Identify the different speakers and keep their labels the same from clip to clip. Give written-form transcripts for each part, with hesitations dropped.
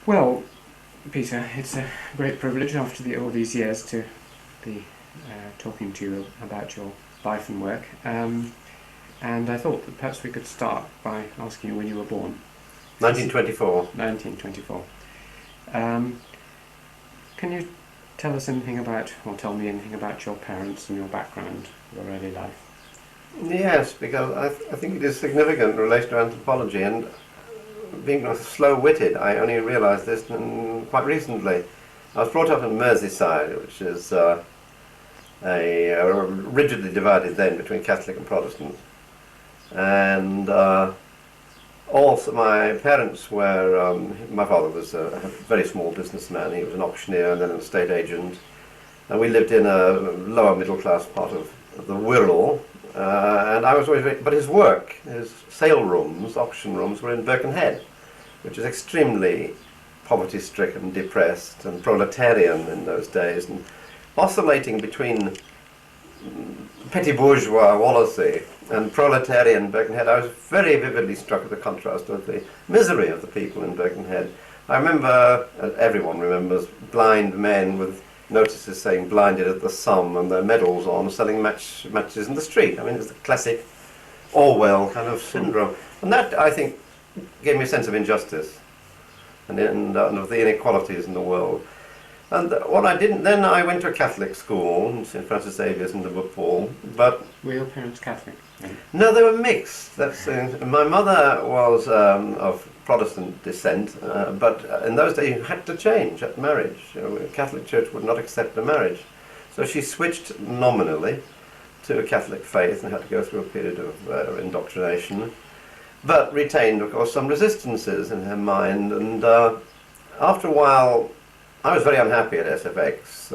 Speaker 1: Well, Peter, it's a great privilege after all these years to be talking to you about your life and work. And I thought that perhaps we could start by asking you when you were born.
Speaker 2: 1924.
Speaker 1: 1924. Can you tell us anything about, or tell me anything about your parents and your background, your early life?
Speaker 2: Yes, because I think it is significant in relation to anthropology, and being slow-witted, I only realised this quite recently. I was brought up in Merseyside, which is rigidly divided then between Catholic and Protestant. And also my parents were, my father was a very small businessman. He was an auctioneer and then an estate agent. And we lived in a lower middle class part of the Wirral. And I was always but his work, his sale rooms, auction rooms, were in Birkenhead, which is extremely poverty-stricken, depressed and proletarian in those days, and oscillating between petty bourgeois Wallasey and proletarian Birkenhead. I was very vividly struck with the contrast of the misery of the people in Birkenhead. I remember, as everyone remembers, blind men with notices saying blinded at the Somme and their medals on, selling matches in the street. I mean, it's the classic Orwell kind of syndrome. And that, I think, gave me a sense of injustice and of the inequalities in the world. And what I didn't, then I went to a Catholic school, St. Francis Xavier's in Liverpool, but...
Speaker 1: Were your parents Catholic?
Speaker 2: No, they were mixed. My mother was of Protestant descent, but in those days you had to change at marriage. The Catholic Church would not accept a marriage. So she switched nominally to a Catholic faith and had to go through a period of indoctrination, but retained, of course, some resistances in her mind. And after a while, I was very unhappy at SFX.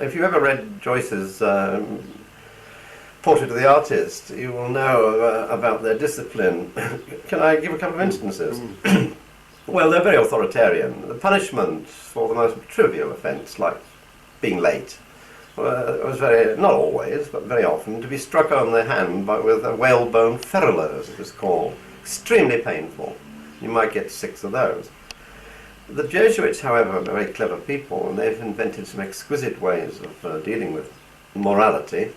Speaker 2: If you ever read Joyce's Portrait of the Artist, you will know about their discipline. Can I give a couple of instances? Well, they're very authoritarian. The punishment for the most trivial offence, like being late, was very, not always, but very often, to be struck on the hand with a whalebone ferrule, as it was called. Extremely painful. You might get 6 of those. The Jesuits, however, are very clever people, and they've invented some exquisite ways of dealing with morality.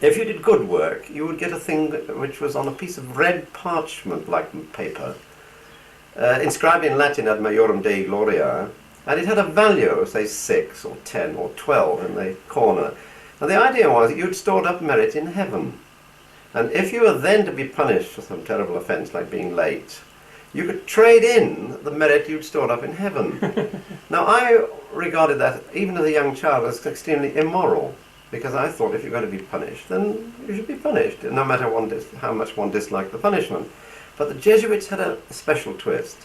Speaker 2: If you did good work, you would get a thing which was on a piece of red parchment-like paper, inscribed in Latin ad majorem Dei gloria, and it had a value, say 6 or 10 or 12 in the corner. And the idea was that you'd stored up merit in heaven. And if you were then to be punished for some terrible offence like being late, you could trade in the merit you'd stored up in heaven. Now, I regarded that, even as a young child, as extremely immoral, because I thought if you're going to be punished, then you should be punished, no matter how much one disliked the punishment. But the Jesuits had a special twist.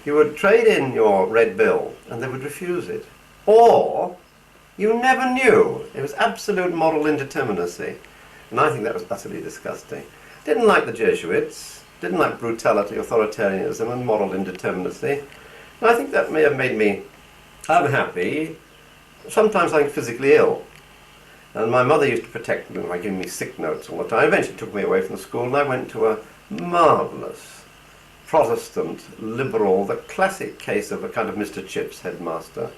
Speaker 2: You would trade in your red bill, and they would refuse it. Or, you never knew. It was absolute moral indeterminacy. And I think that was utterly disgusting. Didn't like the Jesuits, didn't like brutality, authoritarianism, and moral indeterminacy. And I think that may have made me unhappy, sometimes like physically ill. And my mother used to protect me by giving me sick notes all the time. Eventually took me away from the school, and I went to a marvellous Protestant, liberal, the classic case of a kind of Mr. Chips headmaster.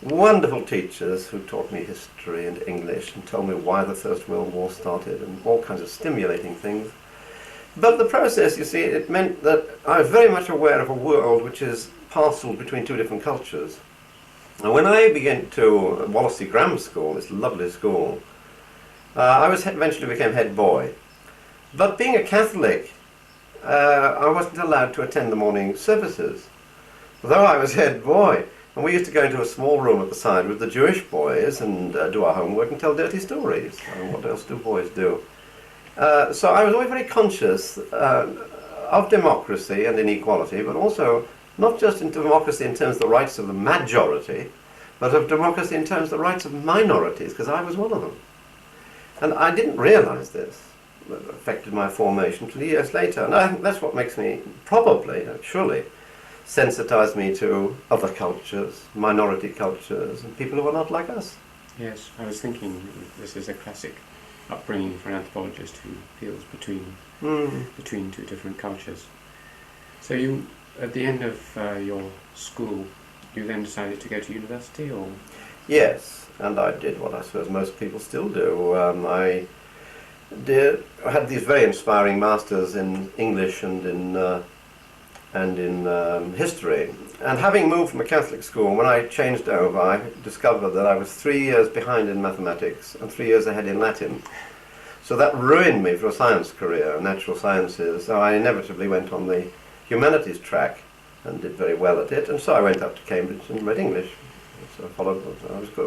Speaker 2: Wonderful teachers who taught me history and English and told me why the First World War started and all kinds of stimulating things. But the process, you see, it meant that I was very much aware of a world which is parcelled between 2 different cultures. And when I began to Wallasey Grammar School, this lovely school, I eventually became head boy. But being a Catholic, I wasn't allowed to attend the morning services, though I was head boy. And we used to go into a small room at the side with the Jewish boys and do our homework and tell dirty stories. And what else do boys do? So I was always very conscious of democracy and inequality, but also not just in democracy in terms of the rights of the majority, but of democracy in terms of the rights of minorities, because I was one of them. And I didn't realise this. That affected my formation until years later. And I think that's what makes me, probably, surely, sensitise me to other cultures, minority cultures, and people who are not like us.
Speaker 1: Yes, I was thinking this is a classic upbringing for an anthropologist who feels between 2 different cultures. So you at the end of your school, you then decided to go to university, or?
Speaker 2: Yes, and I did what I suppose most people still do. I had these very inspiring masters in English and in history. And having moved from a Catholic school, when I changed over, I discovered that I was 3 years behind in mathematics and 3 years ahead in Latin. So that ruined me for a science career, natural sciences. So I inevitably went on the humanities track and did very well at it. And so I went up to Cambridge and read English. So I followed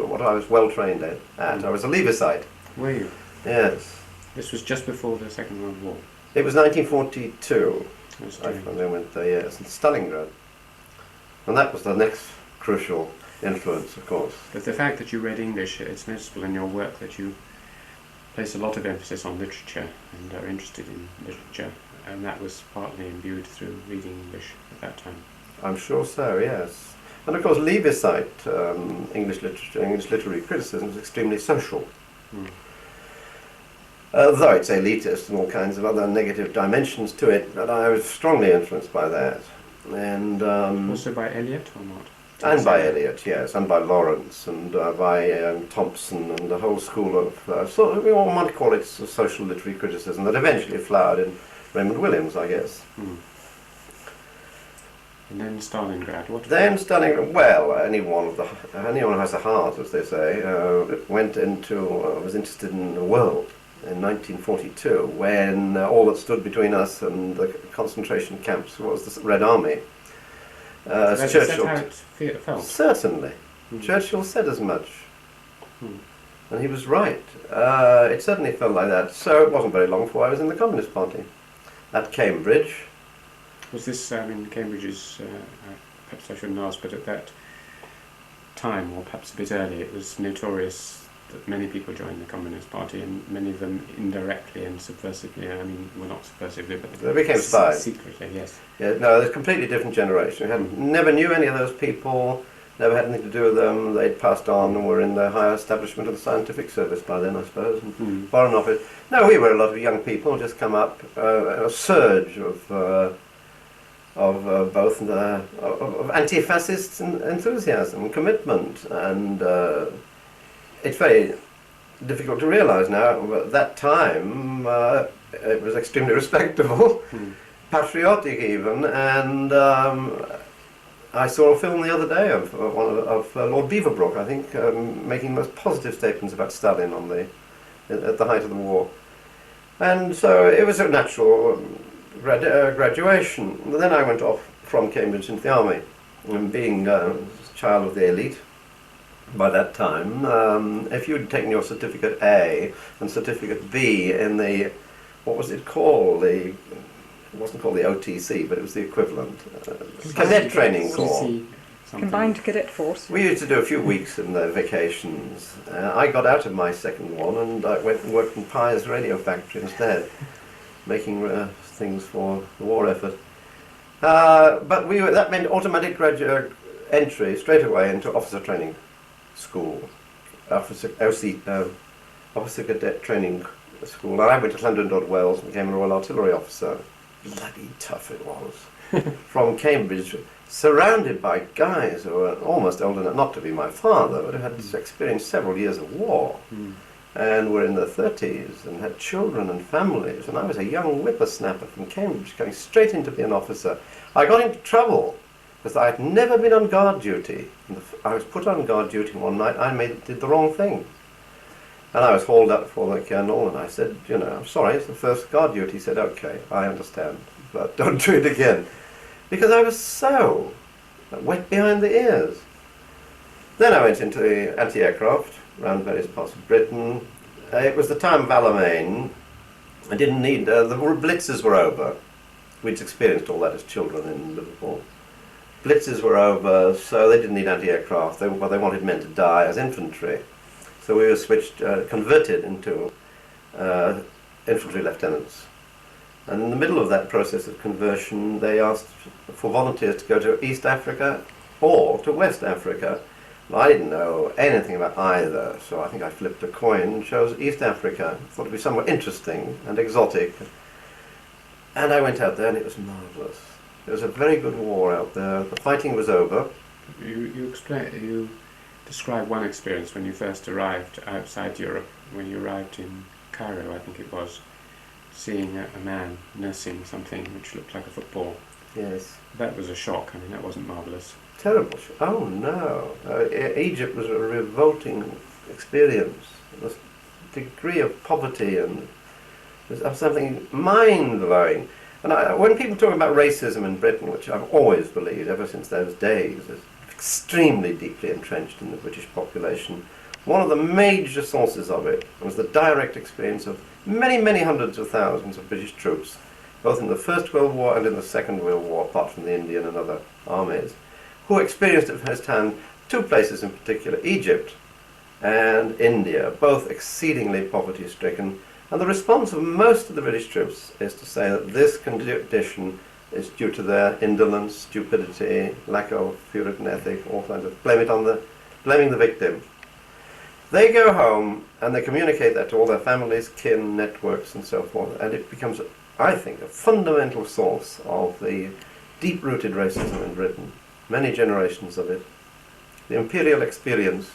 Speaker 2: what I was well trained at. I was a Leavesite.
Speaker 1: Were you?
Speaker 2: Yes.
Speaker 1: This was just before the Second World War.
Speaker 2: It was 1942.
Speaker 1: I
Speaker 2: went there, yes, in Stalingrad. And that was the next crucial influence, of course.
Speaker 1: But the fact that you read English, it's noticeable in your work that you place a lot of emphasis on literature and are interested in literature, and that was partly imbued through reading English at that time.
Speaker 2: I'm sure so, yes. And of course, Leavesite English literature, English literary criticism is extremely social. Though it's elitist and all kinds of other negative dimensions to it, but I was strongly influenced by that. And
Speaker 1: also by Eliot, or not?
Speaker 2: And by Eliot, yes, and by Lawrence, and by Thompson, and the whole school of, so we all might call it social literary criticism that eventually flowered in Raymond Williams, I guess.
Speaker 1: And then Stalingrad. What?
Speaker 2: Then Stalingrad. Well, anyone who has a heart, as they say, was interested in the world in 1942, when all that stood between us and the concentration camps was the Red Army.
Speaker 1: Is that how it felt?
Speaker 2: Certainly. Churchill said as much. And he was right. It certainly felt like that. So it wasn't very long before I was in the Communist Party at Cambridge.
Speaker 1: Was this, Cambridge is, perhaps I shouldn't ask, but at that time, or perhaps a bit early, it was notorious that many people joined the Communist Party, and many of them indirectly and subversively, well, not subversively, but
Speaker 2: they became spies.
Speaker 1: Secretly, yes.
Speaker 2: Yeah, no, there's a completely different generation. Never knew any of those people, never had anything to do with them. They'd passed on and were in the higher establishment of the scientific service by then, I suppose, and Foreign Office. No, we were a lot of young people just come up, a surge of both of anti-fascist enthusiasm, commitment, and it's very difficult to realise now, but at that time it was extremely respectable, patriotic even, and I saw a film the other day of Lord Beaverbrook, I think, making the most positive statements about Stalin at the height of the war. And so it was a natural graduation. And then I went off from Cambridge into the army, and being a child of the elite by that time, if you'd taken your certificate A and certificate B in the, what was it called? It wasn't called the OTC, but it was the equivalent. Cadet Training Corps.
Speaker 3: Combined Cadet Force.
Speaker 2: We used to do a few weeks in the vacations. I got out of my second one and I went and worked in Pire's radio factory instead, making things for the war effort. But that meant automatic entry straight away into officer training school, officer cadet training school. And I went to Llandudno Wells and became a Royal Artillery officer. Bloody tough it was. From Cambridge, surrounded by guys who were almost old enough not to be my father, but who had experienced several years of war. And were in their 30s and had children and families, and I was a young whippersnapper from Cambridge going straight in to be an officer. I got into trouble because I had never been on guard duty. I was put on guard duty one night. Did the wrong thing, and I was hauled up for the colonel, and I said, I'm sorry, it's the first guard duty. He said, okay, I understand, but don't do it again, because I was so wet behind the ears. Then I went into the anti-aircraft around various parts of Britain. It was the time of Alamein. I didn't need, the blitzes were over. We'd experienced all that as children in Liverpool. Blitzes were over, so they didn't need anti-aircraft. They wanted men to die as infantry. So we were converted into infantry lieutenants. And in the middle of that process of conversion, they asked for volunteers to go to East Africa or to West Africa. I didn't know anything about either, so I think I flipped a coin and chose East Africa. Thought it'd be somewhat interesting and exotic. And I went out there and it was marvellous. It was a very good war out there. The fighting was over.
Speaker 1: You describe one experience when you first arrived outside Europe, when you arrived in Cairo, I think it was, seeing a man nursing something which looked like a football.
Speaker 2: Yes.
Speaker 1: That was a shock. I mean, that wasn't marvellous.
Speaker 2: Terrible. Oh no. Egypt was a revolting experience. The degree of poverty and something mind-blowing. And when people talk about racism in Britain, which I've always believed ever since those days, is extremely deeply entrenched in the British population, one of the major sources of it was the direct experience of many, many hundreds of thousands of British troops, both in the First World War and in the Second World War, apart from the Indian and other armies, who experienced it firsthand. Two places in particular, Egypt and India, both exceedingly poverty-stricken. And the response of most of the British troops is to say that this condition is due to their indolence, stupidity, lack of Puritan ethic, all kinds of blaming the victim. They go home and they communicate that to all their families, kin, networks, and so forth, and it becomes, I think, a fundamental source of the deep-rooted racism in Britain. Many generations of it. The imperial experience.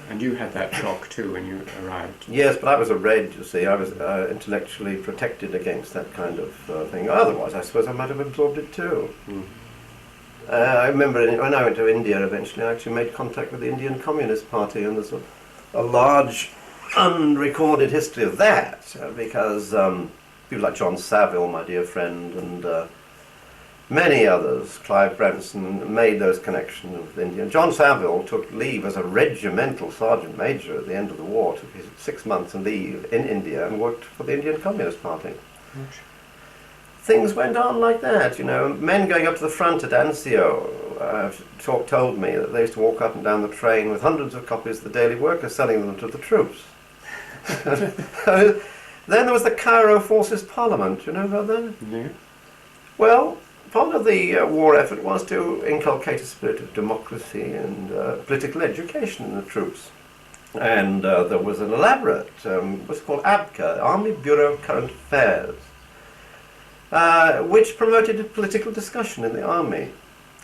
Speaker 1: And you had that shock too when you arrived.
Speaker 2: Yes, but I was a red, you see. I was intellectually protected against that kind of thing. Otherwise, I suppose I might have absorbed it too. I remember when I went to India eventually, I actually made contact with the Indian Communist Party, and there's a large unrecorded history of that, because people like John Saville, my dear friend, and many others, Clive Branson, made those connections with India. John Saville took leave as a regimental sergeant major at the end of the war, took his 6 months leave in India and worked for the Indian Communist Party. Things went on like that, you know. Men going up to the front at Anzio told me that they used to walk up and down the train with hundreds of copies of the Daily Worker, selling them to the troops. Then there was the Cairo Forces Parliament, you know about that?
Speaker 1: Yeah.
Speaker 2: Well, part of the war effort was to inculcate a spirit of democracy and political education in the troops. And there was an elaborate, what's called ABCA, Army Bureau of Current Affairs, which promoted political discussion in the army.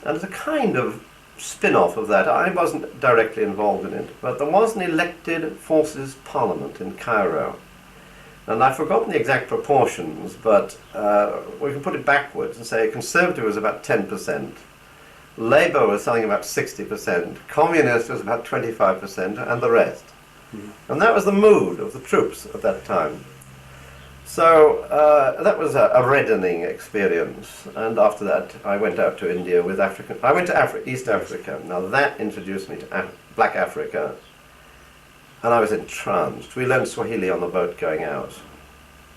Speaker 2: And as a kind of spin-off of that, I wasn't directly involved in it, but there was an elected forces parliament in Cairo. And I've forgotten the exact proportions, but we can put it backwards and say Conservative was about 10%, Labour was something about 60%, Communist was about 25%, and the rest. And that was the mood of the troops at that time. So that was a reddening experience. And after that, I went out to India with I went to East Africa. Now that introduced me to Black Africa. And I was entranced. We learned Swahili on the boat going out.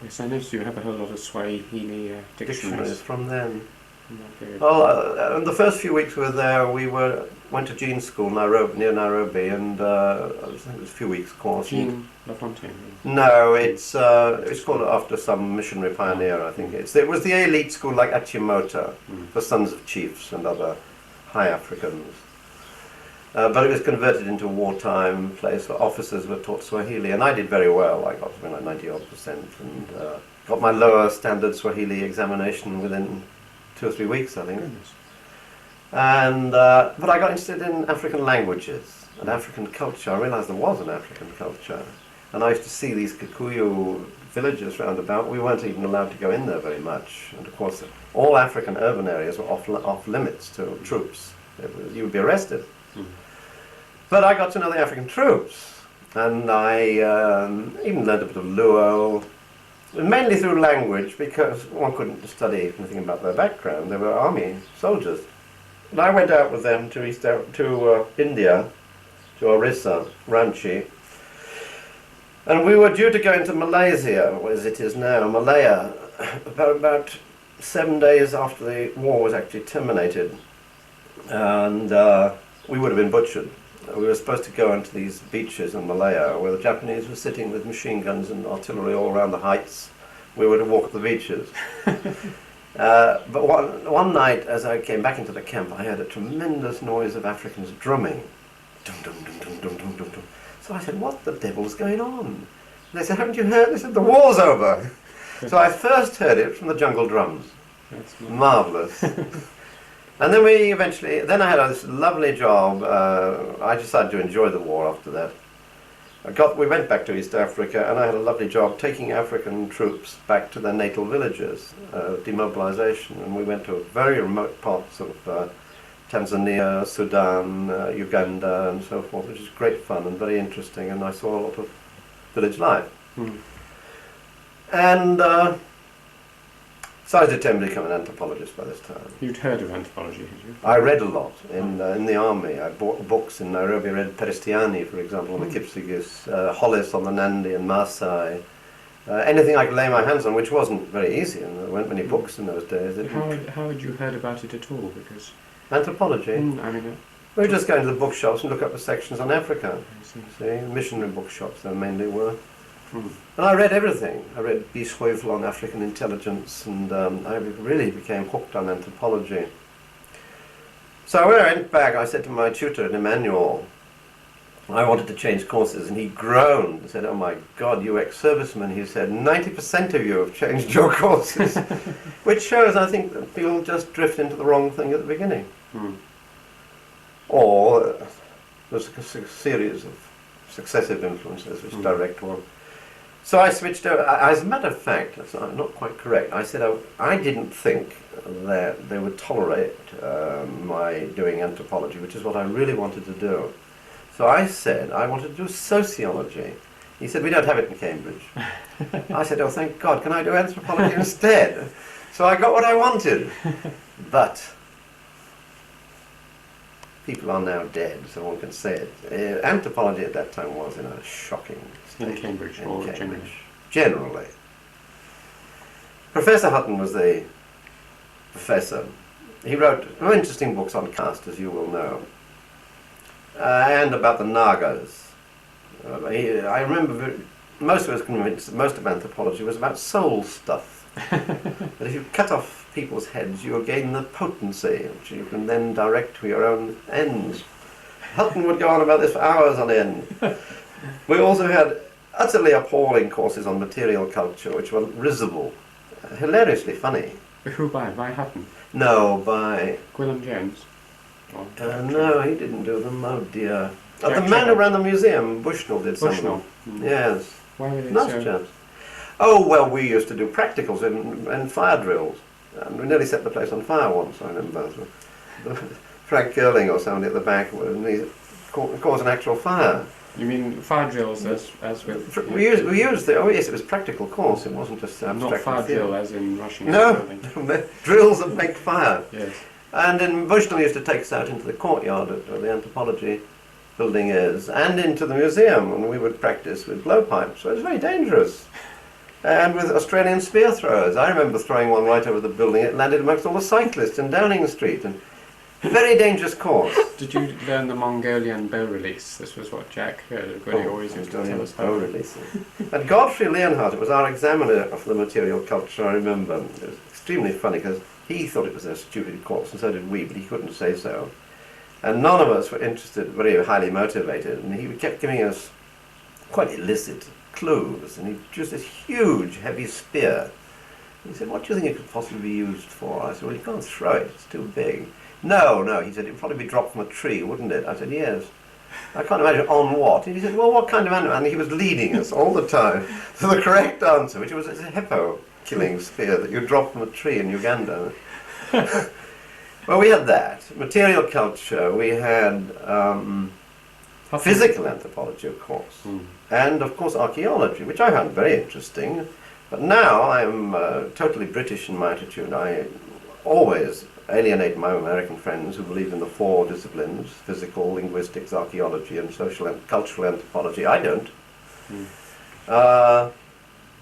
Speaker 1: Yes, I noticed you have a whole lot of Swahili dictionaries
Speaker 2: from them.
Speaker 1: from that period.
Speaker 2: Well, the first few weeks we were there, we went to Jean's school, near Nairobi, and I think it was a few weeks course.
Speaker 1: Jean LaFontaine.
Speaker 2: No, it's called after some missionary pioneer, I think. It was the elite school like Achimota, for sons of chiefs and other high Africans. But it was converted into a wartime place where officers were taught Swahili, and I did very well. I got something like 90-odd%, and got my lower standard Swahili examination within 2 or 3 weeks, I think.
Speaker 1: Goodness.
Speaker 2: And but I got interested in African languages and African culture. I realised there was an African culture, and I used to see these Kikuyu villages round about. We weren't even allowed to go in there very much, and of course, all African urban areas were off limits to troops. You would be arrested. But I got to know the African troops, and I even learned a bit of Luo, mainly through language, because one couldn't study anything about their background. They were army soldiers. And I went out with them to India, to Orissa, Ranchi, and we were due to go into Malaysia, as it is now, Malaya, about 7 days after the war was actually terminated, and we would have been butchered. We were supposed to go into these beaches in Malaya where the Japanese were sitting with machine guns and artillery all around the heights. We were to walk up the beaches. But one night, as I came back into the camp, I heard a tremendous noise of Africans drumming. Dum, dum, dum, dum, dum, dum, dum, dum. So I said, what the devil's going on? And they said, haven't you heard? They said, the war's over. So I first heard it from the jungle drums.
Speaker 1: That's
Speaker 2: marvellous. And then then I had this lovely job. I decided to enjoy the war after that. We went back to East Africa, and I had a lovely job taking African troops back to their natal villages, demobilization, and we went to very remote parts of Tanzania, Sudan, Uganda, and so forth, which is great fun and very interesting, and I saw a lot of village life. And so I was determined to become an anthropologist by this time.
Speaker 1: You'd heard of anthropology, had you?
Speaker 2: I read a lot in the army. I bought books in Nairobi. I read Peristiani, for example, on the Kipsigis, Hollis on the Nandi and Maasai. Anything I could lay my hands on, which wasn't very easy, and there weren't many books in those days.
Speaker 1: How had you heard about it at all? Because
Speaker 2: anthropology? We were just going to the bookshops and look up the sections on Africa. See, missionary bookshops there mainly were. And I read everything. I read Biesheuvel on African intelligence, and I really became hooked on anthropology. So when I went back, I said to my tutor at Emmanuel, I wanted to change courses, and he groaned and said, "Oh my God, you ex-servicemen," he said, 90% of you have changed your courses. Which shows, I think, that people just drift into the wrong thing at the beginning. Or there's a series of successive influences which direct one. So I switched over. As a matter of fact, that's not quite correct. I said I didn't think that they would tolerate my doing anthropology, which is what I really wanted to do. So I said I wanted to do sociology. He said, "We don't have it in Cambridge." I said, "Oh, thank God, can I do anthropology instead?" So I got what I wanted. But people are now dead, so one can say it. Anthropology at that time was in a shocking state.
Speaker 1: In Cambridge, or
Speaker 2: generally. Professor Hutton was the professor. He wrote interesting books on caste, as you will know, and about the Nagas. I remember most of us convinced that most of anthropology was about soul stuff. That if you cut off people's heads, you gain the potency, which you can then direct to your own ends. Hutton would go on about this for hours on end. We also had utterly appalling courses on material culture, which were risible, hilariously funny.
Speaker 1: Who by? By Hutton?
Speaker 2: No, by
Speaker 1: Gwilym Jones?
Speaker 2: No, he didn't do them, oh dear. The man who ran the museum, Bushnell, did some of them. Yes.
Speaker 1: Why were they
Speaker 2: nice chaps. Oh, well, we used to do practicals and fire drills. And we nearly set the place on fire once, I remember. Frank Curling or somebody at the back caused an actual fire.
Speaker 1: You mean fire drills as with...
Speaker 2: We used the... Oh yes, it was a practical course, it wasn't just abstract.
Speaker 1: Not fire drill as in rushing
Speaker 2: No,
Speaker 1: building.
Speaker 2: drills that make fire.
Speaker 1: Yes.
Speaker 2: And then Bushnell used to take us out into the courtyard where the anthropology building is, and into the museum, and we would practice with blowpipes, so it was very dangerous. And with Australian spear throwers. I remember throwing one right over the building. It landed amongst all the cyclists in Downing Street. And very dangerous course.
Speaker 1: Did you learn the Mongolian bow release? This was what Jack Goody always used to tell us about.
Speaker 2: Bow release. And Godfrey Leonhardt was our examiner of the material culture, I remember. It was extremely funny because he thought it was a stupid course, and so did we, but he couldn't say so. And none of us were interested, very highly motivated, and he kept giving us quite illicit clues, and he used this huge, heavy spear. He said, "What do you think it could possibly be used for?" I said, "Well, you can't throw it, it's too big." No, he said, "It would probably be dropped from a tree, wouldn't it?" I said, "Yes." "I can't imagine on what." And he said, "Well, what kind of animal?" And he was leading us all the time to the correct answer, which was a hippo-killing spear that you drop from a tree in Uganda. Well, we had that. Material culture, we had physical anthropology, of course, and, of course, archaeology, which I found very interesting. But now I'm totally British in my attitude. I always alienate my American friends who believe in the four disciplines: physical, linguistics, archaeology, and social and cultural anthropology. I don't.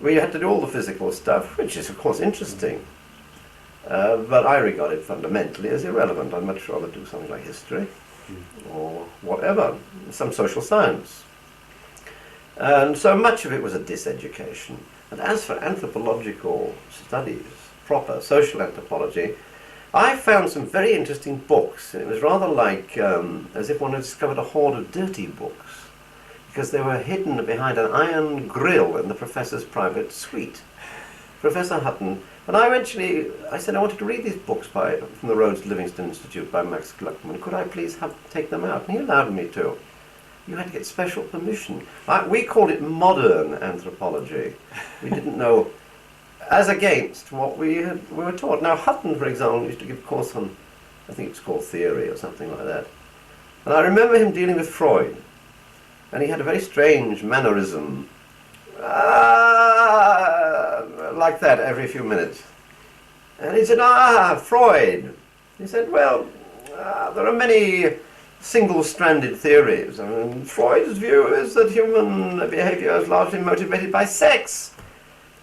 Speaker 2: We had to do all the physical stuff, which is, of course, interesting. But I regard it fundamentally as irrelevant. I'd much rather do something like history or whatever, some social science. And so much of it was a diseducation. And as for anthropological studies, proper social anthropology, I found some very interesting books. It was rather like as if one had discovered a hoard of dirty books, because they were hidden behind an iron grill in the professor's private suite. Professor Hutton, and I said I wanted to read these books from the Rhodes Livingston Institute by Max Gluckman. Could I please take them out? And he allowed me to. You had to get special permission. We called it modern anthropology. We didn't know, as against what we were taught. Now Hutton, for example, used to give a course on, I think it's called theory or something like that. And I remember him dealing with Freud. And he had a very strange mannerism, like that every few minutes. And he said, Freud. He said, well, there are many single-stranded theories. I mean, Freud's view is that human behavior is largely motivated by sex.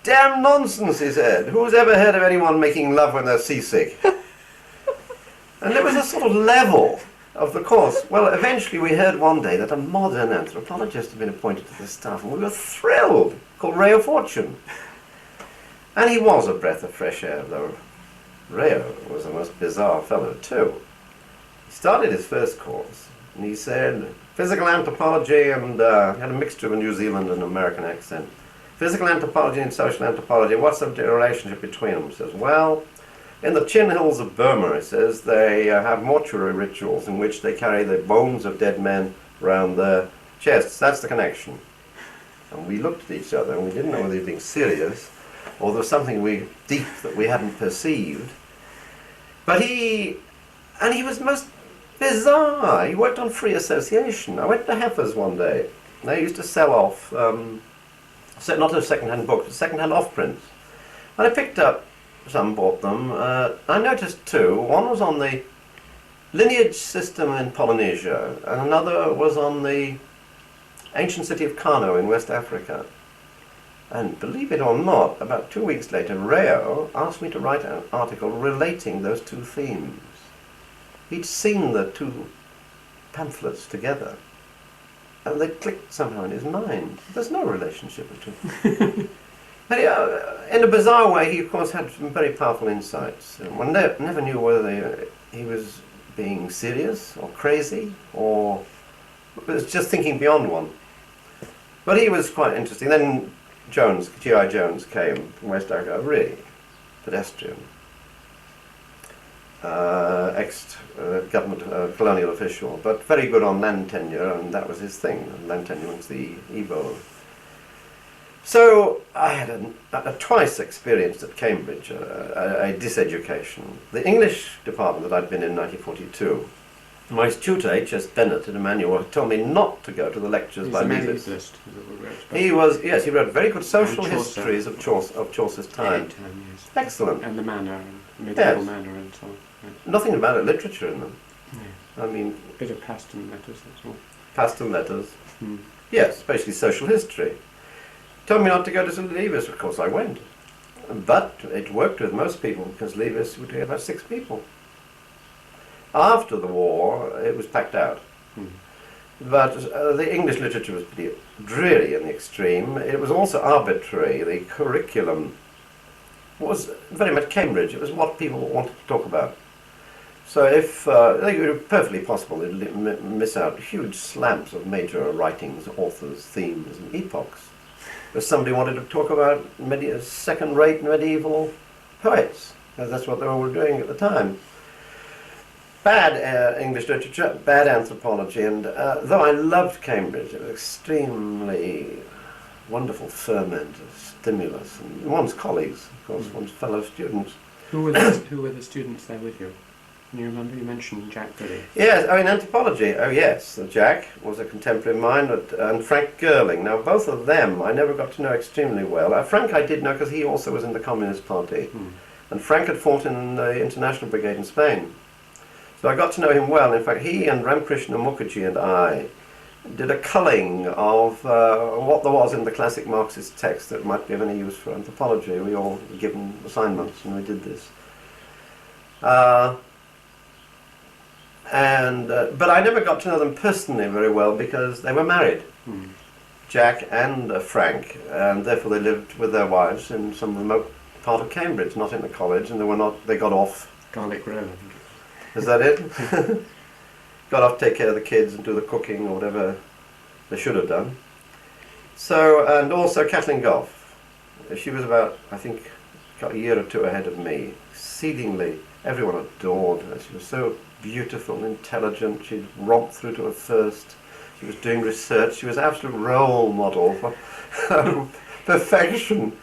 Speaker 2: Damn nonsense, he said. Who's ever heard of anyone making love when they're seasick? And there was a sort of level of the course. Well, eventually we heard one day that a modern anthropologist had been appointed to the staff, and we were thrilled, called Ray of Fortune. And he was a breath of fresh air, though Rayo was a most bizarre fellow too. He started his first course, and he said, physical anthropology, and he had a mixture of a New Zealand and American accent. Physical anthropology and social anthropology, what's the relationship between them? He says, well, in the Chin Hills of Burma, he says, they have mortuary rituals in which they carry the bones of dead men around their chests. That's the connection. And we looked at each other, and we didn't know whether he was being serious, or there was something deep that we hadn't perceived. But he was most bizarre. He worked on free association. I went to Heifer's one day. They used to sell off, not a second-hand book, but second-hand off-prints. And I picked up some, bought them. I noticed two. One was on the lineage system in Polynesia, and another was on the ancient city of Kano in West Africa. And believe it or not, about 2 weeks later, Rayo asked me to write an article relating those two themes. He'd seen the two pamphlets together, and they clicked somehow in his mind. There's no relationship between them. But in a bizarre way, he of course had some very powerful insights. One never knew whether he was being serious or crazy, or was just thinking beyond one. But he was quite interesting. Then G.I. Jones came from West Africa, really pedestrian, ex-government colonial official, but very good on land tenure, and that was his thing. Land tenure was the Igbo. So I had a twice experience at Cambridge, a diseducation. The English department that I'd been in 1942, my tutor, H.S. Bennett, in Emmanuel, told me not to go to the lectures by Levis. He wrote very good social histories of Chaucer's time. Excellent.
Speaker 1: And the manner, medieval manner and so on. Yeah.
Speaker 2: Nothing about it, literature in them.
Speaker 1: Yeah.
Speaker 2: I mean...
Speaker 1: A bit of Paston letters, that's all.
Speaker 2: Paston letters. Yes, basically social history. Told me not to go to St. Levis, of course I went. But it worked with most people, because Levis would take about 6 people. After the war, it was packed out. But the English literature was pretty dreary in the extreme. It was also arbitrary. The curriculum was very much Cambridge. It was what people wanted to talk about. So if it was perfectly possible they'd miss out huge slabs of major writings, authors, themes, and epochs. If somebody wanted to talk about second-rate medieval poets, that's what they were doing at the time. Bad English literature, bad anthropology, and though I loved Cambridge, it was extremely wonderful ferment of stimulus. And one's colleagues, of course, one's fellow students.
Speaker 1: Who were the students there with you? Can you remember? You mentioned Jack Billy.
Speaker 2: Yes, I mean anthropology. Oh yes, Jack was a contemporary of mine, and Frank Girling. Now both of them I never got to know extremely well. Frank I did know because he also was in the Communist Party, and Frank had fought in the International Brigade in Spain. So I got to know him well. In fact, he and Ramkrishna Mukherjee and I did a culling of what there was in the classic Marxist text that might be of any use for anthropology. We all were given assignments and we did this. But I never got to know them personally very well because they were married, Jack and Frank, and therefore they lived with their wives in some remote part of Cambridge, not in the college, and they got off.
Speaker 1: Garlic Road.
Speaker 2: Is that it? Got off to take care of the kids and do the cooking or whatever they should have done. So, and also Kathleen Goff. She was about, I think, got a year or two ahead of me. Exceedingly, everyone adored her. She was so beautiful, intelligent. She'd romped through to her first. She was doing research. She was an absolute role model for perfection.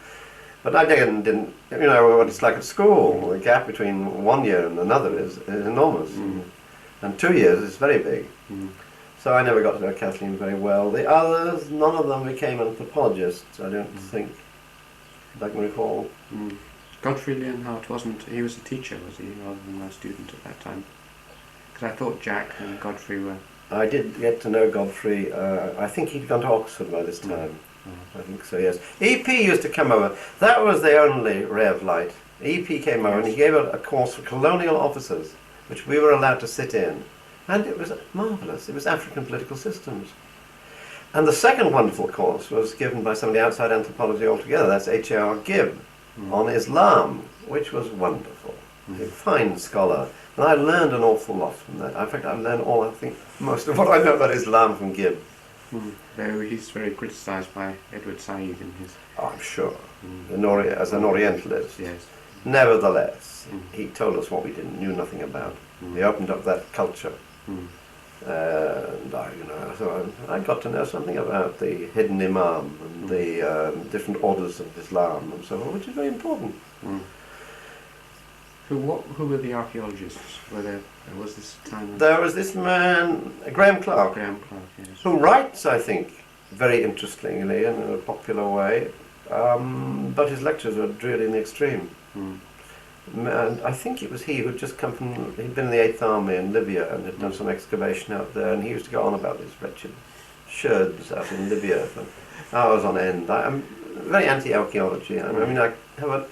Speaker 2: But I didn't, you know, what it's like at school. The gap between one year and another is enormous. And 2 years is very big. So I never got to know Kathleen very well. The others, none of them became anthropologists, I don't think, if I can recall.
Speaker 1: Godfrey Leonhardt wasn't, he was a teacher, was he, rather than a student at that time? Because I thought Jack and Godfrey were...
Speaker 2: I did get to know Godfrey. I think he'd gone to Oxford by this time. I think so, yes. EP used to come over. That was the only ray of light. EP came over and he gave a course for colonial officers, which we were allowed to sit in. And it was marvellous. It was African political systems. And the second wonderful course was given by somebody outside anthropology altogether. That's H.A.R. Gibb on Islam, which was wonderful. A fine scholar. And I learned an awful lot from that. In fact, I learned I think, most of what I know about Islam from Gibb.
Speaker 1: Though he's very criticised by Edward Said in his...
Speaker 2: Oh, I'm sure. As an Orientalist.
Speaker 1: Yes.
Speaker 2: Nevertheless, he told us what we knew nothing about. He opened up that culture. And so I got to know something about the hidden imam and the different orders of Islam and so on, which is very important.
Speaker 1: Who were the archaeologists? Was this time?
Speaker 2: There was this man, Graham Clark,
Speaker 1: Graham Clark, yes.
Speaker 2: who writes, I think, very interestingly and in a popular way, but his lectures were really in the extreme. And I think it was he who'd just come from, he'd been in the 8th Army in Libya and had done some excavation out there, and he used to go on about these wretched sherds out in Libya for hours on end. I'm very anti-archaeology. I mean, I have a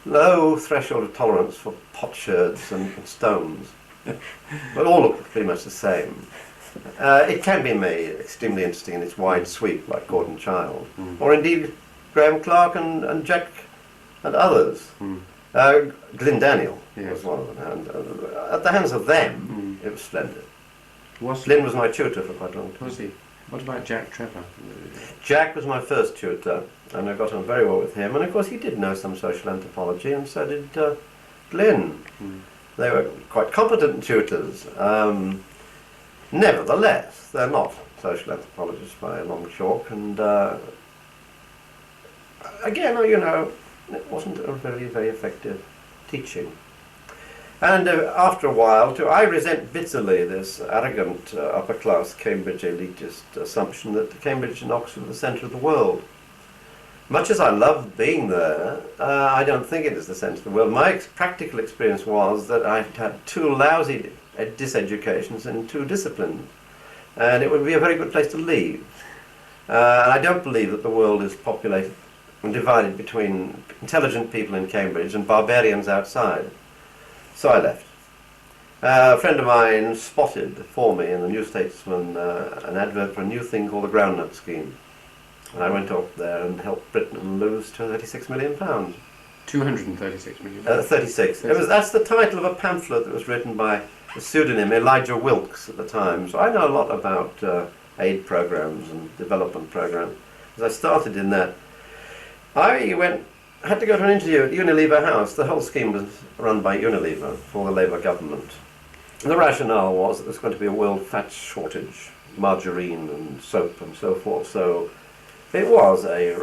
Speaker 2: low threshold of tolerance for potsherds and stones, but all look pretty much the same. It can be made extremely interesting in its wide sweep, like Gordon Child, or indeed Graham Clark and Jack and others. Glyn Daniel was one of them, and at the hands of them, it was splendid. Glyn was my tutor for quite a long time.
Speaker 1: Was he? What about Jack Trevor?
Speaker 2: Jack was my first tutor, and I got on very well with him, and of course he did know some social anthropology, and so did Glyn. They were quite competent tutors. Nevertheless, they're not social anthropologists by a long chalk, and again, you know, it wasn't a very, very effective teaching. And after a while, too, I resent bitterly this arrogant upper-class Cambridge elitist assumption that Cambridge and Oxford are the centre of the world. Much as I loved being there, I don't think it is the centre of the world. My practical experience was that I had two lousy diseducations in two disciplines, and it would be a very good place to leave. And I don't believe that the world is populated and divided between intelligent people in Cambridge and barbarians outside. So I left. A friend of mine spotted for me in the New Statesman an advert for a new thing called the Groundnut Scheme. And I went up there and helped Britain lose £236 million.
Speaker 1: 236 million?
Speaker 2: 36. That's the title of a pamphlet that was written by the pseudonym Elijah Wilkes at the time. So I know a lot about aid programs and development programs. As I started in that, I had to go to an interview at Unilever House. The whole scheme was run by Unilever for the Labour government. And the rationale was that there's going to be a world fat shortage, margarine and soap and so forth. So it was a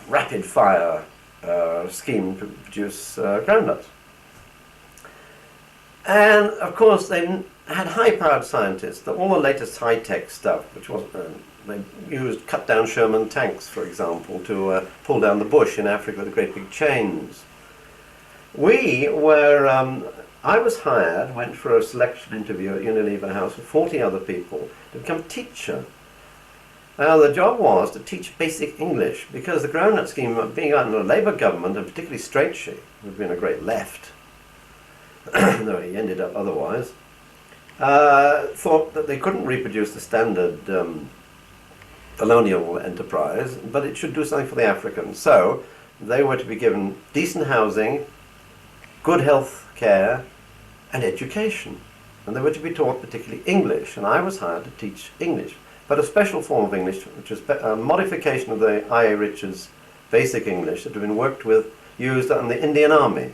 Speaker 2: rapid-fire scheme to produce groundnuts. And of course they had high-powered scientists, all the latest high-tech stuff, which was they used cut-down Sherman tanks, for example, to pull down the bush in Africa with great big chains. We were, I was hired, went for a selection interview at Unilever House with 40 other people to become teacher. Now the job was to teach basic English, because the groundnut scheme, being under a Labour government, and particularly Strachey, who had been a great left, though he ended up otherwise, thought that they couldn't reproduce the standard colonial enterprise, but it should do something for the Africans. So they were to be given decent housing, good health care, and education. And they were to be taught particularly English, and I was hired to teach English, but a special form of English, which was a modification of the I.A. Richards' basic English that had been worked with used on the Indian Army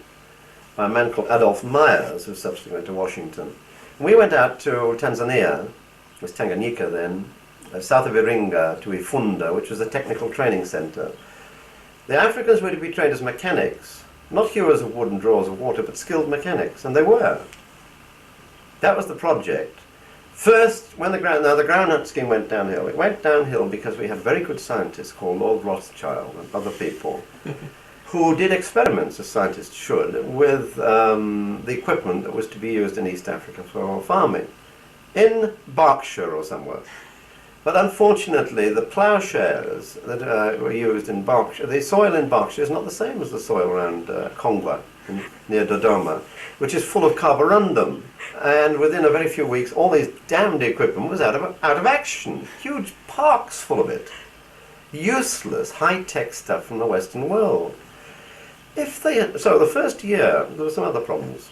Speaker 2: by a man called Adolph Myers, who subsequently went to Washington. And we went out to Tanzania, it was Tanganyika then, south of Iringa, to Ifunda, which was a technical training center. The Africans were to be trained as mechanics, not hewers of wood and drawers of water, but skilled mechanics, and they were. That was the project. First, when the groundnut scheme went downhill, it went downhill because we had very good scientists called Lord Rothschild and other people who did experiments, as scientists should, with the equipment that was to be used in East Africa for farming, in Berkshire or somewhere. But unfortunately, the ploughshares that were used in Berkshire, the soil in Berkshire is not the same as the soil around Kongwa, near Dodoma, which is full of carborundum. And within a very few weeks, all these damned equipment was out of action. Huge parks full of it. Useless, high-tech stuff from the Western world. So the first year, there were some other problems.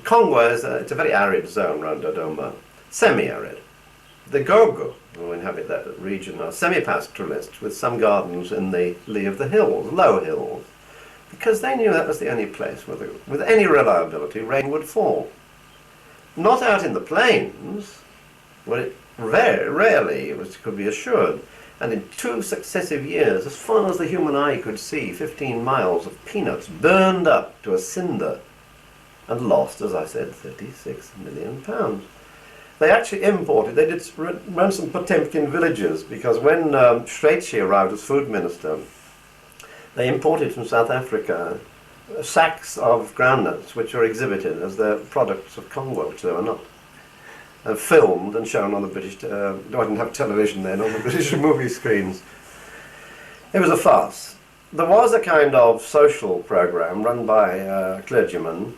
Speaker 2: Kongwa it's a very arid zone around Dodoma, semi-arid. The Gogo, who inhabit that region, are semi-pastoralists with some gardens in the lee of the hills, low hills, because they knew that was the only place where, with any reliability, rain would fall. Not out in the plains, where it very rarely could be assured. And in 2 successive years, as far as the human eye could see, 15 miles of peanuts burned up to a cinder and lost, as I said, £36 million. They actually imported, they did run some Potemkin villages, because when Strachey arrived as food minister, they imported from South Africa sacks of groundnuts which were exhibited as the products of Congo, which they were not. And filmed and shown on the British, I didn't have television then, on the British movie screens. It was a farce. There was a kind of social program run by a clergyman,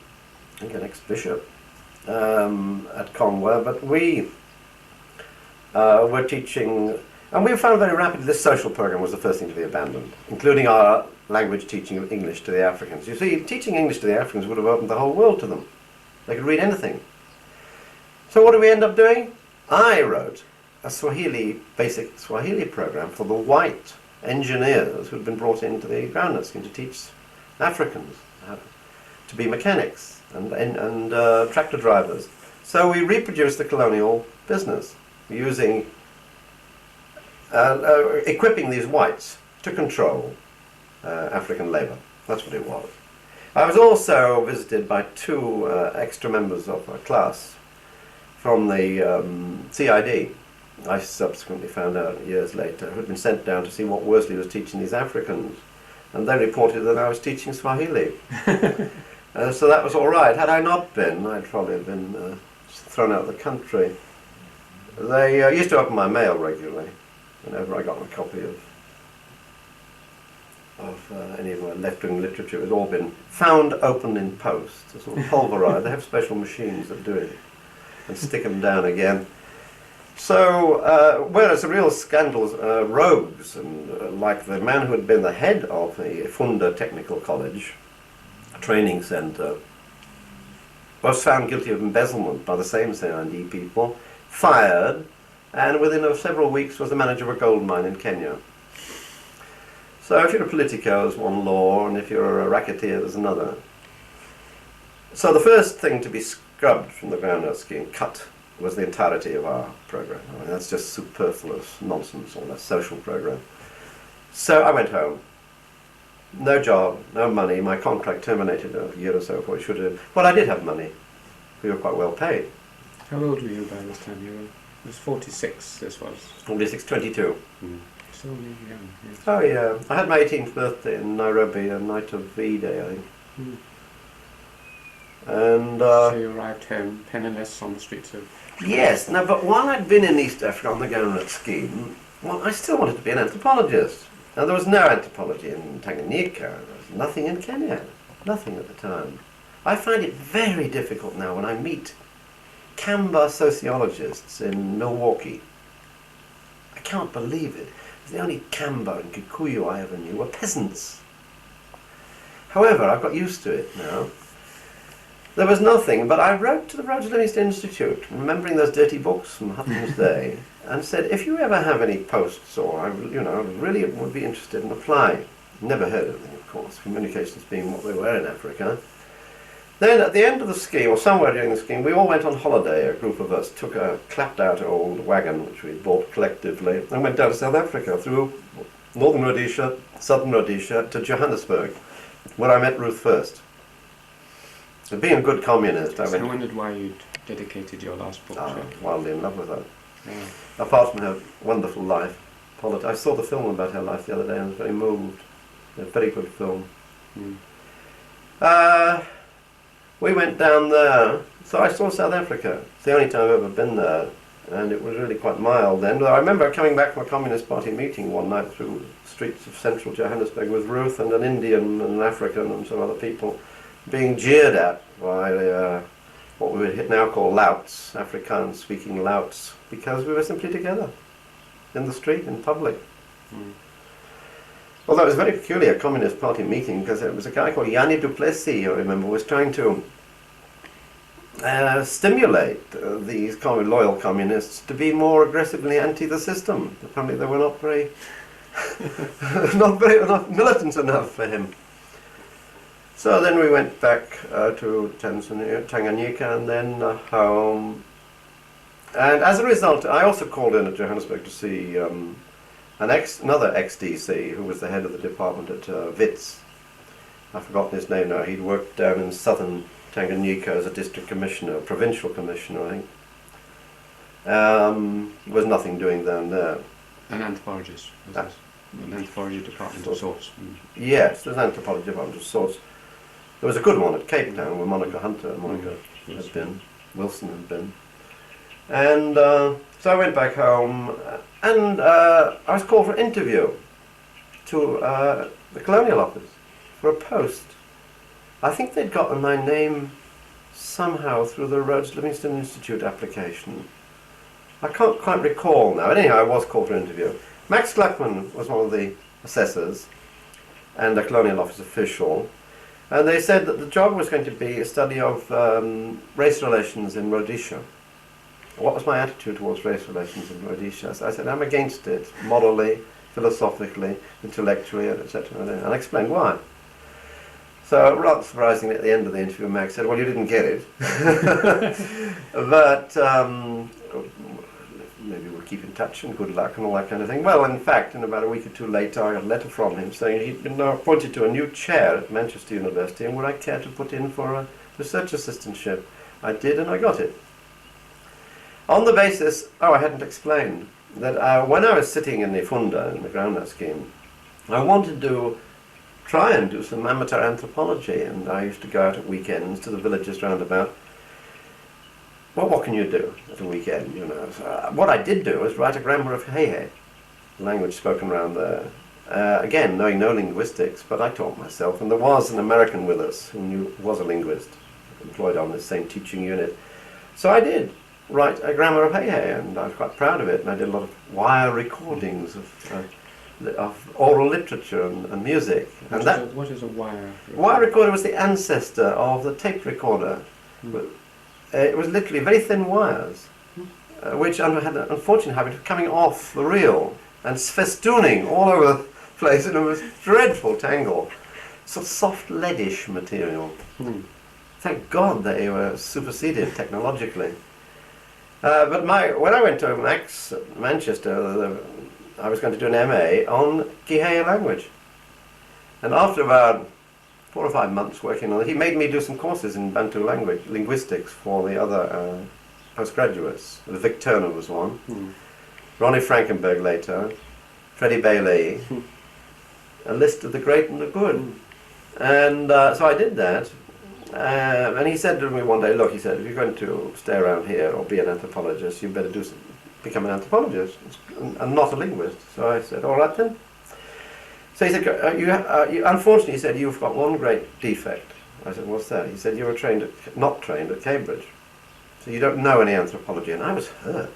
Speaker 2: I think an ex-bishop, at Conwa, but we were teaching, and we found very rapidly this social program was the first thing to be abandoned, including our language teaching of English to the Africans. You see, teaching English to the Africans would have opened the whole world to them. They could read anything. So what did we end up doing? I wrote a basic Swahili program for the white engineers who had been brought into the groundnut scheme to teach Africans to be mechanics and tractor drivers. So we reproduced the colonial business using, equipping these whites to control African labour. That's what it was. I was also visited by 2 extra members of our class from the CID. I subsequently found out years later, who had been sent down to see what Worsley was teaching these Africans, and they reported that I was teaching Swahili. So that was all right. Had I not been, I'd probably have been thrown out of the country. They used to open my mail regularly whenever I got a copy of any of my left-wing literature. It had all been found open in post, sort of pulverised. They have special machines that do it and stick them down again. So, whereas the real scandals, rogues, and like the man who had been the head of the Ifunda Technical College training centre, was found guilty of embezzlement by the same CID people, fired, and within several weeks was the manager of a gold mine in Kenya. So if you're a politico, there's one law, and if you're a racketeer, there's another. So the first thing to be scrubbed from the groundnut scheme, cut, was the entirety of our program. I mean, that's just superfluous nonsense, all that social program. So I went home. No job, no money. My contract terminated a year or so before it should have. Well, I did have money. We were quite well paid.
Speaker 1: How old were you by this time? You were, it was 46, this was.
Speaker 2: 46, 22.
Speaker 1: Still young, yes.
Speaker 2: Oh yeah. I had my 18th birthday in Nairobi, a night of V-Day, I think. And
Speaker 1: so you arrived home penniless on the streets of...
Speaker 2: Yes, no, but while I'd been in East Africa on the groundnut scheme, well, I still wanted to be an anthropologist. Now, there was no anthropology in Tanganyika, there was nothing in Kenya, nothing at the time. I find it very difficult now when I meet Kamba sociologists in Milwaukee. I can't believe it. The only Kamba and Kikuyu I ever knew were peasants. However, I've got used to it now. There was nothing, but I wrote to the Roger Livingston Institute, remembering those dirty books from Hutton's day, and said, if you ever have any posts, or I really would be interested in applying. Never heard of them, of course, communications being what they were in Africa. Then at the end of the scheme, or somewhere during the scheme, we all went on holiday. A group of us took a clapped-out old wagon, which we bought collectively, and went down to South Africa through northern Rhodesia, southern Rhodesia, to Johannesburg, where I met Ruth first. So being a good communist, I
Speaker 1: wondered why you'd dedicated your last book to her.
Speaker 2: Wildly in love with her.
Speaker 1: Yeah.
Speaker 2: Apart from her wonderful life. I saw the film about her life the other day and was very moved. A very good film. We went down there, so I saw South Africa. It's the only time I've ever been there, and it was really quite mild then. I remember coming back from a Communist Party meeting one night through the streets of central Johannesburg with Ruth and an Indian and an African and some other people being jeered at by what we would now call louts, Afrikaans-speaking louts, because we were simply together in the street, in public. Although it was a very peculiar Communist Party meeting, because it was a guy called Yanni du Plessis, I remember, was trying to stimulate these loyal communists to be more aggressively anti the system. Apparently they were not not militant enough for him. So then we went back to Tanganyika and then home. And as a result, I also called in at Johannesburg to see another ex-DC who was the head of the department at Wits. I've forgotten his name now. He'd worked down in southern Tanganyika as a district commissioner, provincial commissioner, I think. There was nothing doing down there.
Speaker 1: An anthropologist, was this? An anthropology department of sorts.
Speaker 2: Yes, there's an anthropology department of sorts. There was a good one at Cape Town where Monica Hunter and Monica had been, Wilson had been. And so I went back home and I was called for an interview to the Colonial Office for a post. I think they'd gotten my name somehow through the Rhodes Livingston Institute application. I can't quite recall now, but anyhow I was called for an interview. Max Gluckman was one of the assessors and a Colonial Office official, and they said that the job was going to be a study of race relations in Rhodesia. What was my attitude towards race relations in Rhodesia? So I said, I'm against it, morally, philosophically, intellectually, etc. And I explained why. So, rather surprisingly, at the end of the interview, Max said, well, you didn't get it. But maybe we'll keep in touch and good luck and all that kind of thing. Well, in fact, in about a week or two later, I got a letter from him saying he'd been now appointed to a new chair at Manchester University and would I care to put in for a research assistantship. I did, and I got it. On the basis, I hadn't explained, that when I was sitting in the Funda, in the groundnut scheme, I wanted to try and do some amateur anthropology, and I used to go out at weekends to the villages round about. Well, what can you do at a weekend, you know? So, what I did do was write a grammar of Hehe, the language spoken around there. Again, knowing no linguistics, but I taught myself, and there was an American with us who was a linguist, employed on this same teaching unit. So I did write a grammar of Hehe, and I was quite proud of it, and I did a lot of wire recordings of oral literature and music.
Speaker 1: What is a wire recorder?
Speaker 2: Wire recorder was the ancestor of the tape recorder. It was literally very thin wires, which had the unfortunate habit of coming off the reel and festooning all over the place in a most dreadful tangle. Sort of soft leadish material. Thank God they were superseded technologically. But when I went to Max at Manchester, I was going to do an MA on Gihaya language. And after about 4 or 5 months working on it, he made me do some courses in Bantu language, linguistics for the other postgraduates. Vic Turner was one, Ronnie Frankenberg later, Freddie Bailey, a list of the great and the good. And so I did that. And he said to me one day, look, he said, if you're going to stay around here or be an anthropologist, you better become an anthropologist and not a linguist. So I said, all right then. So he said, unfortunately, he said, you've got one great defect. I said, what's that? He said, you were not trained at Cambridge. So you don't know any anthropology. And I was hurt.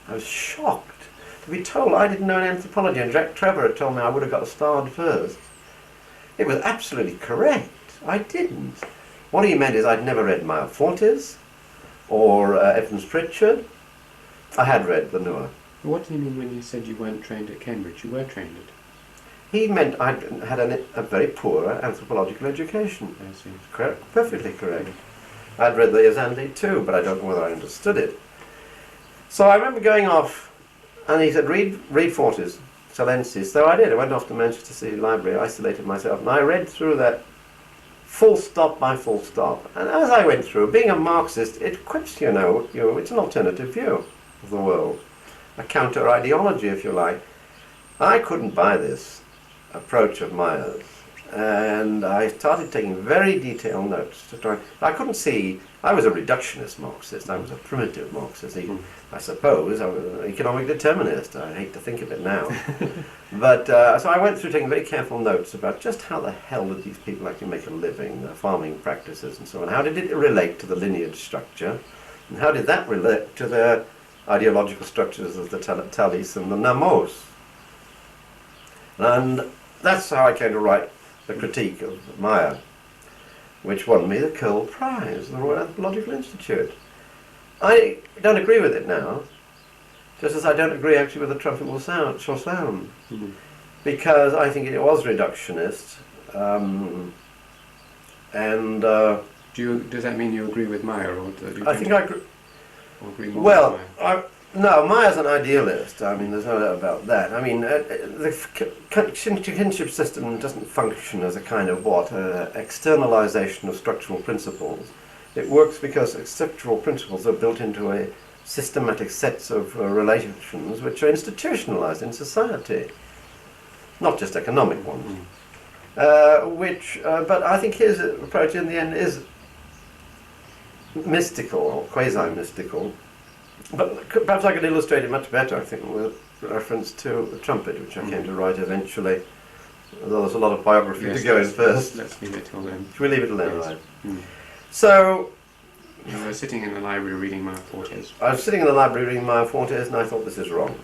Speaker 2: I was shocked to be told I didn't know any anthropology. And Jack Trevor had told me I would have got starred first. It was absolutely correct. I didn't. What he meant is I'd never read Miles Fortes or Evans Pritchard. I had read the Noah.
Speaker 1: What do you mean when you said you weren't trained at Cambridge? You were trained at?
Speaker 2: he meant I had a very poor anthropological education.
Speaker 1: I see.
Speaker 2: Perfectly correct. I'd read the Azandi too, but I don't know whether I understood it. So I remember going off, and he said, read Fortis, Silensis. So I did. I went off to Manchester City Library, isolated myself, and I read through that full stop by full stop. And as I went through, being a Marxist, it equips, it's an alternative view of the world, a counter-ideology, if you like. I couldn't buy this approach of Meyer's, and I started taking very detailed notes to try. I couldn't see. I was a reductionist Marxist. I was a primitive Marxist. I suppose I was an economic determinist. I hate to think of it now, but so I went through taking very careful notes about just how the hell did these people actually make a living, their farming practices, and so on. How did it relate to the lineage structure, and how did that relate to the ideological structures of the Talis and the Namos? And that's how I came to write the critique of Meyer, which won me the Curl Prize, the Royal Anthropological Institute. I don't agree with it now, just as I don't agree actually with the trumpet will sound, because I think it was reductionist, and
Speaker 1: does that mean you agree with Meyer, or do you
Speaker 2: I think I agree.
Speaker 1: or agree more
Speaker 2: Well,
Speaker 1: with Meyer?
Speaker 2: no, Meyer's an idealist. I mean, there's no doubt about that. I mean, the kinship system doesn't function as a kind of externalization of structural principles. It works because structural principles are built into a systematic sets of relations which are institutionalized in society, not just economic ones. But I think his approach in the end is mystical or quasi-mystical. But perhaps I could illustrate it much better, I think, with reference to the trumpet, which I came to write eventually. Although there's a lot of biography to go in first.
Speaker 1: Let's leave it till then.
Speaker 2: Should we leave it till then,
Speaker 1: Yes.
Speaker 2: right? So,
Speaker 1: You were sitting in the library reading Meyer Fortes.
Speaker 2: I was sitting in the library reading Meyer Fortes, and I thought, this is wrong.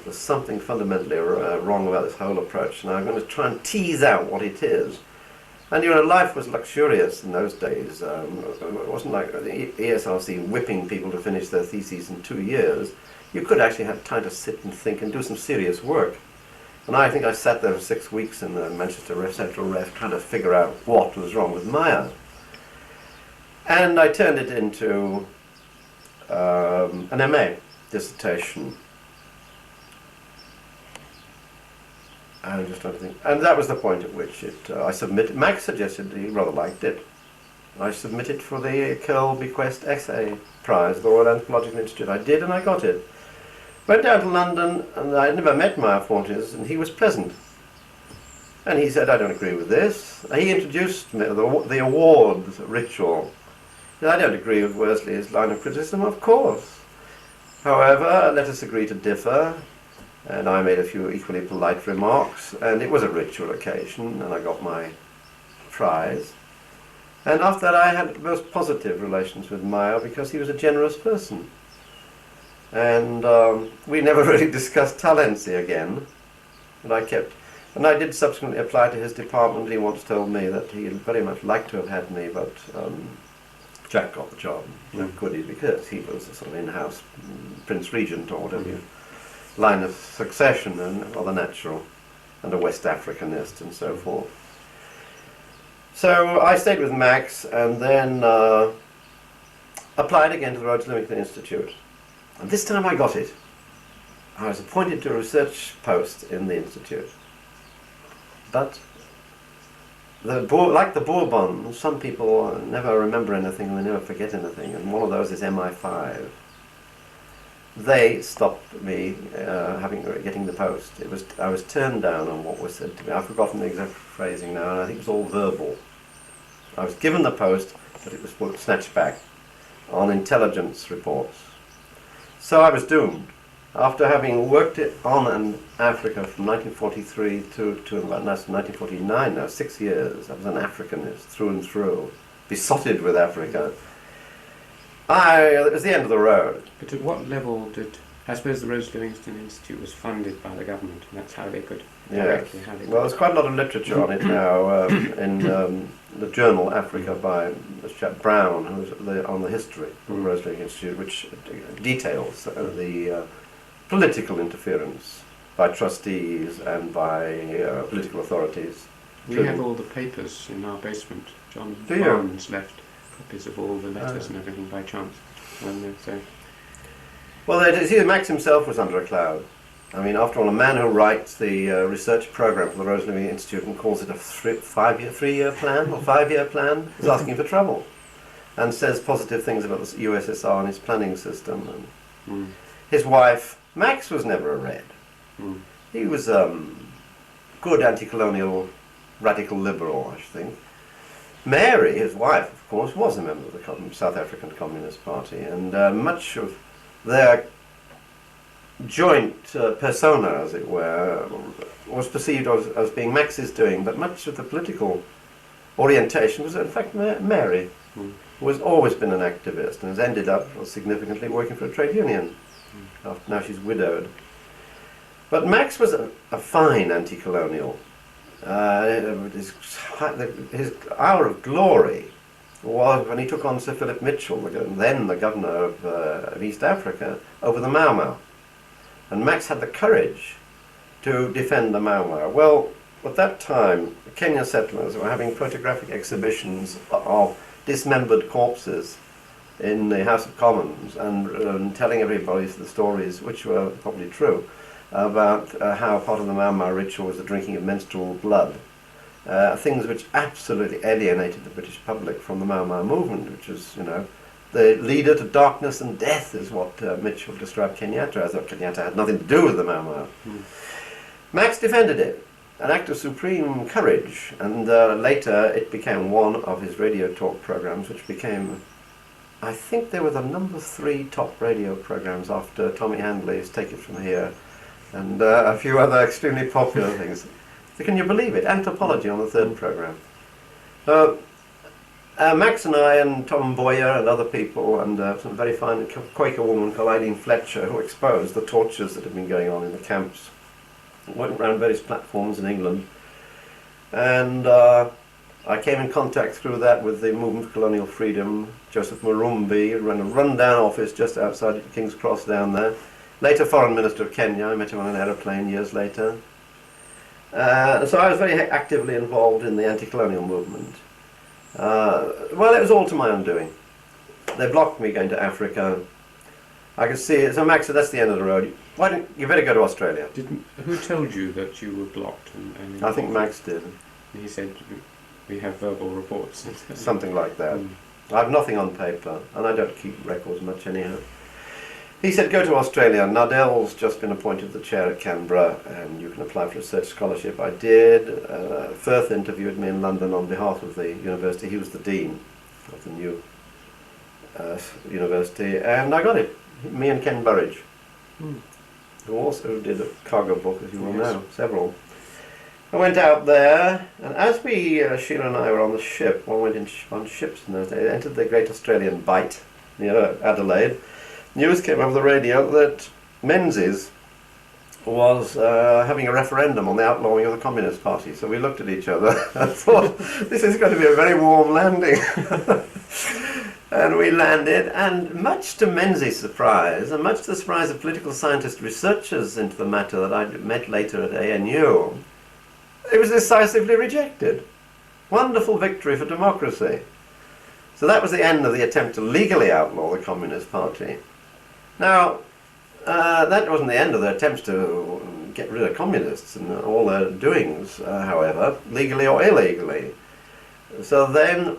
Speaker 2: There's something fundamentally wrong about this whole approach, and I'm going to try and tease out what it is. And life was luxurious in those days. It wasn't like the ESRC whipping people to finish their theses in 2 years. You could actually have time to sit and think and do some serious work. And I think I sat there for 6 weeks in the Manchester Central Ref trying to figure out what was wrong with Meyer. And I turned it into an MA dissertation. I'm just trying to think. And that was the point at which I submitted. Max suggested he rather liked it. I submitted for the Curl Bequest Essay Prize, the Royal Anthropological Institute. I did, and I got it. Went down to London, and I never met Meyer Fortes, and he was pleasant. And he said, I don't agree with this. He introduced me to the awards ritual. He said, I don't agree with Worsley's line of criticism, of course. However, let us agree to differ. And I made a few equally polite remarks, and it was a ritual occasion, and I got my prize. And after that I had most positive relations with Meyer because he was a generous person. And we never really discussed Talency again. And I did subsequently apply to his department. He once told me that he'd very much like to have had me, but Jack got the job. No could he, because he was a sort of in-house Prince Regent or whatever. Line of succession and rather natural, and a West Africanist and so forth. So I stayed with Max and then applied again to the Rhodes Limited Institute. And this time I got it. I was appointed to a research post in the institute. But like the Bourbons, some people never remember anything and they never forget anything, and one of those is MI5. They stopped me getting the post. I was turned down on what was said to me. I've forgotten the exact phrasing now, and I think it was all verbal. I was given the post, but it was snatched back on intelligence reports. So I was doomed. After having worked on in Africa from 1943 to about 1949, now 6 years, I was an Africanist through and through, besotted with Africa. It was the end of the road.
Speaker 1: But at what level I suppose the Rose Livingston Institute was funded by the government, and that's how they could directly have it.
Speaker 2: Well, there's quite a lot of literature on it now in the journal Africa by this chap Brown, who's on the history of the Rose Livingston Institute, which details the political interference by trustees and by political authorities.
Speaker 1: We have all the papers in our basement. John
Speaker 2: Do you?
Speaker 1: Barnes left copies of all the letters and everything by chance.
Speaker 2: Well, see, Max himself was under a cloud. I mean, after all, a man who writes the research program for the Worsley Institute and calls it a 3-year plan or 5-year plan is asking for trouble, and says positive things about the USSR and its planning system. And his wife, Max, was never a red. He was good anti-colonial, radical liberal, I should think. Mary, his wife, of course, was a member of the South African Communist Party, and much of their joint persona, as it were, was perceived as being Max's doing, but much of the political orientation was in fact Mary, who has always been an activist and has ended up significantly working for a trade union. Now she's widowed. But Max was a fine anti-colonial. His hour of glory was when he took on Sir Philip Mitchell, then the governor of East Africa, over the Mau Mau. And Max had the courage to defend the Mau Mau. Well, at that time, the Kenyan settlers were having photographic exhibitions of dismembered corpses in the House of Commons and telling everybody the stories, which were probably true, about how part of the Mau Mau ritual was the drinking of menstrual blood. Things which absolutely alienated the British public from the Mau Mau movement, which was, the leader to darkness and death is what Mitchell described Kenyatta as, though Kenyatta had nothing to do with the Mau Mau. Max defended it, an act of supreme courage, and later it became one of his radio talk programs, which became, I think they were the number 3 top radio programs after Tommy Handley's Take It From Here, and a few other extremely popular things. Can you believe it? Anthropology on the 3rd program. Max and I and Tom Boyer and other people and some very fine Quaker woman called Eileen Fletcher, who exposed the tortures that had been going on in the camps, went around various platforms in England, and I came in contact through that with the Movement for Colonial Freedom. Joseph Murumbi ran a rundown office just outside King's Cross down there. Later Foreign Minister of Kenya, I met him on an aeroplane years later. So I was very actively involved in the anti-colonial movement. Well, it was all to my undoing. They blocked me going to Africa. I could see it. So Max said, that's the end of the road. Why don't you better go to Australia?
Speaker 1: Who told you that you were blocked?
Speaker 2: I think Max did.
Speaker 1: He said, we have verbal reports.
Speaker 2: Something like that. I have nothing on paper, and I don't keep records much anyhow. He said, go to Australia. Nardell's just been appointed the chair at Canberra, and you can apply for a research scholarship. I did. Firth interviewed me in London on behalf of the university. He was the dean of the new university, and I got it. Me and Ken Burridge, who also did a cargo book, as you will know, several. I went out there, and as Sheila and I were on the ship, one went on ships in those days, entered the Great Australian Bight near Adelaide. News came over the radio that Menzies was having a referendum on the outlawing of the Communist Party. So we looked at each other and thought, this is going to be a very warm landing. And we landed, and much to Menzies' surprise, and much to the surprise of political scientist researchers into the matter that I met later at ANU, it was decisively rejected. Wonderful victory for democracy. So that was the end of the attempt to legally outlaw the Communist Party. Now, that wasn't the end of their attempts to get rid of communists and all their doings, however, legally or illegally. So then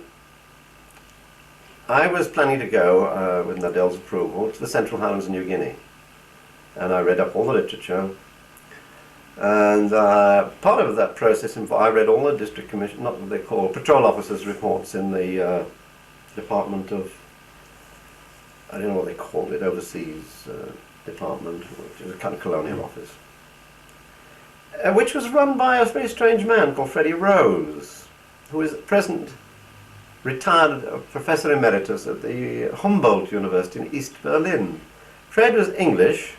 Speaker 2: I was planning to go, with Nardell's approval, to the Central Highlands of New Guinea. And I read up all the literature. And part of that process, I read all the district commission, not what they call patrol officers' reports in the Department of, I don't know what they called it, Overseas Department, which is a kind of colonial office, which was run by a very strange man called Freddie Rose, who is at present retired Professor Emeritus at the Humboldt University in East Berlin. Fred was English,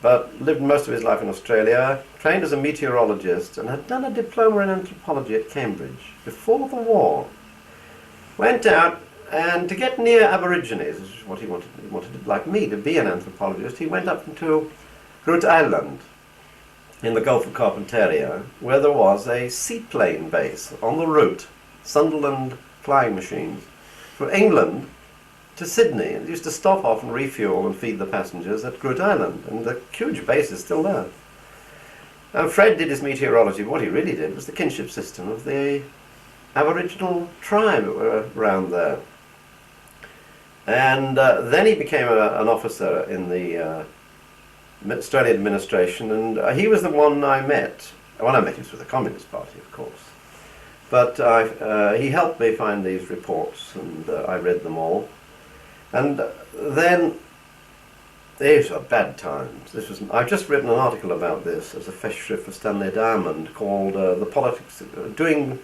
Speaker 2: but lived most of his life in Australia, trained as a meteorologist, and had done a diploma in anthropology at Cambridge before the war. Went out, and to get near Aborigines, which is what he wanted, like me, to be an anthropologist, he went up to Groot Island. in the Gulf of Carpentaria, where there was a seaplane base on the route, Sunderland flying machines, from England to Sydney. It used to stop off and refuel and feed the passengers at Groot Island, and the huge base is still there. And Fred did his meteorology, but what he really did was the kinship system of the Aboriginal tribe that were around there. And then he became an officer in the Australian administration, and he was the one I met. When I met him, he was with the Communist Party, of course. But he helped me find these reports, and I read them all. And then, these were bad times. I've just written an article about this as a Festschrift for Stanley Diamond called The Politics of Doing...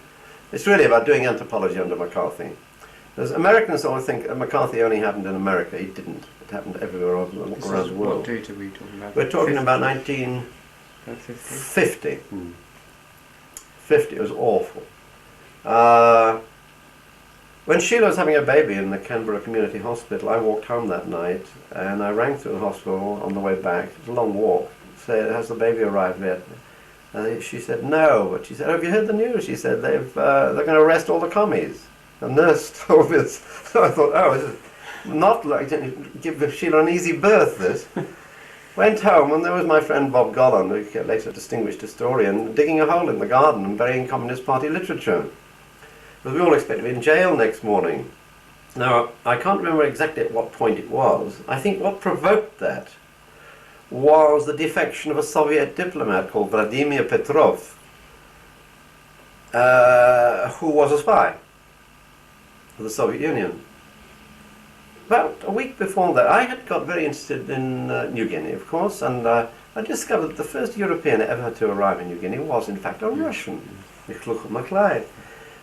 Speaker 2: It's really about doing anthropology under McCarthy. As Americans always think McCarthy only happened in America. It didn't. It happened everywhere around the world.
Speaker 1: What date are we talking about?
Speaker 2: We're talking
Speaker 1: 50?
Speaker 2: about 1950. 50, it was awful. When Sheila was having a baby in the Canberra Community Hospital, I walked home that night and I rang through the hospital on the way back. It was a long walk. Said, "Has the baby arrived yet?" She said, "No." But she said, "Have you heard the news?" She said, they're going to arrest all the commies. The nurse told me this. So I thought, oh, this is not like to give Sheila an easy birth, this. Went home, and there was my friend Bob Gollan, who became later a distinguished historian, digging a hole in the garden and burying Communist Party literature. Because we all expected to be in jail next morning. Now, I can't remember exactly at what point it was. I think what provoked that was the defection of a Soviet diplomat called Vladimir Petrov, who was a spy for the Soviet Union. About a week before that, I had got very interested in New Guinea, of course, and I discovered that the first European ever to arrive in New Guinea was, in fact, a Russian, Leverhulme.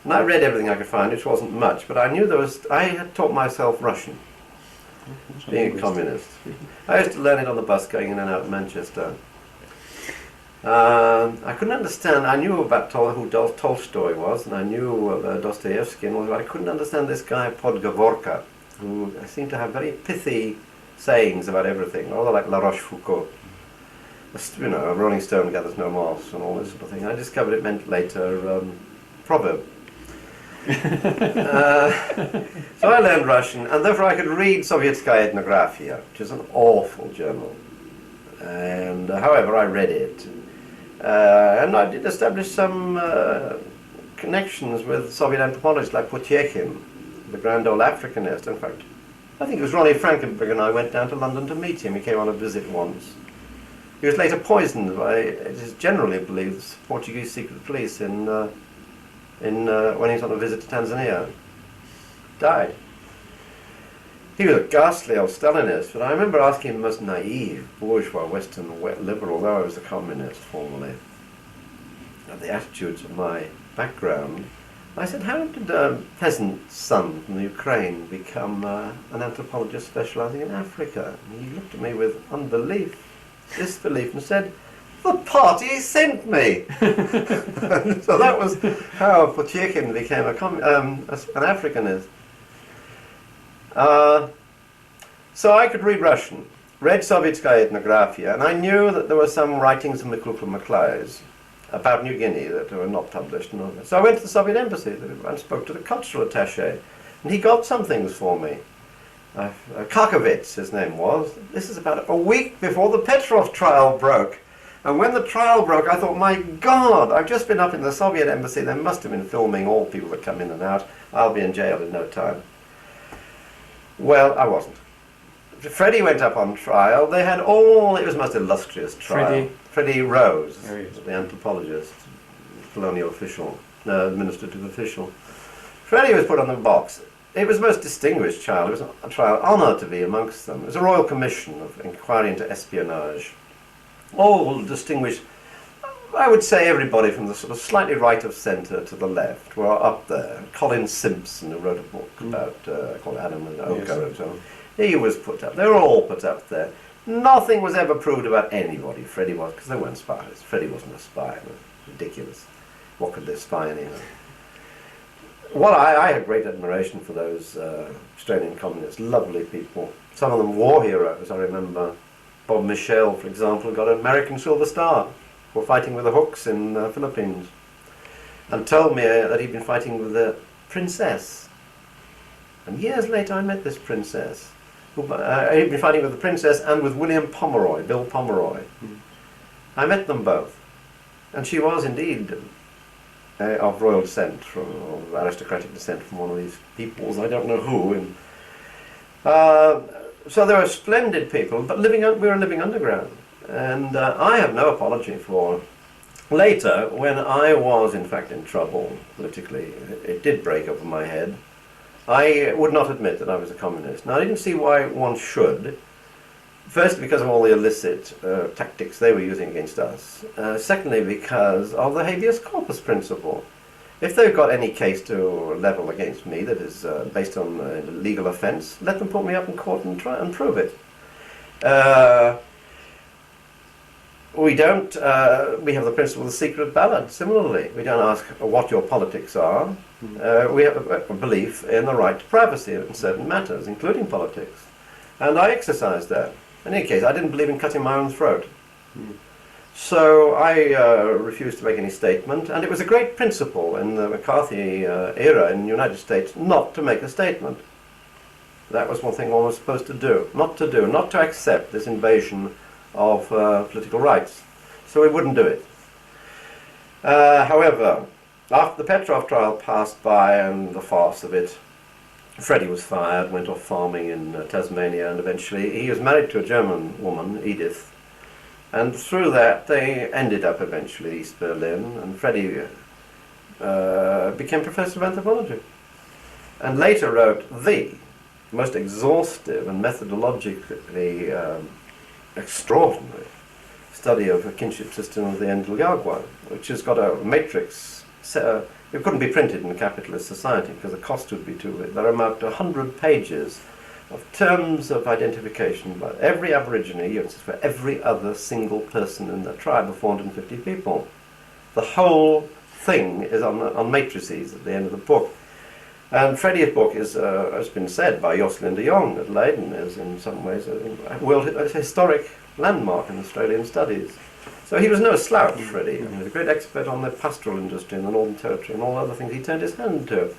Speaker 2: And I read everything I could find, which wasn't much, but I knew I had taught myself Russian, being a communist. I used to learn it on the bus going in and out of Manchester. I couldn't understand. I knew about who Tolstoy was, and I knew Dostoevsky, and all that. I couldn't understand this guy Podgorka, who seemed to have very pithy sayings about everything, rather like La Rochefoucauld. You know, a rolling stone gathers no moss, and all this sort of thing. I discovered it meant later proverb. So I learned Russian, and therefore I could read Sovietskaya Ethnografia, which is an awful journal. And however, I read it. And I did establish some connections with Soviet anthropologists like Potiekin, the grand old Africanist. In fact, I think it was Ronnie Frankenberg and I went down to London to meet him. He came on a visit once. He was later poisoned by, it is generally believed, the Portuguese secret police when he was on a visit to Tanzania. Died. He was a ghastly old Stalinist, but I remember asking him the most naive, bourgeois, Western liberal, although I was a communist formerly, of the attitudes of my background. I said, how did a peasant son from the Ukraine become an anthropologist specialising in Africa? And he looked at me with disbelief, and said, "The party sent me." So that was how Potiekin became an Africanist. So I could read Russian, read Sovietskaya Ethnografia, and I knew that there were some writings of Maclauchlan-Maclay's about New Guinea that were not published. And all that. So I went to the Soviet embassy and spoke to the cultural attaché, and he got some things for me. Karkovitz, his name was. This is about a week before the Petrov trial broke. And when the trial broke, I thought, my God, I've just been up in the Soviet embassy. They must have been filming all people that come in and out. I'll be in jail in no time. Well, I wasn't. Freddie went up on trial. They had it was the most illustrious trial. Freddie Rose, the anthropologist, colonial official, administrative official. Freddie was put on the box. It was the most distinguished trial. It was a trial, honour to be amongst them. It was a royal commission of inquiry into espionage. All distinguished, I would say everybody from the sort of slightly right of centre to the left were up there. Colin Simpson, who wrote a book about called Adam and Ochre and so on. He was put up. They were all put up there. Nothing was ever proved about anybody. Freddie was, because they weren't spies. Freddie wasn't a spy. It was ridiculous. What could they spy anyhow? Well, I had great admiration for those Australian communists. Lovely people. Some of them war heroes, I remember. Bob Michel, for example, got an American Silver Star. were fighting with the hooks in the Philippines, and told me that he'd been fighting with the princess. And years later I met this princess. He'd been fighting with the princess and with William Pomeroy, Bill Pomeroy. I met them both. And she was indeed of royal descent, of aristocratic descent from one of these peoples, I don't know who. And, so they were splendid people, but we were living underground. And I have no apology for later, when I was in fact in trouble politically, it did break over my head. I would not admit that I was a communist. Now I didn't see why one should. First, because of all the illicit tactics they were using against us. Secondly, because of the habeas corpus principle. If they've got any case to level against me that is based on a legal offence, let them put me up in court and try and prove it. We don't. We have the principle of the secret ballot. Similarly, we don't ask what your politics are. We have a belief in the right to privacy in certain matters, including politics, and I exercise that. In any case, I didn't believe in cutting my own throat. So I refused to make any statement, and it was a great principle in the McCarthy era in the United States not to make a statement. That was one thing one was supposed to do, not to accept this invasion of political rights. So we wouldn't do it. However, after the Petrov trial passed by and the farce of it, Freddie was fired, went off farming in Tasmania, and eventually he was married to a German woman, Edith. And through that, they ended up eventually East Berlin, and Freddie became professor of anthropology. And later wrote the most exhaustive and methodologically extraordinary study of a kinship system of the Ndlgagwa, which has got a matrix. It couldn't be printed in a capitalist society because the cost would be too big. There are about 100 pages of terms of identification by every Aborigine, for every other single person in the tribe of 450 people. The whole thing is on matrices at the end of the book. And Freddie's book is, has been said by Jocelyn de Jong at Leiden, is in some ways a historic landmark in Australian studies. So he was no slouch, Freddie. He was a great expert on the pastoral industry in the Northern Territory and all other things he turned his hand to.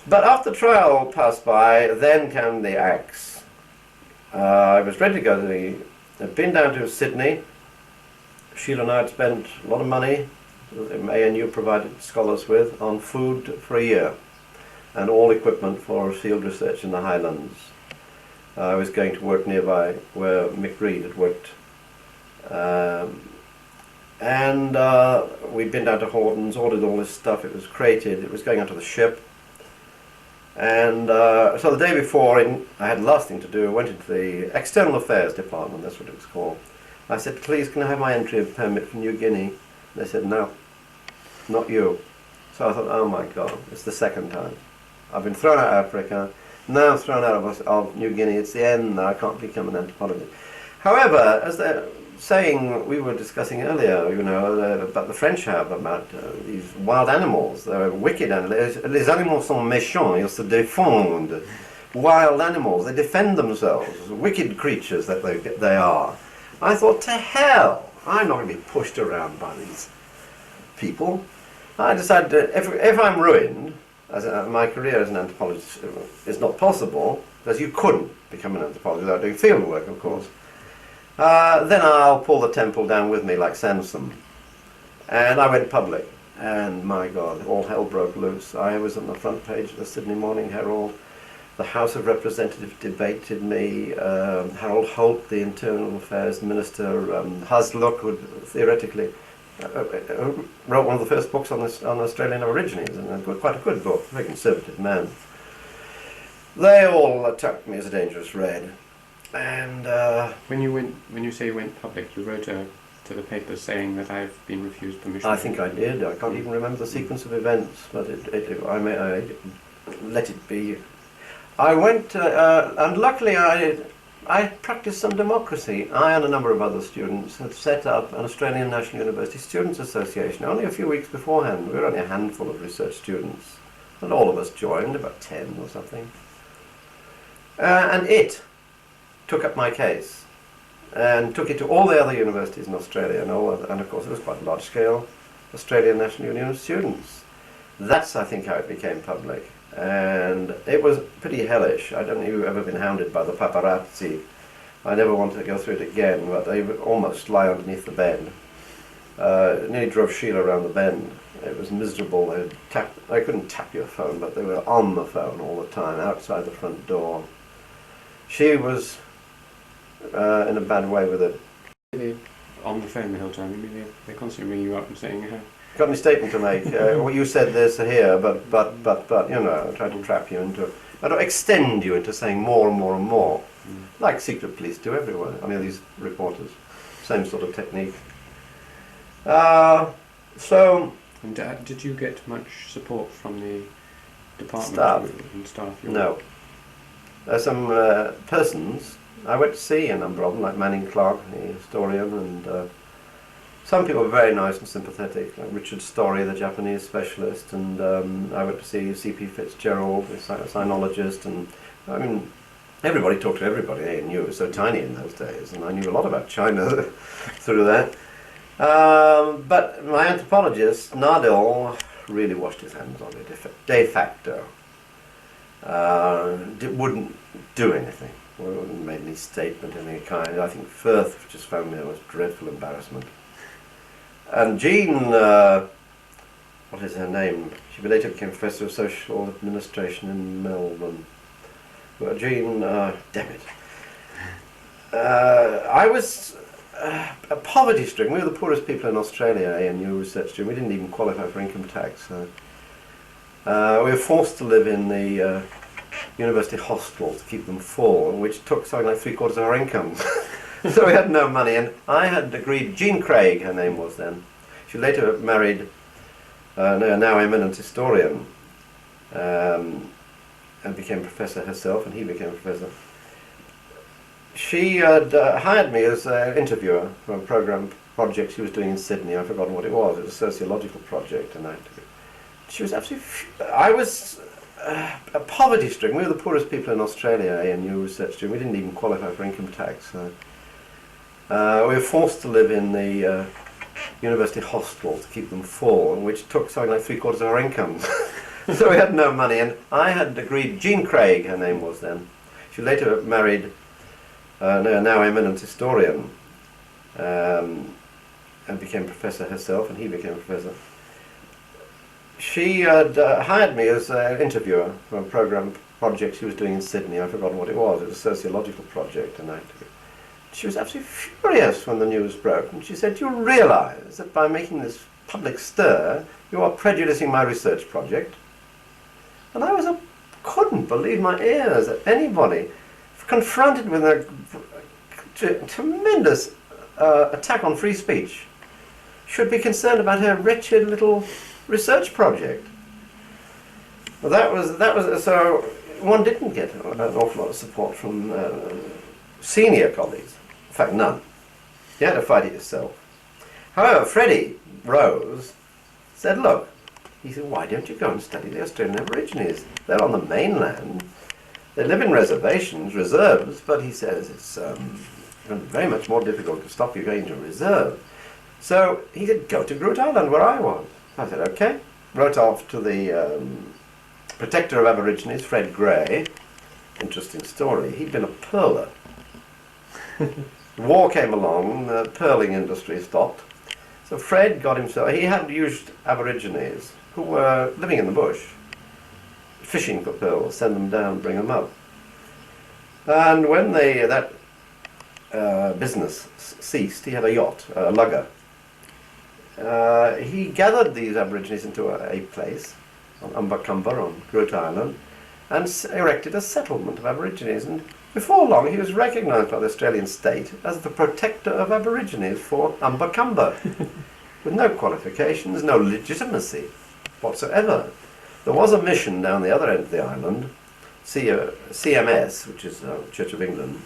Speaker 2: But after the trial passed by, then came the axe. I was ready to go to I'd been down to Sydney. Sheila and I had spent a lot of money that ANU provided scholars with on food for a year and all equipment for field research in the Highlands. I was going to work nearby where Mick Reed had worked. We'd been down to Hordens, ordered all this stuff, it was created, it was going onto the ship. And so the day before, I had the last thing to do, I went into the External Affairs Department, that's what it was called. I said, please can I have my entry permit from New Guinea? They said, no, not you. So I thought, oh my God, it's the second time. I've been thrown out of Africa, now I'm thrown out of New Guinea, it's the end, now I can't become an anthropologist. However, as they're saying, we were discussing earlier, you know, about the French have, about these wild animals, they're wicked animals. Les animaux sont méchants, ils se défendent. Wild animals, they defend themselves, wicked creatures that they are. I thought, to hell, I'm not going to be pushed around by these people. I decided that if I'm ruined, my career as an anthropologist is not possible, because you couldn't become an anthropologist without doing field work, of course. Then I'll pull the temple down with me like Samson. And I went public, and my God, all hell broke loose. I was on the front page of the Sydney Morning Herald. The House of Representatives debated me. Harold Holt, the Internal Affairs Minister, Hasluck, who theoretically wrote one of the first books on Australian Aborigines, and quite a good book, a very conservative man. They all attacked me as a dangerous red. And
Speaker 1: when you say you went public, you wrote to the paper saying that I've been refused permission.
Speaker 2: I think I did. I can't even remember the sequence of events, but I let it be. I went, and luckily I practiced some democracy. I and a number of other students had set up an Australian National University Students' Association only a few weeks beforehand. We were only a handful of research students, and all of us joined, about 10 or something. And it took up my case. and took it to all the other universities in Australia, and of course it was quite a large-scale Australian National Union of Students. That's, I think, how it became public. And it was pretty hellish. I don't know if you've ever been hounded by the paparazzi. I never wanted to go through it again, but they would almost lie underneath the bed. It nearly drove Sheila around the bend. It was miserable. They couldn't tap your phone, but they were on the phone all the time, outside the front door. She was in a bad way with it.
Speaker 1: They're on the phone the whole time. I mean, they're constantly ringing you up and saying,
Speaker 2: got any statement to make? Well, you said this here, but, you know, try to trap you into, or extend you into saying more and more and more, like secret police do everywhere. I mean, these reporters, same sort of technique. So.
Speaker 1: And did you get much support from the department and staff?
Speaker 2: No. There's some persons I went to see, a number of them, like Manning Clark, the historian, and some people were very nice and sympathetic, like Richard Story, the Japanese specialist, and I went to see C.P. Fitzgerald, the sinologist, and I mean, everybody talked to everybody. ANU was so tiny in those days, and I knew a lot about China through that. But my anthropologist, Nadil, really washed his hands on it de facto. Wouldn't do anything. Wouldn't make any statement of any kind. I think Firth just found me, it was dreadful embarrassment. And Jean, what is her name? She later became Professor of Social Administration in Melbourne. Well, Jean, damn it. I was a poverty-stricken. We were the poorest people in Australia, ANU research student. We didn't even qualify for income tax. We were forced to live in the university hostel to keep them full, which took something like 3/4 of our income. So we had no money, and I had agreed, Jean Craig, her name was then. She later married a now eminent historian, and became professor herself, and he became a professor. She had hired me as an interviewer for a project she was doing in Sydney. I've forgotten what it was. It was a sociological project, and she was absolutely. I was a poverty-stricken. We were the poorest people in Australia, ANU research student. We didn't even qualify for income tax. We were forced to live in the university hostel to keep them full, which took something like 3/4 of our income. So we had no money, and I had agreed, Jean Craig, her name was then. She later married a now eminent historian, and became professor herself, and he became a professor. She had hired me as an interviewer for a project she was doing in Sydney. I've forgotten what it was. It was a sociological project, and she was absolutely furious when the news broke, and she said, "Do you realise that by making this public stir, you are prejudicing my research project?" And I couldn't believe my ears that anybody, confronted with a tremendous attack on free speech, should be concerned about her wretched little research project. Well, that was so. One didn't get an awful lot of support from senior colleagues. In fact, none. You had to fight it yourself. However, Freddie Rose said, "Look," he said, "why don't you go and study the Australian Aborigines? They're on the mainland. They live in reserves, but," he says, "it's very much more difficult to stop you going to a reserve." So he said, "Go to Groote Eylandt, where I was." I said, "Okay." Wrote off to the protector of Aborigines, Fred Gray. Interesting story. He'd been a pearler. The war came along, the pearling industry stopped. So Fred got himself, he had used Aborigines who were living in the bush, fishing for pearls, send them down, bring them up. And when that business ceased, he had a yacht, a lugger. He gathered these Aborigines into a place on Umbacumber, on Groote Eylandt, and erected a settlement of Aborigines. And before long, he was recognised by the Australian state as the protector of Aborigines for Umbacumber, with no qualifications, no legitimacy whatsoever. There was a mission down the other end of the island, CMS, which is Church of England.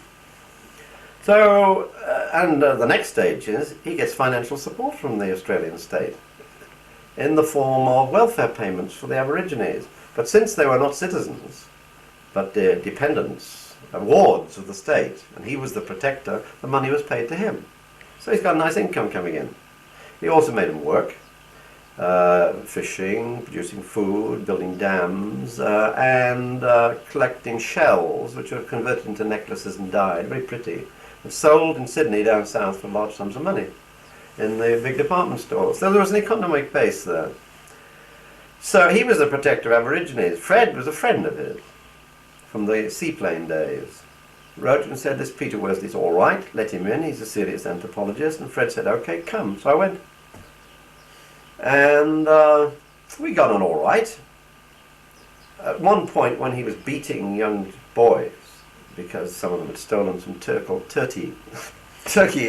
Speaker 2: So, and the next stage is he gets financial support from the Australian state in the form of welfare payments for the Aborigines. But since they were not citizens, but dependents wards of the state, and he was the protector, the money was paid to him. So he's got a nice income coming in. He also made him work, fishing, producing food, building dams, and collecting shells, which were converted into necklaces and dyed, very pretty, and sold in Sydney down south for large sums of money in the big department stores. So there was an economic base there. So he was the protector of Aborigines. Fred was a friend of his from the seaplane days. Wrote and said, this Peter Worsley's all right, let him in, he's a serious anthropologist. And Fred said, okay, come. So I went. And we got on all right. At one point when he was beating young boys, because some of them had stolen some turkey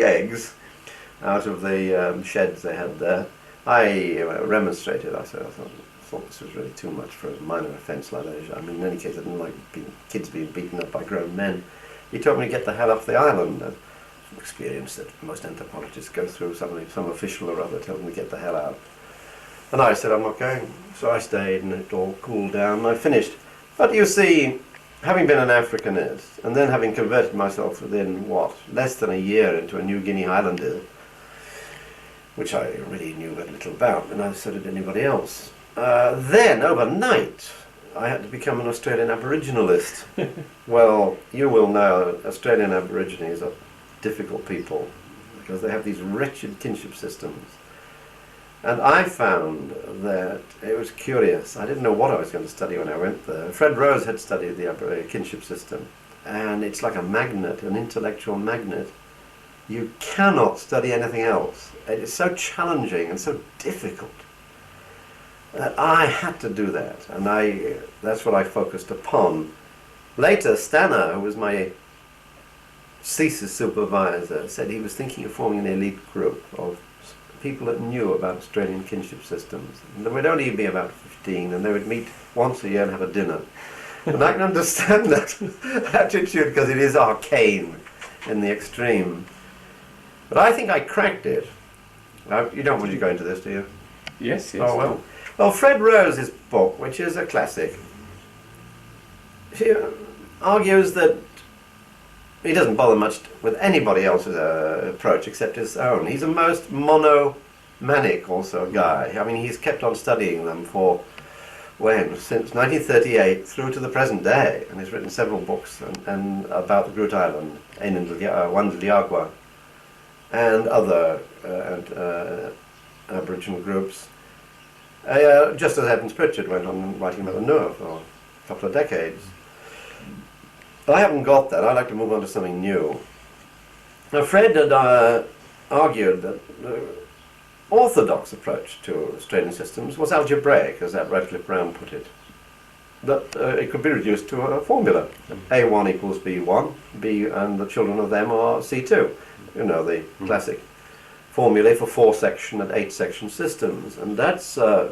Speaker 2: eggs out of the sheds they had there, I remonstrated. I thought this was really too much for a minor offence like that. I mean, in any case, I didn't like kids being beaten up by grown men. He told me to get the hell off the island. Some experience that most anthropologists go through. Some official or other told me to get the hell out. And I said, I'm not going. So I stayed, and it all cooled down, and I finished. But you see, having been an Africanist, and then having converted myself within, less than a year into a New Guinea Islander, which I really knew very little about, and I so did anybody else. Then, overnight, I had to become an Australian Aboriginalist. Well, you will know Australian Aborigines are difficult people because they have these wretched kinship systems. And I found that it was curious. I didn't know what I was going to study when I went there. Fred Rose had studied the kinship system, and it's like a magnet, an intellectual magnet. You cannot study anything else. It is so challenging and so difficult that I had to do that, and that's what I focused upon. Later, Stanner, who was my thesis supervisor, said he was thinking of forming an elite group of people that knew about Australian kinship systems. And there would only be about 15, and they would meet once a year and have a dinner. And I can understand that attitude because it is arcane in the extreme. But I think I cracked it. You don't want to go into this, do you?
Speaker 1: Yes.
Speaker 2: Oh, well. Well, Fred Rose's book, which is a classic, he argues that he doesn't bother much with anybody else's approach except his own. He's a most monomanic also guy. I mean, he's kept on studying them since 1938 through to the present day, and he's written several books and about the Groote Island, Wandeliagwa, and other Aboriginal groups. Just as Evans Pritchard went on writing about the Noor for a couple of decades. But I haven't got that. I'd like to move on to something new. Now, Fred had argued that the orthodox approach to Australian systems was algebraic, as that Radcliffe Brown put it. That it could be reduced to a formula. A1 equals B1, B and the children of them are C2. You know, the classic formulae for 4-section and 8-section systems. And that's, I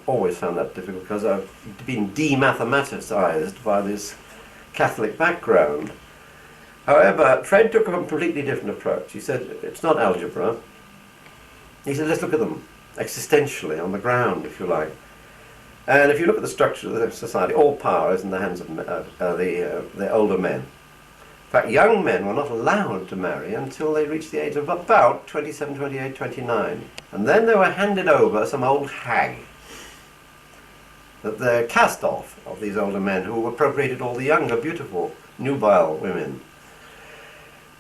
Speaker 2: always found that difficult because I've been demathematicized by this Catholic background. However, Fred took a completely different approach. He said, it's not algebra. He said, let's look at them existentially, on the ground, if you like. And if you look at the structure of the society, all power is in the hands of the older men. In fact, young men were not allowed to marry until they reached the age of about 27, 28, 29. And then they were handed over some old hag. That they're cast off of these older men who appropriated all the younger, beautiful, nubile women.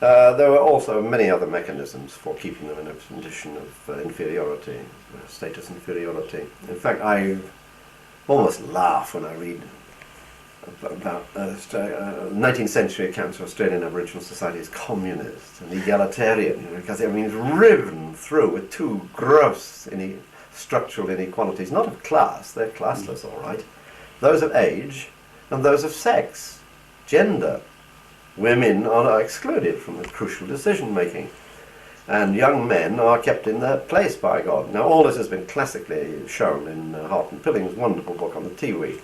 Speaker 2: There were also many other mechanisms for keeping them in a condition of inferiority, status inferiority. In fact, I almost laugh when I read about 19th century accounts of Australian Aboriginal society as communist and egalitarian, because I mean it's riven through with two gross structural inequalities, not of class, they're classless all right, those of age and those of sex, gender. Women are excluded from the crucial decision making, and young men are kept in their place by God. Now all this has been classically shown in Hart and Pilling's wonderful book on the Tiwi.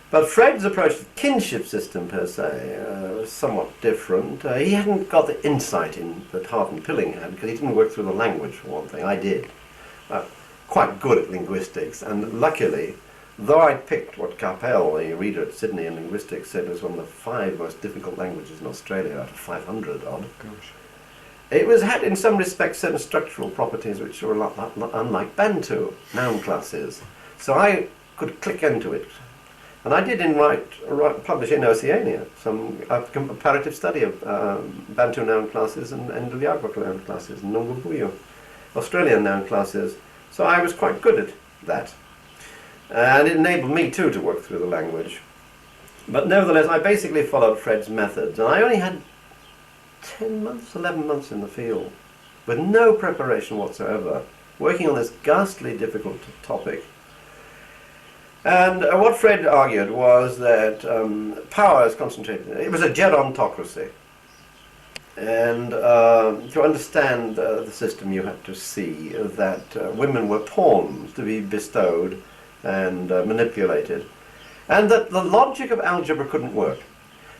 Speaker 2: But Fred's approach to the kinship system per se was somewhat different. He hadn't got the insight that Hart and Pilling had, because he didn't work through the language for one thing. I did. Quite good at linguistics, and luckily though I picked what Capel, the reader at Sydney in linguistics, said was one of the 5 most difficult languages in Australia out of 500 odd.
Speaker 1: Gosh.
Speaker 2: It had in some respects certain structural properties which were a lot unlike Bantu noun classes. So I could click into it. And I did publish in Oceania a comparative study of Bantu noun classes and Ndliagwa noun classes and Nungabuyo, Australian noun classes. So I was quite good at that. And it enabled me too to work through the language. But nevertheless, I basically followed Fred's methods. And I only had 10 months, 11 months in the field, with no preparation whatsoever, working on this ghastly difficult topic. And what Fred argued was that power is concentrated. It was a gerontocracy. And to understand the system, you had to see that women were pawns to be bestowed and manipulated. And that the logic of algebra couldn't work.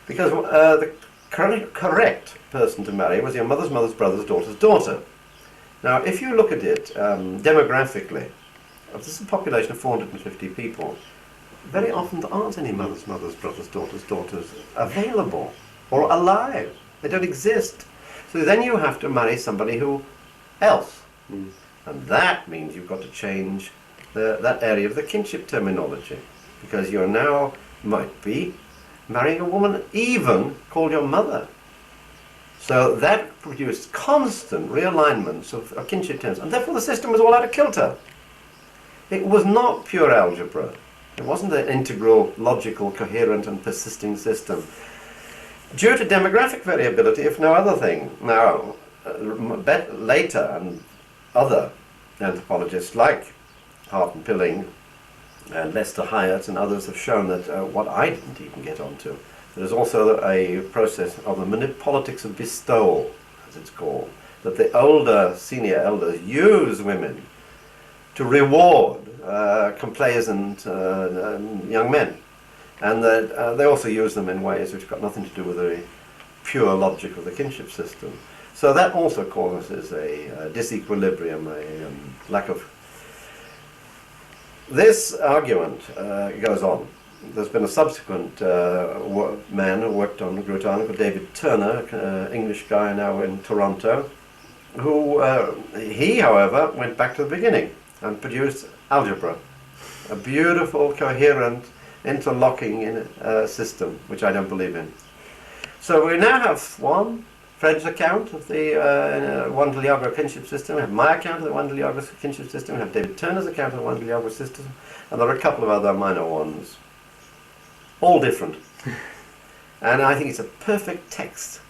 Speaker 2: Because the correct person to marry was your mother's mother's brother's daughter's daughter. Now, if you look at it demographically, this is a population of 450 people. Very often there aren't any mother's mother's brother's daughters available or alive. They don't exist. So then you have to marry somebody who else. And that means you've got to change that area of the kinship terminology. Because you're now, might be, marrying a woman even called your mother. So that produced constant realignments of kinship terms. And therefore the system was all out of kilter. It was not pure algebra. It wasn't an integral, logical, coherent and persisting system. Due to demographic variability, if no other thing. Now, later, and other anthropologists like Hart and Pilling and Lester Hyatt and others have shown that what I didn't even get onto, there's also a process of the politics of bestowal, as it's called, that the older, senior elders use women to reward complaisant young men. And that they also use them in ways which got nothing to do with the pure logic of the kinship system. So that also causes a disequilibrium, a lack of... This argument goes on. There's been a subsequent man who worked on Grutan called David Turner, English guy now in Toronto, who, he, however, went back to the beginning and produced algebra, a beautiful, coherent, interlocking system, which I don't believe in. So we now have Fred's account of the Ndliagwa kinship system, we have my account of the Ndliagwa kinship system, we have David Turner's account of the Ndliagwa system, and there are a couple of other minor ones, all different. And I think it's a perfect text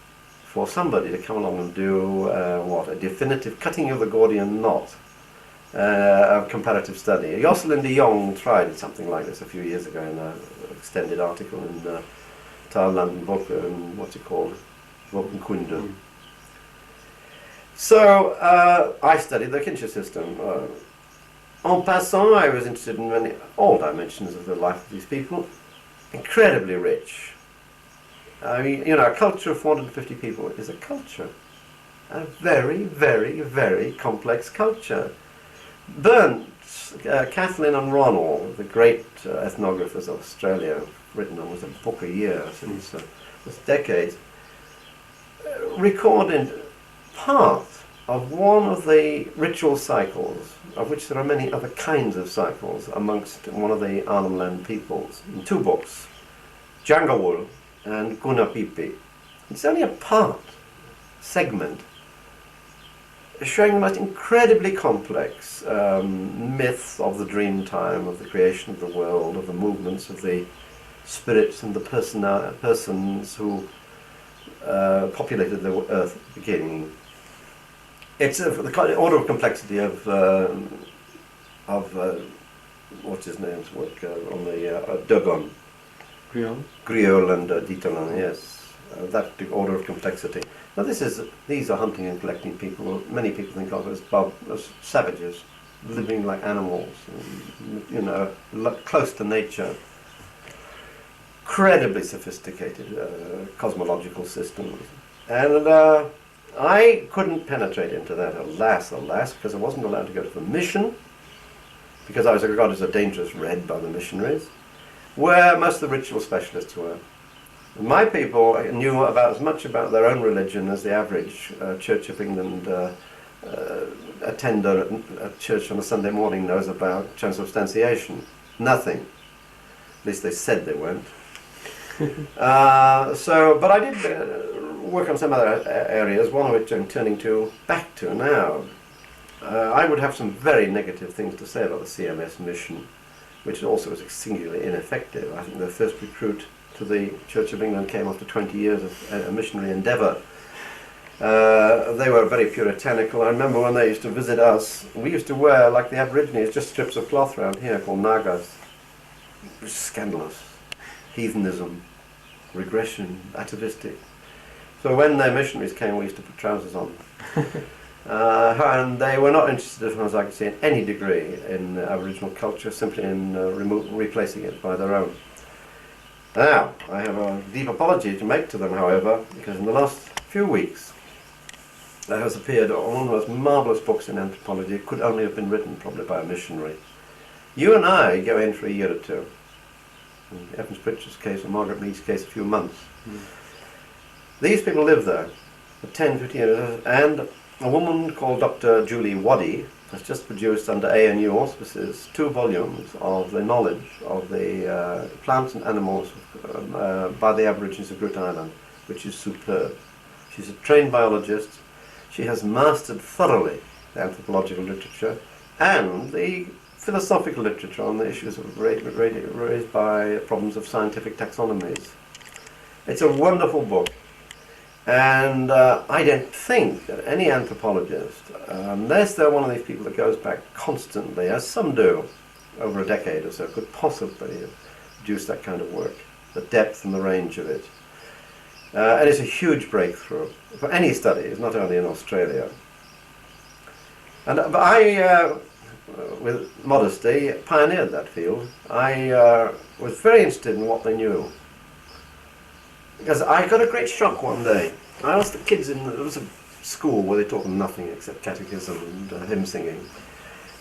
Speaker 2: for somebody to come along and do a definitive cutting of the Gordian knot of comparative study. Jocelyn de Jong tried something like this a few years ago in an extended article in Thailand book, what's it called? Kundu. So I studied the kinship system. En passant, I was interested in all dimensions of the life of these people. Incredibly rich. I mean, you know, a culture of 450 people is a culture. A very, very, very complex culture. Burns, Kathleen and Ronald, the great ethnographers of Australia, have written almost a book a year since decades, recorded part of one of the ritual cycles, of which there are many other kinds of cycles, amongst one of the Arnhem Land peoples, in 2 books, Jangawul and Gunapipi. It's only a segment, showing the most incredibly complex myth of the dream time, of the creation of the world, of the movements of the spirits and the persons who populated the earth at the beginning. It's the kind of order of complexity of what's his name's work on the Dogon. Griol and Ditolan, yes. That order of complexity. Now these are hunting and collecting people. Many people think of as savages, living like animals, and, you know, close to nature. Incredibly sophisticated cosmological systems. And I couldn't penetrate into that, alas, because I wasn't allowed to go to the mission. because I was regarded as a dangerous red by the missionaries, where most of the ritual specialists were. My people knew about as much about their own religion as the average Church of England attender at church on a Sunday morning knows about transubstantiation. Nothing. At least they said they weren't. But I did work on some other areas, one of which I'm turning back to now. I would have some very negative things to say about the CMS mission, which also was singularly ineffective. I think the first recruit to the Church of England came after 20 years of a missionary endeavour. They were very puritanical. I remember when they used to visit us, we used to wear, like the Aborigines, just strips of cloth around here called nagas. It was scandalous. Heathenism, regression, atavistic. So when their missionaries came, we used to put trousers on. And they were not interested, as far as I could see, in any degree in Aboriginal culture, simply in replacing it by their own. Now, I have a deep apology to make to them, however, because in the last few weeks there has appeared one of the most marvellous books in anthropology. It could only have been written probably by a missionary. You and I go in for a year or two. In Evans Pritchard's case, or Margaret Mead's case, a few months. These people live there for 10, 15 years, and a woman called Dr. Julie Waddy has just produced under ANU auspices 2 volumes of the knowledge of the plants and animals by the Aborigines of Groote Eylandt, which is superb. She's a trained biologist. She has mastered thoroughly the anthropological literature and the philosophical literature on the issues raised by problems of scientific taxonomies. It's a wonderful book. And I don't think that any anthropologist, unless they're one of these people that goes back constantly, as some do, over a decade or so, could possibly produce that kind of work, the depth and the range of it. And it's a huge breakthrough for any studies, not only in Australia. But I, with modesty, pioneered that field. I was very interested in what they knew. Because I got a great shock one day. I asked the kids there was a school where they taught them nothing except catechism and hymn singing.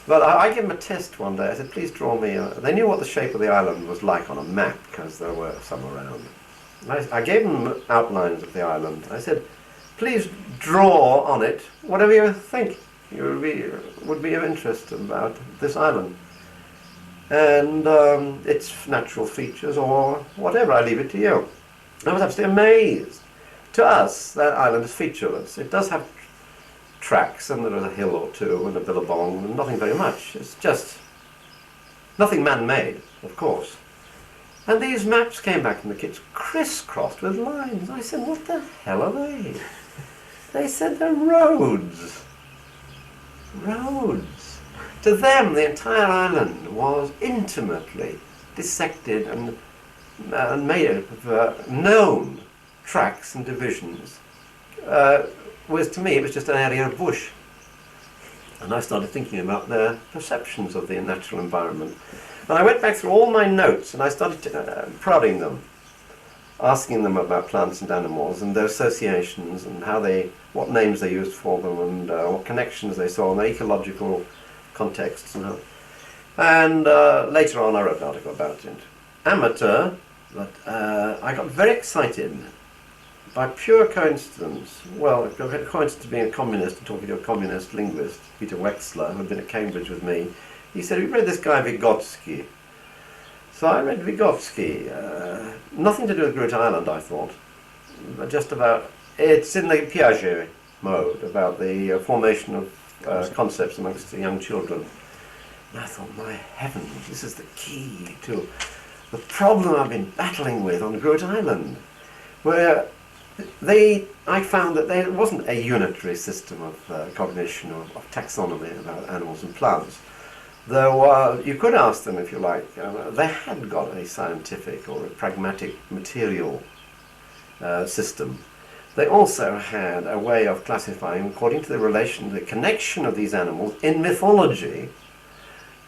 Speaker 2: But I gave them a test one day. I said, please draw me. They knew what the shape of the island was like on a map, because there were some around. I gave them outlines of the island. I said, please draw on it whatever you think would be of interest about this island. And its natural features or whatever, I leave it to you. I was absolutely amazed. To us, that island is featureless. It does have tracks, and there is a hill or two and a billabong, and nothing very much. It's just nothing man-made, of course. And these maps came back from the kids crisscrossed with lines. I said, what the hell are they? They said they're roads. Roads. To them, the entire island was intimately dissected and made of known tracks and divisions. Whereas to me it was just an area of bush. And I started thinking about their perceptions of the natural environment. And I went back through all my notes and I started prodding them, asking them about plants and animals and their associations and what names they used for them and what connections they saw in the ecological contexts. And later on I wrote an article about it. Amateur, but I got very excited by pure coincidence. Well, coincidence being a communist and talking to a communist linguist, Peter Wexler, who had been at Cambridge with me. He said, we read this guy Vygotsky. So I read Vygotsky. Nothing to do with Groote Eylandt, I thought. Just about, it's in the Piaget mode, about the formation of concepts amongst the young children. And I thought, my heavens, this is the key to the problem I've been battling with on Groote Eylandt, where I found that there wasn't a unitary system of cognition or of taxonomy about animals and plants. Though you could ask them, if you like, they had got a scientific or a pragmatic material system. They also had a way of classifying according to the relation, the connection of these animals in mythology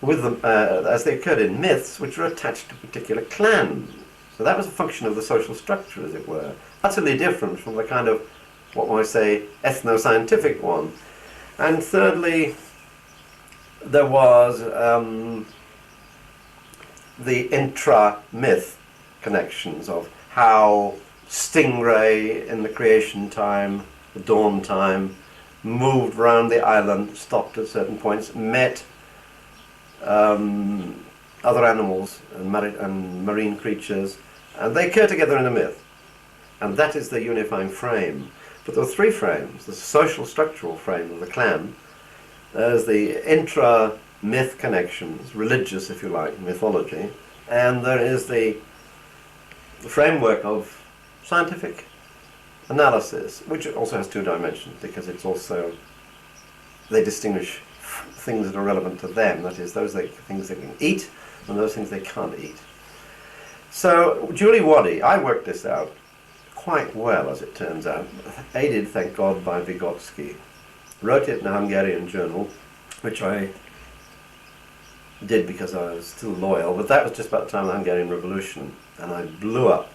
Speaker 2: with them, as they occurred in myths, which were attached to particular clans. So that was a function of the social structure, as it were, utterly different from the kind of, what might I say, ethno-scientific one. And thirdly, there was the intra-myth connections of how Stingray in the creation time, the dawn time, moved around the island, stopped at certain points, met other animals and marine creatures, and they occur together in a myth. And that is the unifying frame. But there are three frames. The social structural frame of the clan, there's the intra-myth connections, religious if you like, mythology, and there is the framework of scientific analysis, which also has two dimensions, because it's also, they distinguish things that are relevant to them, that is, those things they can eat and those things they can't eat. So Julie Waddy, I worked this out quite well, as it turns out, aided, thank God, by Vygotsky. Wrote it in a Hungarian journal, which I did because I was still loyal, but that was just about the time of the Hungarian Revolution, and I blew up.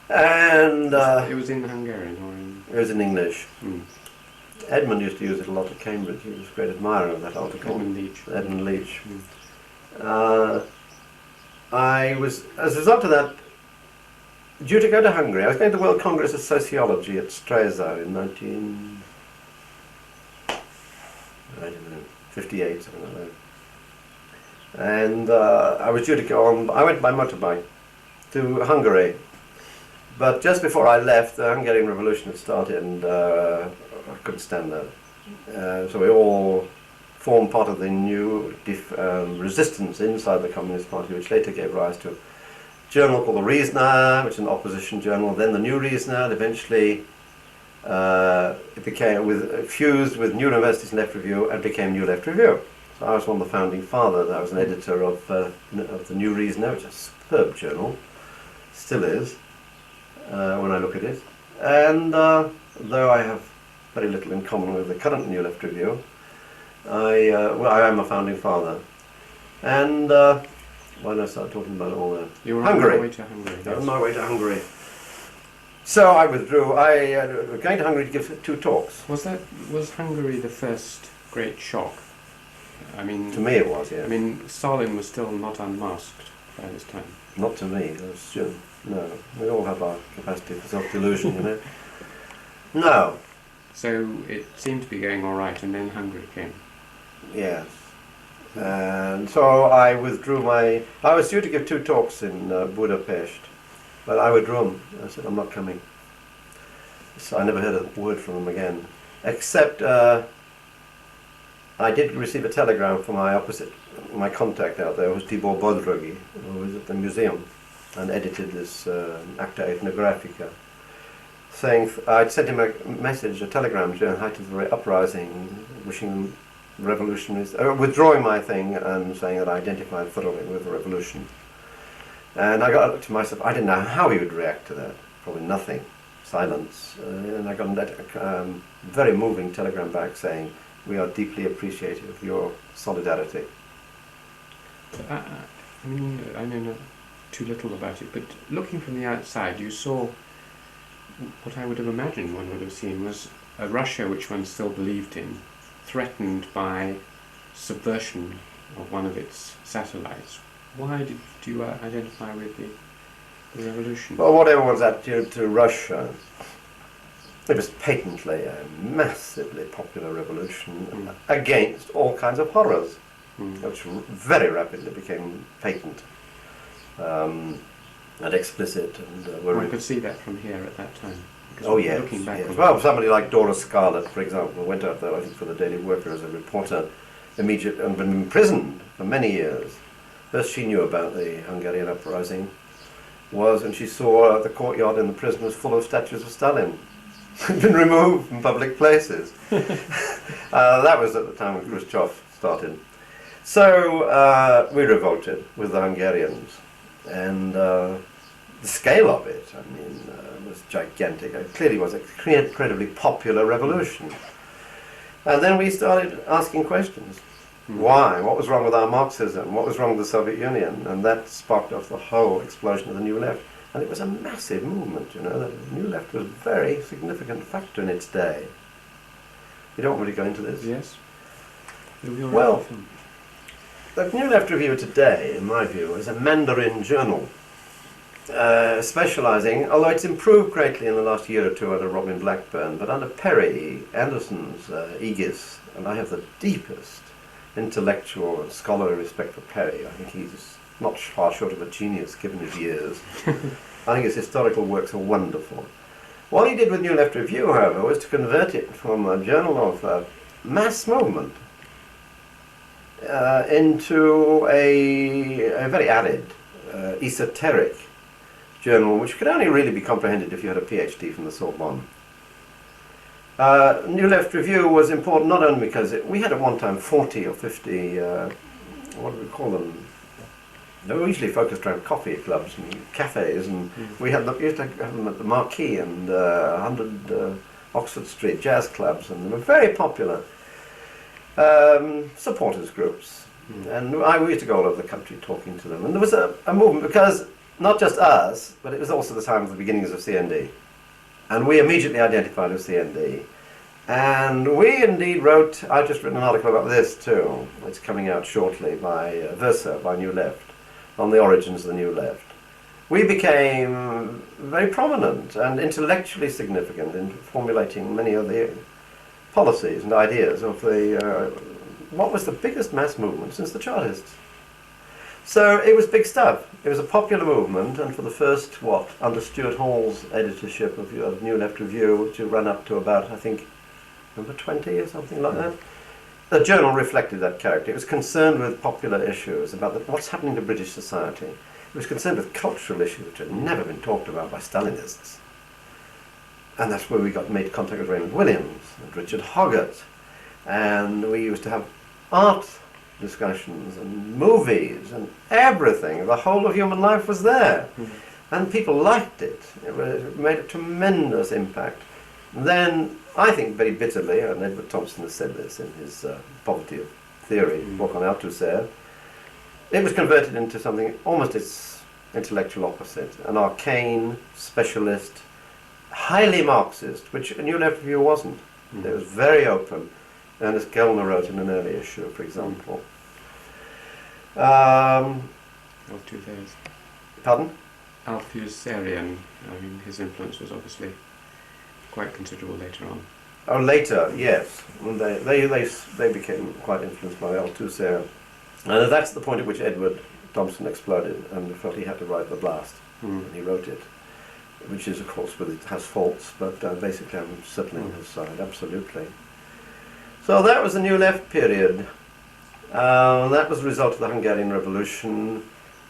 Speaker 2: And
Speaker 1: it was in Hungarian or in...
Speaker 2: It was in English.
Speaker 1: Mm.
Speaker 2: Edmund used to use it a lot at Cambridge. He was a great admirer of that article.
Speaker 1: Edmund Leach.
Speaker 2: Mm. I was, as a result of that, due to go to Hungary. I was going to the World Congress of Sociology at Stresa in 1958, something like that. And I was due to go on. I went by motorbike to Hungary. But just before I left, the Hungarian Revolution had started, and I couldn't stand that. So we all formed part of the new resistance inside the Communist Party, which later gave rise to a journal called the Reasoner, which is an opposition journal, then the New Reasoner, and eventually it became fused with New University's Left Review and became New Left Review. So I was one of the founding fathers. I was an editor of the New Reasoner, which is a superb journal, still is. When I look at it, and though I have very little in common with the current New Left Review, I am a founding father. And why did I start talking about all that?
Speaker 1: You were
Speaker 2: Hungary.
Speaker 1: on your way to Hungary.
Speaker 2: I was on my way to Hungary. So I withdrew. I was going to Hungary to give 2 talks.
Speaker 1: Was Hungary the first great shock? I mean,
Speaker 2: to me it was, yeah.
Speaker 1: I mean, Stalin was still not unmasked by this time.
Speaker 2: Not to me. It was no. We all have our capacity for self-delusion, you know. No.
Speaker 1: So it seemed to be going all right, and then Hungary came.
Speaker 2: Yes. And so I withdrew my... I was due to give 2 talks in Budapest, but I withdrew them. I said, I'm not coming. So I never heard a word from them again. Except I did receive a telegram from my contact out there, was Tibor Bodrogi, who was at the museum and edited this Acta Ethnographica, saying I'd sent him a message, a telegram during the height of the uprising, wishing them revolutionaries, withdrawing my thing and saying that I identified thoroughly with the revolution. And I got to myself, I didn't know how he would react to that, probably nothing, silence. And I got a very moving telegram back saying, we are deeply appreciative of your solidarity.
Speaker 1: I mean, I know too little about it, but looking from the outside, you saw what I would have imagined one would have seen was a Russia which one still believed in, threatened by subversion of one of its satellites. Why did you identify with the revolution?
Speaker 2: Well, what everyone's attitude to Russia, it was patently a massively popular revolution against all kinds of horrors, which very rapidly became patent and explicit. And
Speaker 1: one could see that from here at that time.
Speaker 2: Oh yes,
Speaker 1: looking back
Speaker 2: yes. Well, somebody like Dora Scarlett, for example, went out there, I think, for the Daily Worker as a reporter, and been imprisoned for many years. First she knew about the Hungarian uprising was, and she saw the courtyard in the prison was full of statues of Stalin. Had been removed from public places. That was at the time when Khrushchev started. So we revolted with the Hungarians, and the scale of it, I mean, was gigantic. It clearly was an incredibly popular revolution. And then we started asking questions. Why? What was wrong with our Marxism? What was wrong with the Soviet Union? And that sparked off the whole explosion of the New Left. And it was a massive movement, you know. The New Left was a very significant factor in its day. You don't want me to go into this?
Speaker 1: Yes.
Speaker 2: Well, the New Left Review today, in my view, is a Mandarin journal, specialising, although it's improved greatly in the last year or two under Robin Blackburn, but under Perry Anderson's aegis, and I have the deepest intellectual and scholarly respect for Perry. I think he's not far short of a genius given his years. I think his historical works are wonderful. What he did with New Left Review, however, was to convert it from a journal of mass movement into a very arid, esoteric journal, which could only really be comprehended if you had a PhD from the Sorbonne. New Left Review was important not only because we had at one time 40 or 50, what do we call them? They were usually focused around coffee clubs and cafes, and we used to have them at the Marquee and 100 Oxford Street jazz clubs, and they were very popular supporters groups. And we used to go all over the country talking to them. And there was a movement, because not just us, but it was also the time of the beginnings of CND. And we immediately identified as CND. And we indeed wrote, I've just written an article about this too. It's coming out shortly by Versa, by New Left, on the origins of the New Left. We became very prominent and intellectually significant in formulating many of the policies and ideas of the what was the biggest mass movement since the Chartists. So it was big stuff. It was a popular movement, and for the first, under Stuart Hall's editorship of New Left Review, to run up to about, I think, number 20 or something like that, the journal reflected that character. It was concerned with popular issues about what's happening to British society. It was concerned with cultural issues which had never been talked about by Stalinists. And that's where we made contact with Raymond Williams and Richard Hoggart. And we used to have art discussions and movies and everything. The whole of human life was there. And people liked it. It made a tremendous impact. And then, I think very bitterly, and Edward Thompson has said this in his Poverty of Theory, book on Althusser, it was converted into something almost its intellectual opposite, an arcane, specialist, highly Marxist, which a New Left Review wasn't. It was very open, and as Gellner wrote in an early issue, for example.
Speaker 1: Althusser's.
Speaker 2: Pardon?
Speaker 1: Althusserian. I mean, his influence was obviously quite considerable later on.
Speaker 2: Oh, later, yes. And they became quite influenced by Althusser. And that's the point at which Edward Thompson exploded and felt he had to write the blast. And he wrote it, which is, of course, it has faults, but basically I'm certainly on his side, absolutely. So that was the New Left period. That was the result of the Hungarian Revolution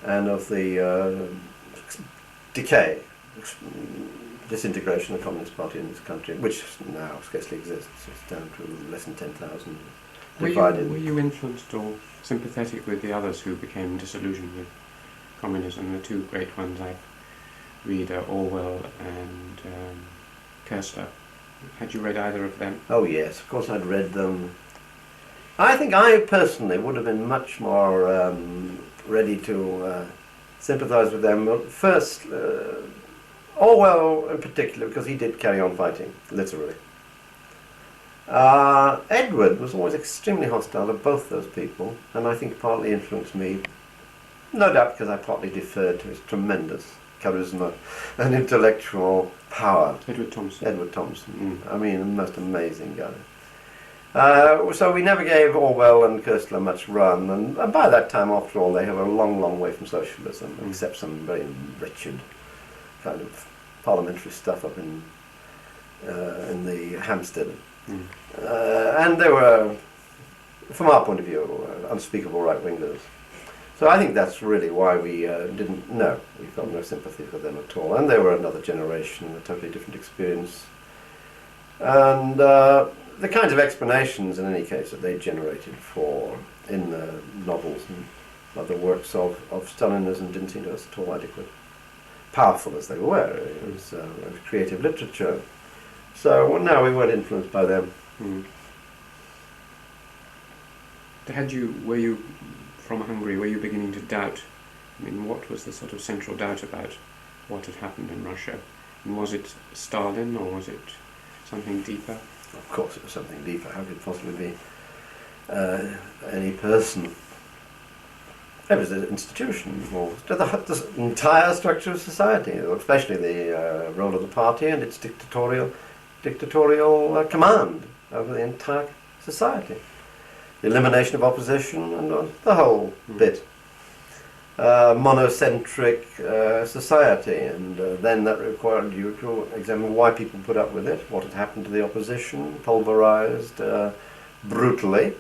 Speaker 2: and of the decay, disintegration of the Communist Party in this country, which now scarcely exists. It's down to less than 10,000 divided.
Speaker 1: Were you influenced or sympathetic with the others who became disillusioned with communism? The two great ones I read are Orwell and Koestler. Had you read either of them?
Speaker 2: Oh yes, of course I'd read them. I think I personally would have been much more ready to sympathise with them. First, Orwell in particular, because he did carry on fighting, literally. Edward was always extremely hostile to both those people, and I think partly influenced me, no doubt because I partly deferred to his tremendous charisma and intellectual power.
Speaker 1: Edward Thompson.
Speaker 2: I mean, the most amazing guy. So we never gave Orwell and Koestler much run, and by that time, after all, they have a long, long way from socialism, except some very wretched kind of parliamentary stuff up in the Hampstead. And they were, from our point of view, unspeakable right-wingers. So I think that's really why we we felt no sympathy for them at all. And they were another generation, a totally different experience. And the kinds of explanations, in any case, that they generated in the novels and other works of Stalinism didn't seem to us at all adequate. Powerful as they were, it was creative literature. So no, we weren't influenced by them.
Speaker 1: Were you from Hungary, were you beginning to doubt? I mean, what was the sort of central doubt about what had happened in Russia? And was it Stalin, or was it something deeper?
Speaker 2: Of course it was something deeper. How could it possibly be? any person. It was an institution, or the entire structure of society, especially the role of the party and its dictatorial command over the entire society. The elimination of opposition and the whole bit. Monocentric society, and then that required you to examine why people put up with it, what had happened to the opposition, pulverized brutally,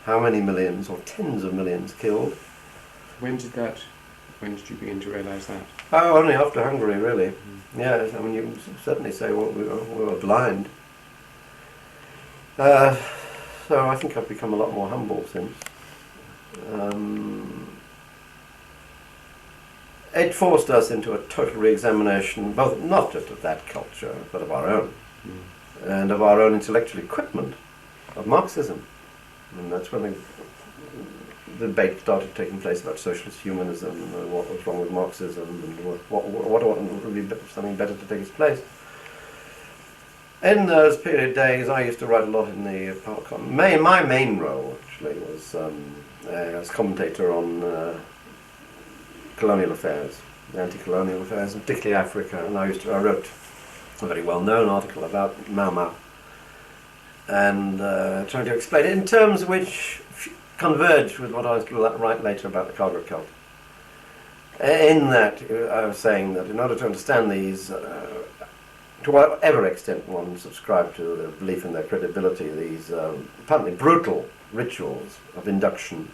Speaker 2: how many millions or tens of millions killed.
Speaker 1: When did you begin to realise that?
Speaker 2: Oh, only after Hungary, really. Yes, I mean, you certainly say, well, we were blind. So I think I've become a lot more humble since. It forced us into a total re-examination, both not just of that culture, but of our own, and of our own intellectual equipment, of Marxism. And that's when the debate started taking place about socialist humanism, and what was wrong with Marxism, and what would be something better to take its place. In those period days, I used to write a lot in the my main role, actually, was as commentator on colonial affairs, anti-colonial affairs, and particularly Africa. And I wrote a very well-known article about Mau, and trying to explain it in terms which converged with what I was going to write later about the cargo cult. In that, I was saying that in order to understand these, to whatever extent one subscribed to the belief in their credibility, these apparently brutal rituals of induction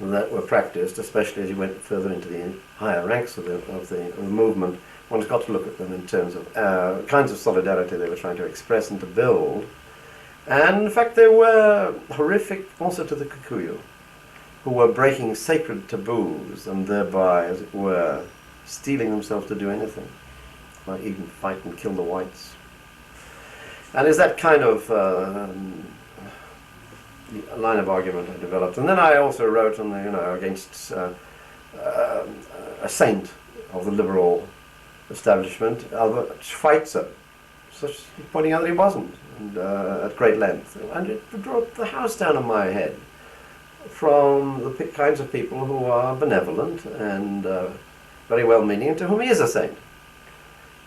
Speaker 2: that were practiced, especially as you went further into the higher ranks of the movement, one's got to look at them in terms of kinds of solidarity they were trying to express and to build. And in fact, they were horrific also to the Kikuyu, who were breaking sacred taboos and thereby, as it were, steeling themselves to do anything, like even fight and kill the whites. And it's that kind of line of argument I developed. And then I also wrote on the, against a saint of the liberal establishment, Albert Schweitzer, such pointing out that he wasn't, and at great length. And it brought the house down on my head from the kinds of people who are benevolent and very well-meaning, and to whom he is a saint.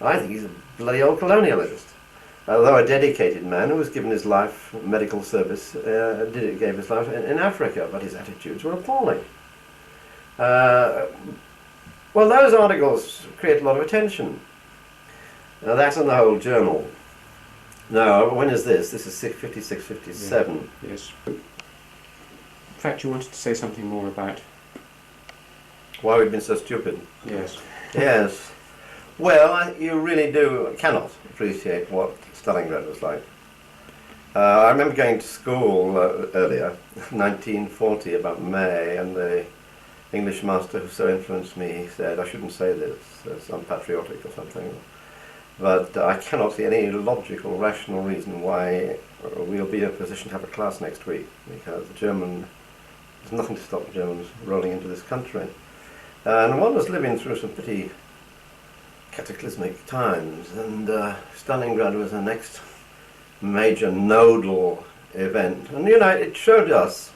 Speaker 2: I think he's a bloody old colonialist. Although a dedicated man who was given his life, medical service, gave his life in Africa, but his attitudes were appalling. Well, those articles create a lot of attention. Now, that's in the whole journal. Now, when is this? This is 56, 57.
Speaker 1: Yeah. Yes. In fact, you wanted to say something more about...
Speaker 2: Why we've been so stupid.
Speaker 1: Yes.
Speaker 2: Yes. Well, you really cannot appreciate what Stalingrad was like. I remember going to school earlier, 1940, about May, and the English master who so influenced me said, I shouldn't say this, it's unpatriotic or something, but I cannot see any logical, rational reason why we'll be in a position to have a class next week, because there's nothing to stop the Germans rolling into this country. And one was living through some pretty cataclysmic times, and Stalingrad was the next major nodal event. And it showed us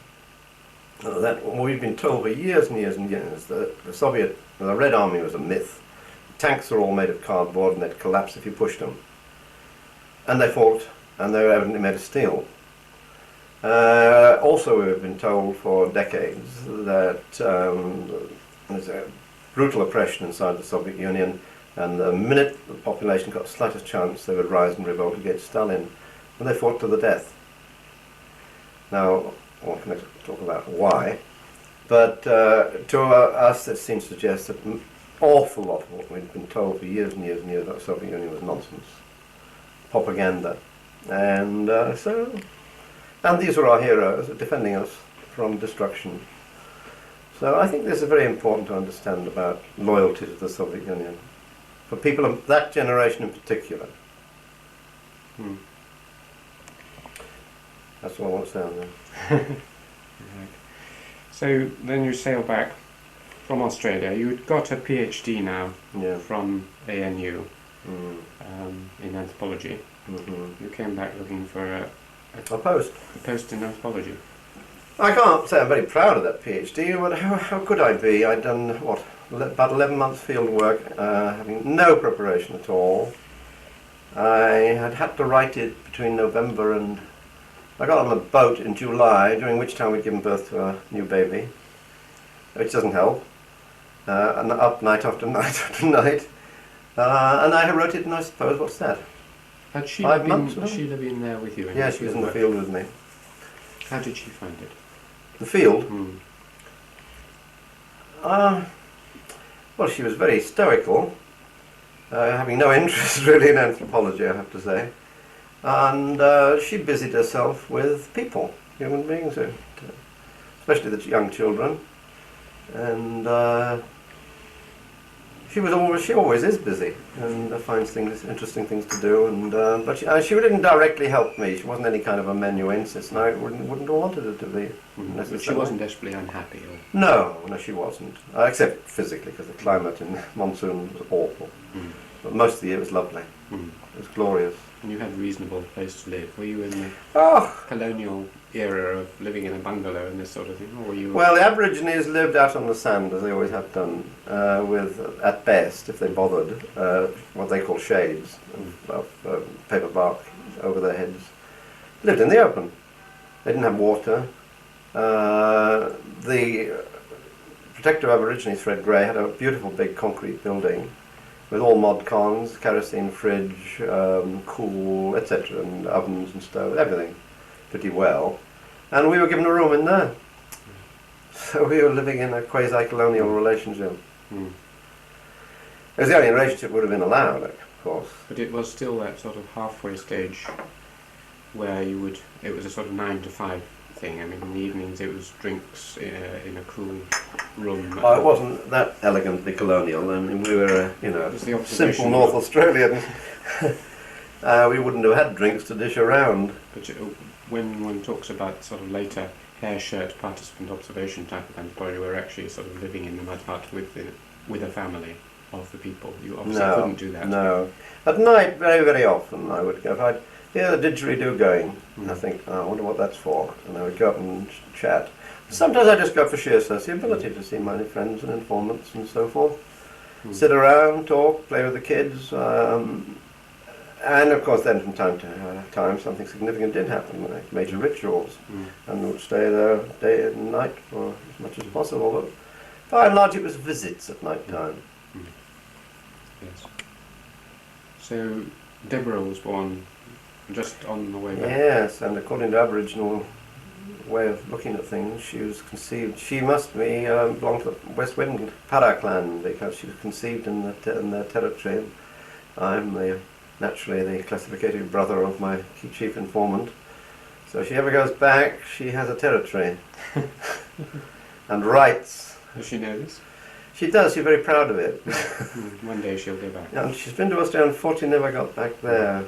Speaker 2: that we've been told for years and years and years that the Red Army was a myth. Tanks are all made of cardboard and they'd collapse if you pushed them. And they fought, and they were evidently made of steel. Also, we've been told for decades that there's a brutal oppression inside the Soviet Union, and the minute the population got the slightest chance, they would rise and revolt against Stalin, and they fought to the death. Now, one can talk about why, but to us it seems to suggest that an awful lot of what we've been told for years and years and years about the Soviet Union was nonsense, propaganda, and these were our heroes defending us from destruction. So I think this is very important to understand about loyalty to the Soviet Union, for people of that generation in particular. That's all I want to say on that.
Speaker 1: Right. So then you sail back from Australia. You'd got a PhD now from ANU in anthropology. You came back looking for
Speaker 2: A post.
Speaker 1: A post in anthropology.
Speaker 2: I can't say I'm very proud of that PhD, but how could I be? I'd done, about 11 months field work, having no preparation at all. I had to write it between November and... I got on a boat in July, during which time we'd given birth to a new baby, which doesn't help. And up night after night after night. And I wrote it, and I suppose, what's that?
Speaker 1: Had she
Speaker 2: 5 months?
Speaker 1: Sheila been there with you?
Speaker 2: Yeah, she was in the field with me.
Speaker 1: How did she find it?
Speaker 2: The field?
Speaker 1: Hmm.
Speaker 2: Well, she was very stoical, having no interest really in anthropology, I have to say. And she busied herself with people, human beings, especially the young children. And she always is busy and finds interesting things to do. And but she didn't directly help me. She wasn't any kind of amanuensis, and I wouldn't have wanted her to be.
Speaker 1: But she wasn't desperately unhappy? Or?
Speaker 2: No, she wasn't. Except physically, because the climate in monsoon was awful.
Speaker 1: Mm.
Speaker 2: But most of the year it was lovely.
Speaker 1: Mm.
Speaker 2: It was glorious.
Speaker 1: And you had a reasonable place to live. Were you in the
Speaker 2: Oh,
Speaker 1: colonial era of living in a bungalow and this sort of thing, or were you?
Speaker 2: well, the Aborigines lived out on the sand, as they always have done, with, at best, if they bothered, what they call shades of paper bark over their heads. Lived in the open. They didn't have water. The protector of Aborigines, Fred Gray, had a beautiful big concrete building with all mod cons, kerosene fridge, cool, etc., and ovens and stoves, everything pretty well. And we were given a room in there. So we were living in a quasi-colonial relationship.
Speaker 1: Mm.
Speaker 2: It was the only relationship would have been allowed, of course.
Speaker 1: But it was still that sort of halfway stage where it was a sort of 9 to 5 thing. I mean, in the evenings it was drinks in a cool room.
Speaker 2: Oh, it wasn't that elegantly colonial. I mean, we were, simple North Australians. We wouldn't have had drinks to dish around.
Speaker 1: But when one talks about sort of later hair shirt participant observation type of anthropology, we're actually sort of living in the mud hut with a family of the people. You obviously couldn't do that.
Speaker 2: No. At night, very, very often, I would go. If I'd hear the didgeridoo going, I think, I wonder what that's for. And I would go up and chat. Sometimes I just go for sheer sociability to see my friends and informants and so forth. Sit around, talk, play with the kids. And of course then from time to time something significant did happen, like major rituals, and would stay there day and night for as much as possible. But by and large it was visits at night time.
Speaker 1: Yes. So Deborah was born just on the way back.
Speaker 2: Yes, and according to Aboriginal way of looking at things, she was conceived. She must be belong to the West Wind Para clan, because she was conceived in their territory. I'm naturally the classificative brother of my chief informant. So if she ever goes back, she has a territory and rights.
Speaker 1: Does she know this?
Speaker 2: She does. She's very proud of it.
Speaker 1: One day she'll go back.
Speaker 2: And she's been to Australia, unfortunately never got back there.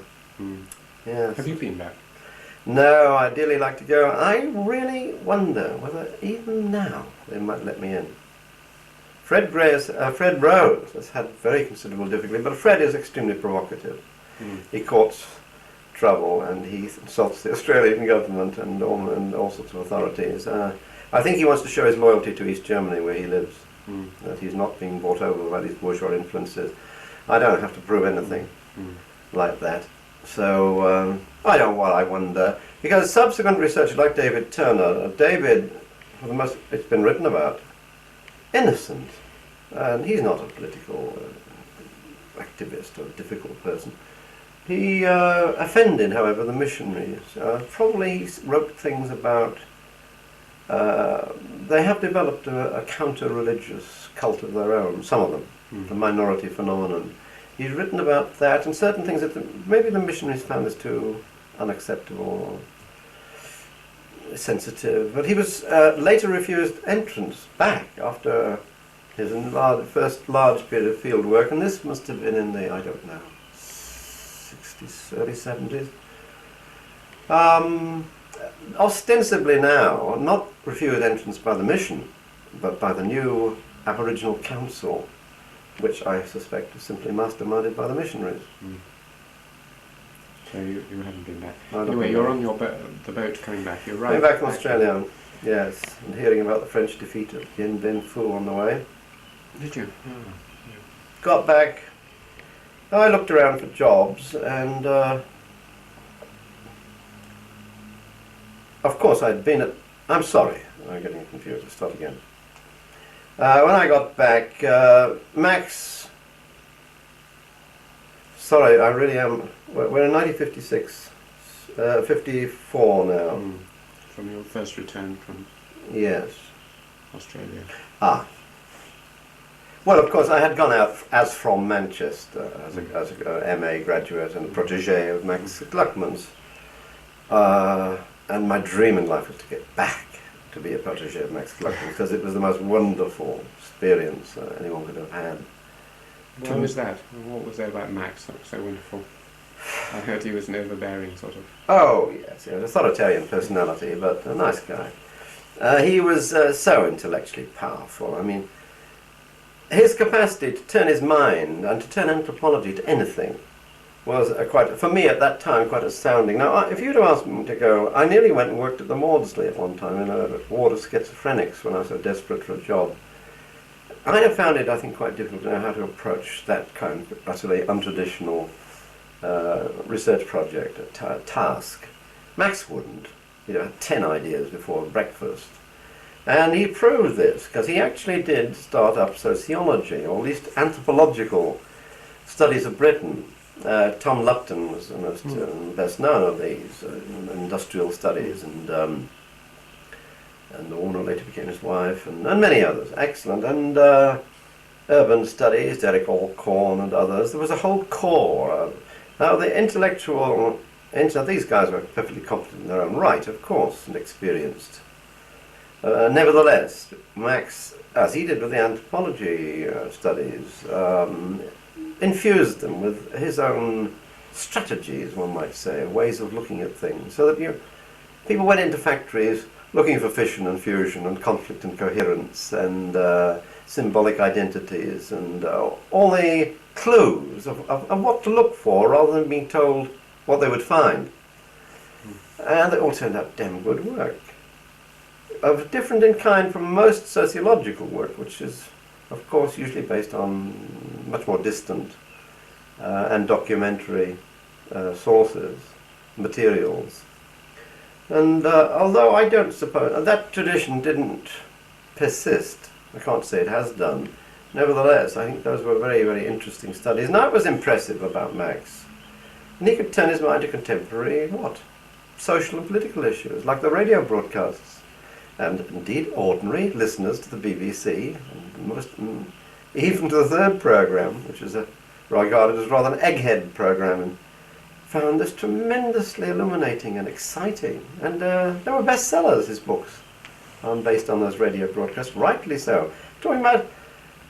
Speaker 2: Yes.
Speaker 1: Have you been back?
Speaker 2: No, I'd dearly like to go. I really wonder whether even now they might let me in. Fred Rose has had very considerable difficulty, but Fred is extremely provocative. He courts trouble and he insults the Australian government and all sorts of authorities. I think he wants to show his loyalty to East Germany, where he lives, that he's not being bought over by these bourgeois influences. I don't have to prove anything like that. So I wonder, because subsequent research like David Turner, it's been written about, innocent, and he's not a political activist or a difficult person. He offended, however, the missionaries. Probably he wrote things about, they have developed a counter-religious cult of their own, some of them, the minority phenomenon. He's written about that and certain things that maybe the missionaries found as too unacceptable or sensitive. But he was later refused entrance back after his first large period of field work, and this must have been in the, I don't know, 60s, early 70s. Ostensibly now, not refused entrance by the mission, but by the new Aboriginal Council, which I suspect is simply masterminded by the missionaries.
Speaker 1: So you haven't been back.
Speaker 2: I've not
Speaker 1: Anyway,
Speaker 2: been
Speaker 1: you're
Speaker 2: back.
Speaker 1: on the boat coming back. You're right.
Speaker 2: Coming back from Australia, yes, and hearing about the French defeat at Dien Bien Phu on the way.
Speaker 1: Did you? Oh.
Speaker 2: Got back, I looked around for jobs, and of course I'd been at... I'm sorry, I'm getting confused, I'll start again. When I got back, Max... Sorry, I really am... We're in 1956, 54 now.
Speaker 1: From your first return from
Speaker 2: Yes.
Speaker 1: Australia.
Speaker 2: Ah. Well, of course, I had gone out as from Manchester, as a MA graduate and a protégé of Max Gluckman's. And my dream in life was to get back to be a protégé of Max Gluckman, because it was the most wonderful experience anyone could have had.
Speaker 1: Why was that? What was there about Max that was so wonderful? I heard he was an overbearing sort of...
Speaker 2: Oh, yes, he had an authoritarian personality, but a nice guy. He was so intellectually powerful. I mean, his capacity to turn his mind and to turn anthropology to anything was quite, for me at that time, quite astounding. Now, if you'd have asked me to go, I nearly went and worked at the Worsley at one time in a ward of schizophrenics when I was so desperate for a job. I have found it, I think, quite difficult to know how to approach that kind of utterly untraditional research project, a task. Max wouldn't. He had 10 ideas before breakfast. And he proved this, because he actually did start up sociology, or at least anthropological studies of Britain. Tom Lupton was the most best known of these, industrial studies, and the woman who later became his wife, and many others, excellent, and urban studies, Derek Alcorn and others. There was a whole core. Now the intellectual, these guys were perfectly competent in their own right, of course, and experienced. Nevertheless, Max, as he did with the anthropology studies, infused them with his own strategies, one might say, ways of looking at things, so that people went into factories looking for fission and fusion and conflict and coherence and symbolic identities and all the clues of what to look for, rather than being told what they would find. And it all turned out damn good work. Different in kind from most sociological work, which is, of course, usually based on much more distant and documentary sources, materials. And although I don't suppose that tradition didn't persist, I can't say it has done, nevertheless, I think those were very, very interesting studies. And that was impressive about Max. And he could turn his mind to contemporary, social and political issues, like the radio broadcasts. And indeed ordinary listeners to the BBC, and even to the third programme, which is regarded as rather an egghead programme, and found this tremendously illuminating and exciting. And they were bestsellers, his books, based on those radio broadcasts, rightly so. Talking about,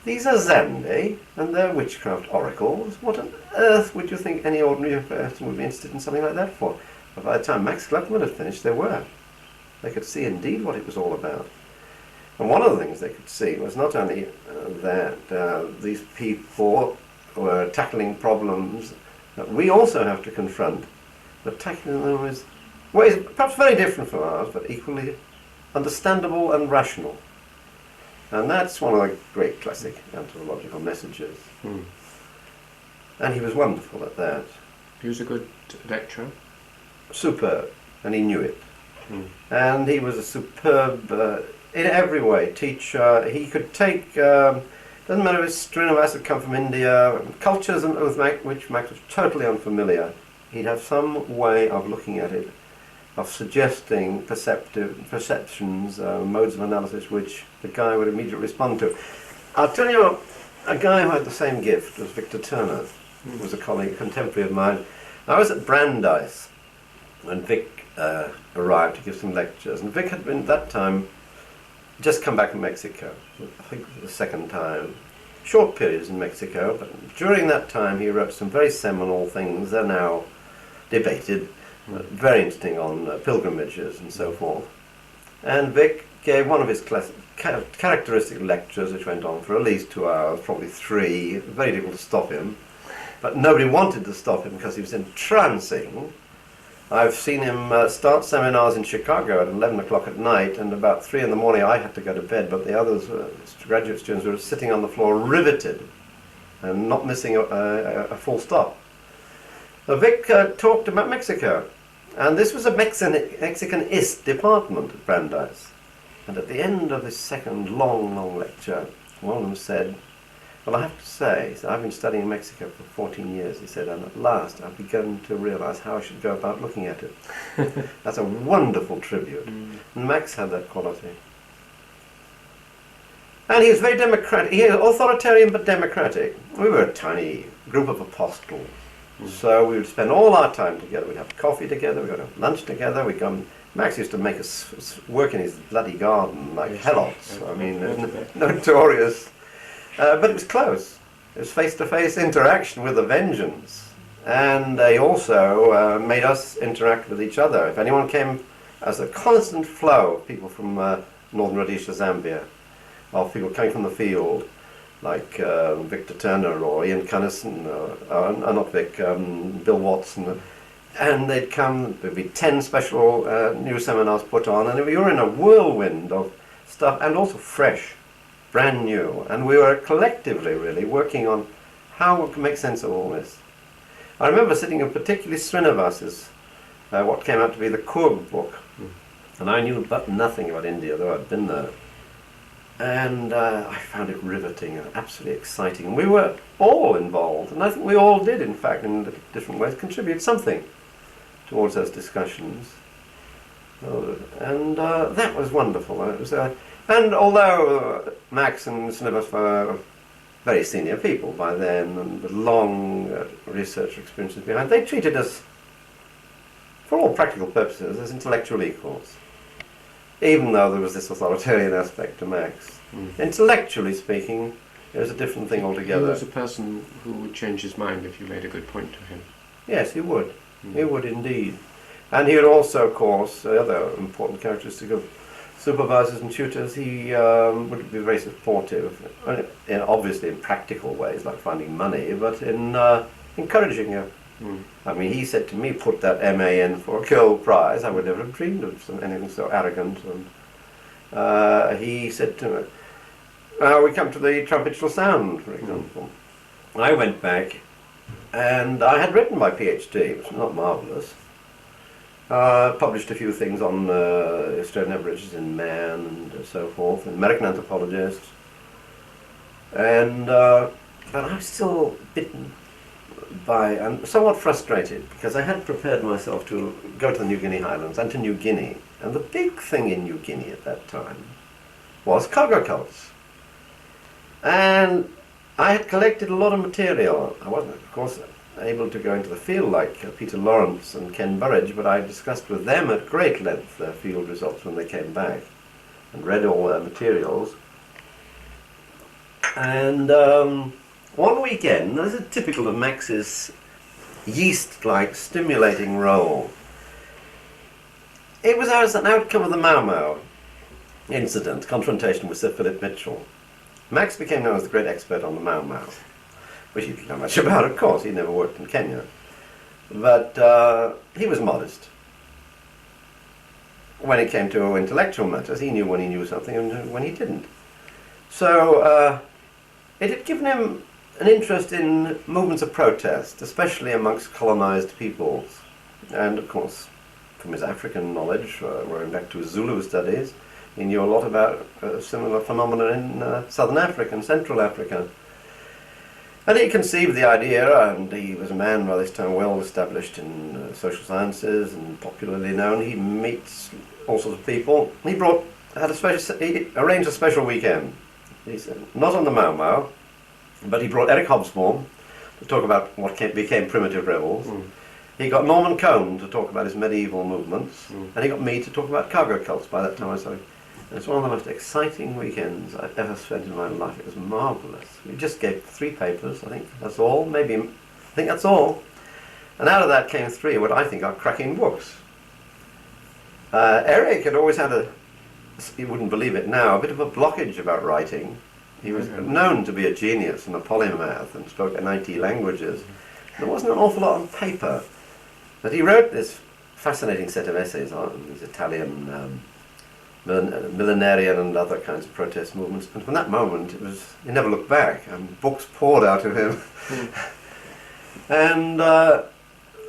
Speaker 2: these are Zande and their witchcraft oracles. What on earth would you think any ordinary person would be interested in something like that for? But by the time Max Gluckman had finished, they were. They could see indeed what it was all about. And one of the things they could see was not only that these people were tackling problems that we also have to confront, but tackling them in ways perhaps very different from ours, but equally understandable and rational. And that's one of the great classic anthropological messages. And he was wonderful at that.
Speaker 1: He was a good lecturer.
Speaker 2: Superb, and he knew it. And he was a superb, in every way, teacher. He could take, doesn't matter if Srinivas had come from India, cultures with which Max was totally unfamiliar. He'd have some way of looking at it, of suggesting perceptions, modes of analysis which the guy would immediately respond to. I'll tell you, a guy who had the same gift was Victor Turner, who was a colleague, a contemporary of mine. I was at Brandeis when Vic arrived to give some lectures, and Vic had been at that time just come back from Mexico, I think for the second time. Short periods in Mexico, but during that time he wrote some very seminal things. They're now debated, very interesting, on pilgrimages and so forth. And Vic gave one of his characteristic lectures, which went on for at least 2 hours, probably 3, very difficult to stop him. but nobody wanted to stop him because he was entrancing. I've seen him start seminars in Chicago at 11 o'clock at night, and about 3 in the morning I had to go to bed, but the others, graduate students, were sitting on the floor riveted and not missing a full stop. Vic talked about Mexico, and this was a Mexicanist department at Brandeis. And at the end of this second long lecture, one of them said, "Well, I have to say, so I've been studying Mexico for 14 years," he said, "and at last I've begun to realise how I should go about looking at it." That's a wonderful tribute. And Max had that quality. And he was very democratic. He was authoritarian but democratic. We were a tiny group of apostles. So we would spend all our time together. We'd have coffee together, we'd have lunch together, we'd come. Max used to make us work in his bloody garden like helots. I mean, notorious. But it was close. It was face-to-face interaction with a vengeance. And they also made us interact with each other. If anyone came, as a constant flow of people from northern Rhodesia, Zambia, of people coming from the field, like Victor Turner or Ian Cunnison, not Vic, Bill Watson, and they'd come. There'd be 10 special new seminars put on, and we were in a whirlwind of stuff, and also fresh, brand new, and we were collectively really working on how we can make sense of all this. I remember sitting in particularly Srinivas's, what came out to be the Coorg book, and I knew but nothing about India, though I'd been there. And I found it riveting and absolutely exciting. And we were all involved, and I think we all did, in fact, in different ways, contribute something towards those discussions. And that was wonderful. It was, and although Max and Srinivas were very senior people by then, and with long research experiences behind, they treated us, for all practical purposes, as intellectual equals. Even though there was this authoritarian aspect to Max. Intellectually speaking, it was a different thing altogether.
Speaker 1: He was a person who would change his mind if you made a good point to him.
Speaker 2: Yes, he would. He would indeed. And he would also, of course, the other important characteristic of supervisors and tutors, he would be very supportive, obviously in practical ways, like finding money, but in encouraging you. I mean, he said to me, "Put that MA in for a Curl Prize." I would never have dreamed of anything so arrogant. And he said to me, we come to the trumpetral sound, for example. I went back, and I had written my PhD, which was not marvellous. Published a few things on Australian Aborigines in Man and so forth, and American anthropologist. And but I was still bitten by, and somewhat frustrated, because I had prepared myself to go to the New Guinea Highlands and to New Guinea, and the big thing in New Guinea at that time was cargo cults. And I had collected a lot of material. I wasn't, of course, able to go into the field like Peter Lawrence and Ken Burridge, but I discussed with them at great length their field results when they came back, and read all their materials. And one weekend, this is typical of Max's yeast-like stimulating role. It was as an outcome of the Mau Mau incident, confrontation with Sir Philip Mitchell. Max became known as the great expert on the Mau Mau, which he didn't know much about, of course. He never worked in Kenya. But he was modest. When it came to intellectual matters, he knew when he knew something and when he didn't. So it had given him an interest in movements of protest, especially amongst colonized peoples. And of course, from his African knowledge, going back to his Zulu studies, he knew a lot about similar phenomena in Southern Africa and Central Africa. And he conceived the idea, and he was a man by this time well established in social sciences and popularly known. He meets all sorts of people. He arranged a special weekend. He said, not on the Mau Mau, but he brought Eric Hobsbawm to talk about what became primitive rebels. He got Norman Cohn to talk about his medieval movements, and he got me to talk about cargo cults. By that time I started. It's one of the most exciting weekends I've ever spent in my life. It was marvellous. We just gave 3 papers, I think that's all, I think that's all. And out of that came 3 what I think are cracking books. Eric had always had you wouldn't believe it now, a bit of a blockage about writing. He was known to be a genius and a polymath and spoke 90 languages. There wasn't an awful lot on paper. But he wrote this fascinating set of essays on these Italian millenarian and other kinds of protest movements. And from that moment, he never looked back. Books poured out of him. And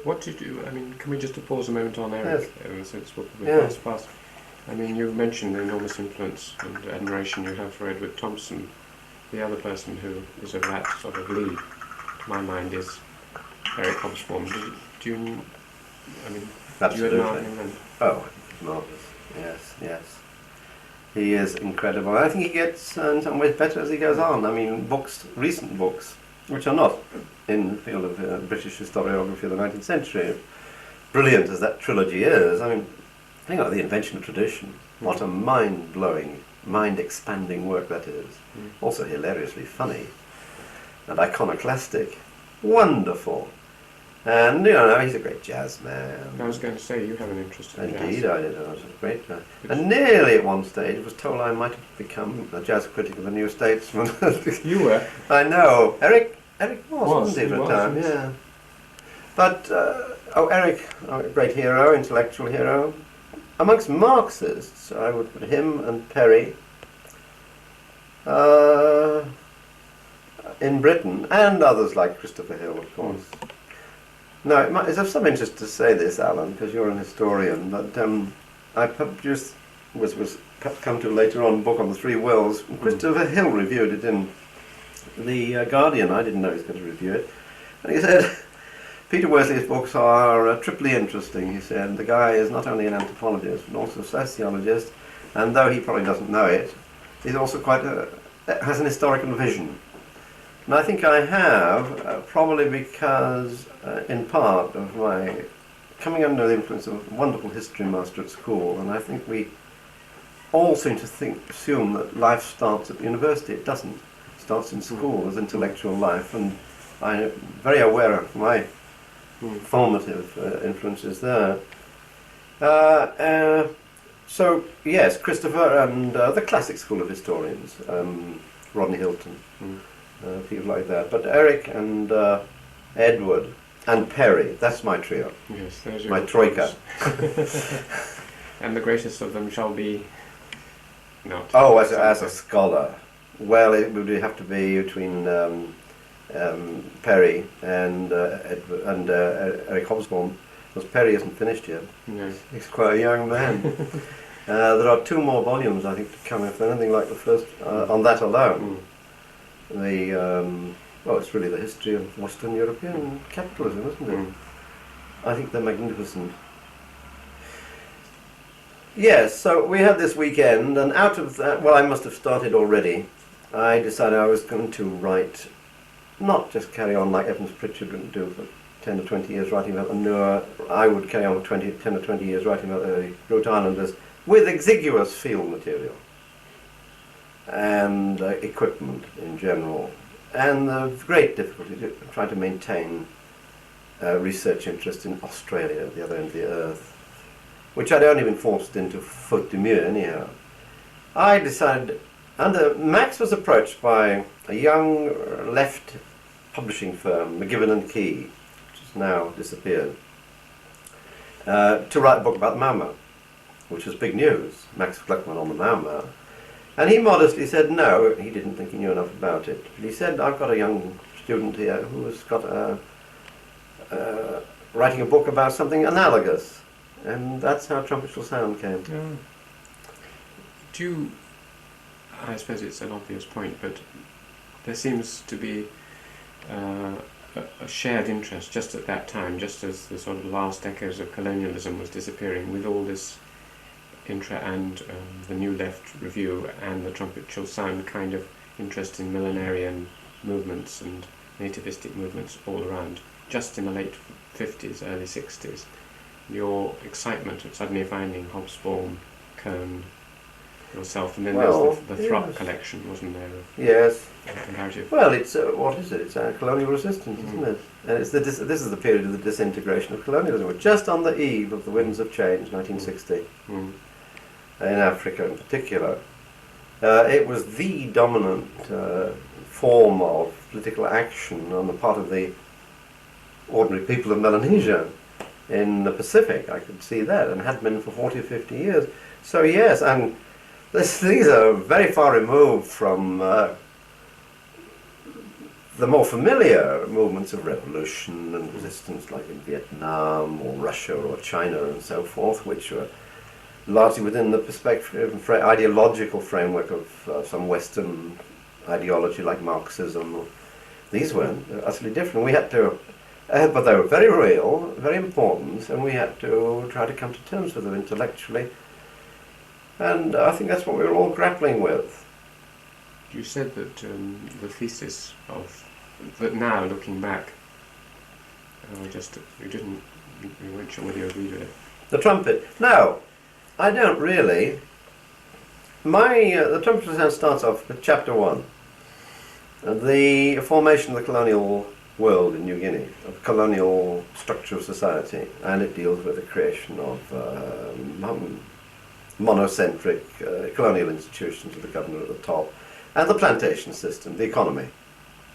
Speaker 1: what did you? I mean, can we just pause a moment on Eric?
Speaker 2: Yes.
Speaker 1: Since we're fast. I mean, you mentioned the enormous influence and admiration you have for Edward Thompson. The other person who is of that sort of league, to my mind, is Eric Hobsbawm. Do you? I mean,
Speaker 2: absolutely.
Speaker 1: Do you admire him? Then?
Speaker 2: Oh, marvelous! Yes, yes. He is incredible. I think he gets, in some ways, better as he goes on. I mean, recent books, which are not in the field of British historiography of the 19th century, brilliant as that trilogy is. I mean, think about The Invention of Tradition. What a mind-blowing, mind-expanding work that is. Also hilariously funny and iconoclastic. Wonderful. And, he's a great jazz man.
Speaker 1: I was going to say, you have an interest in jazz.
Speaker 2: Indeed, I did. I was a great jazz. And nearly at one stage was told I might have become a jazz critic of the New Statesman.
Speaker 1: You were?
Speaker 2: I know. Eric wasn't he, for a time, yeah. But, Eric, a great hero, intellectual hero. Amongst Marxists, I would put him and Perry in Britain, and others like Christopher Hill, of course. Now, it's of some interest to say this, Alan, because you're an historian, but I published, was come to later on, a book on the three wills. Christopher Hill reviewed it in the Guardian. I didn't know he was going to review it. And he said, Peter Worsley's books are triply interesting, he said. The guy is not only an anthropologist, but also a sociologist, and though he probably doesn't know it, he's also has an historical vision. And I think I have, probably because, in part, of my coming under the influence of a wonderful history master at school, and I think we all seem to assume that life starts at university. It doesn't. It starts in school as intellectual life, and I'm very aware of my formative influences there. So, yes, Christopher and the classic school of historians, Rodney Hilton. People like that. But Eric and Edward and Perry, that's my trio.
Speaker 1: Yes, there's
Speaker 2: my troika.
Speaker 1: And the greatest of them shall be not.
Speaker 2: Oh, as a scholar. Well, it would have to be between Perry and Edward and Eric Hobsbawm, because Perry isn't finished yet.
Speaker 1: No.
Speaker 2: He's quite a young man. There are 2 more volumes, I think, to come, if they're anything like the first, on that alone. It's really the history of Western European capitalism, isn't it? I think they're magnificent. Yes, so we had this weekend, and out of that, well, I must have started already. I decided I was going to write, not just carry on like Evans Pritchard would do for 10 or 20 years writing about the Noor. I would carry on for 10 or 20 years writing about the Groot Islanders with exiguous field material and equipment in general, and the great difficulty to try to maintain research interest in Australia at the other end of the earth, which I'd only been forced into faute de mieux anyhow. I decided, Max was approached by a young left publishing firm, McGibbon and Key, which has now disappeared, to write a book about the Mau Mau, which was big news, Max Gluckman on the Mau Mau. And he modestly said no, he didn't think he knew enough about it. But he said, I've got a young student here who has got writing a book about something analogous. And that's how Trumpet Shall Sound came.
Speaker 1: I suppose it's an obvious point, but there seems to be a shared interest just at that time, just as the sort of last echoes of colonialism was disappearing, with all this and the New Left Review and the Trumpet Shall Sound kind of interest in millenarian movements and nativistic movements all around, just in the late 50s, early 60s. Your excitement at suddenly finding Hobsbawm, Cohn, yourself, and then there's the Thrupp collection, wasn't there?
Speaker 2: Yes.
Speaker 1: Comparative.
Speaker 2: Well, it's, what is it? It's colonial resistance, isn't it? And it's this is the period of the disintegration of colonialism. We're just on the eve of the winds of change, 1960. In Africa in particular. It was the dominant form of political action on the part of the ordinary people of Melanesia in the Pacific. I could see that, and had been for 40 or 50 years. So yes, and these are very far removed from the more familiar movements of revolution and resistance, like in Vietnam or Russia or China and so forth, which were largely within the perspective, ideological framework of some Western ideology like Marxism. These were utterly different. We had to, but they were very real, very important, and we had to try to come to terms with them intellectually. And I think that's what we were all grappling with.
Speaker 1: You said that the thesis of that now, looking back, you weren't sure whether you agreed with it.
Speaker 2: The trumpet. No, I don't really. The trumpet starts off with chapter 1. The formation of the colonial world in New Guinea, of the colonial structure of society, and it deals with the creation of monocentric colonial institutions with the governor at the top, and the plantation system, the economy,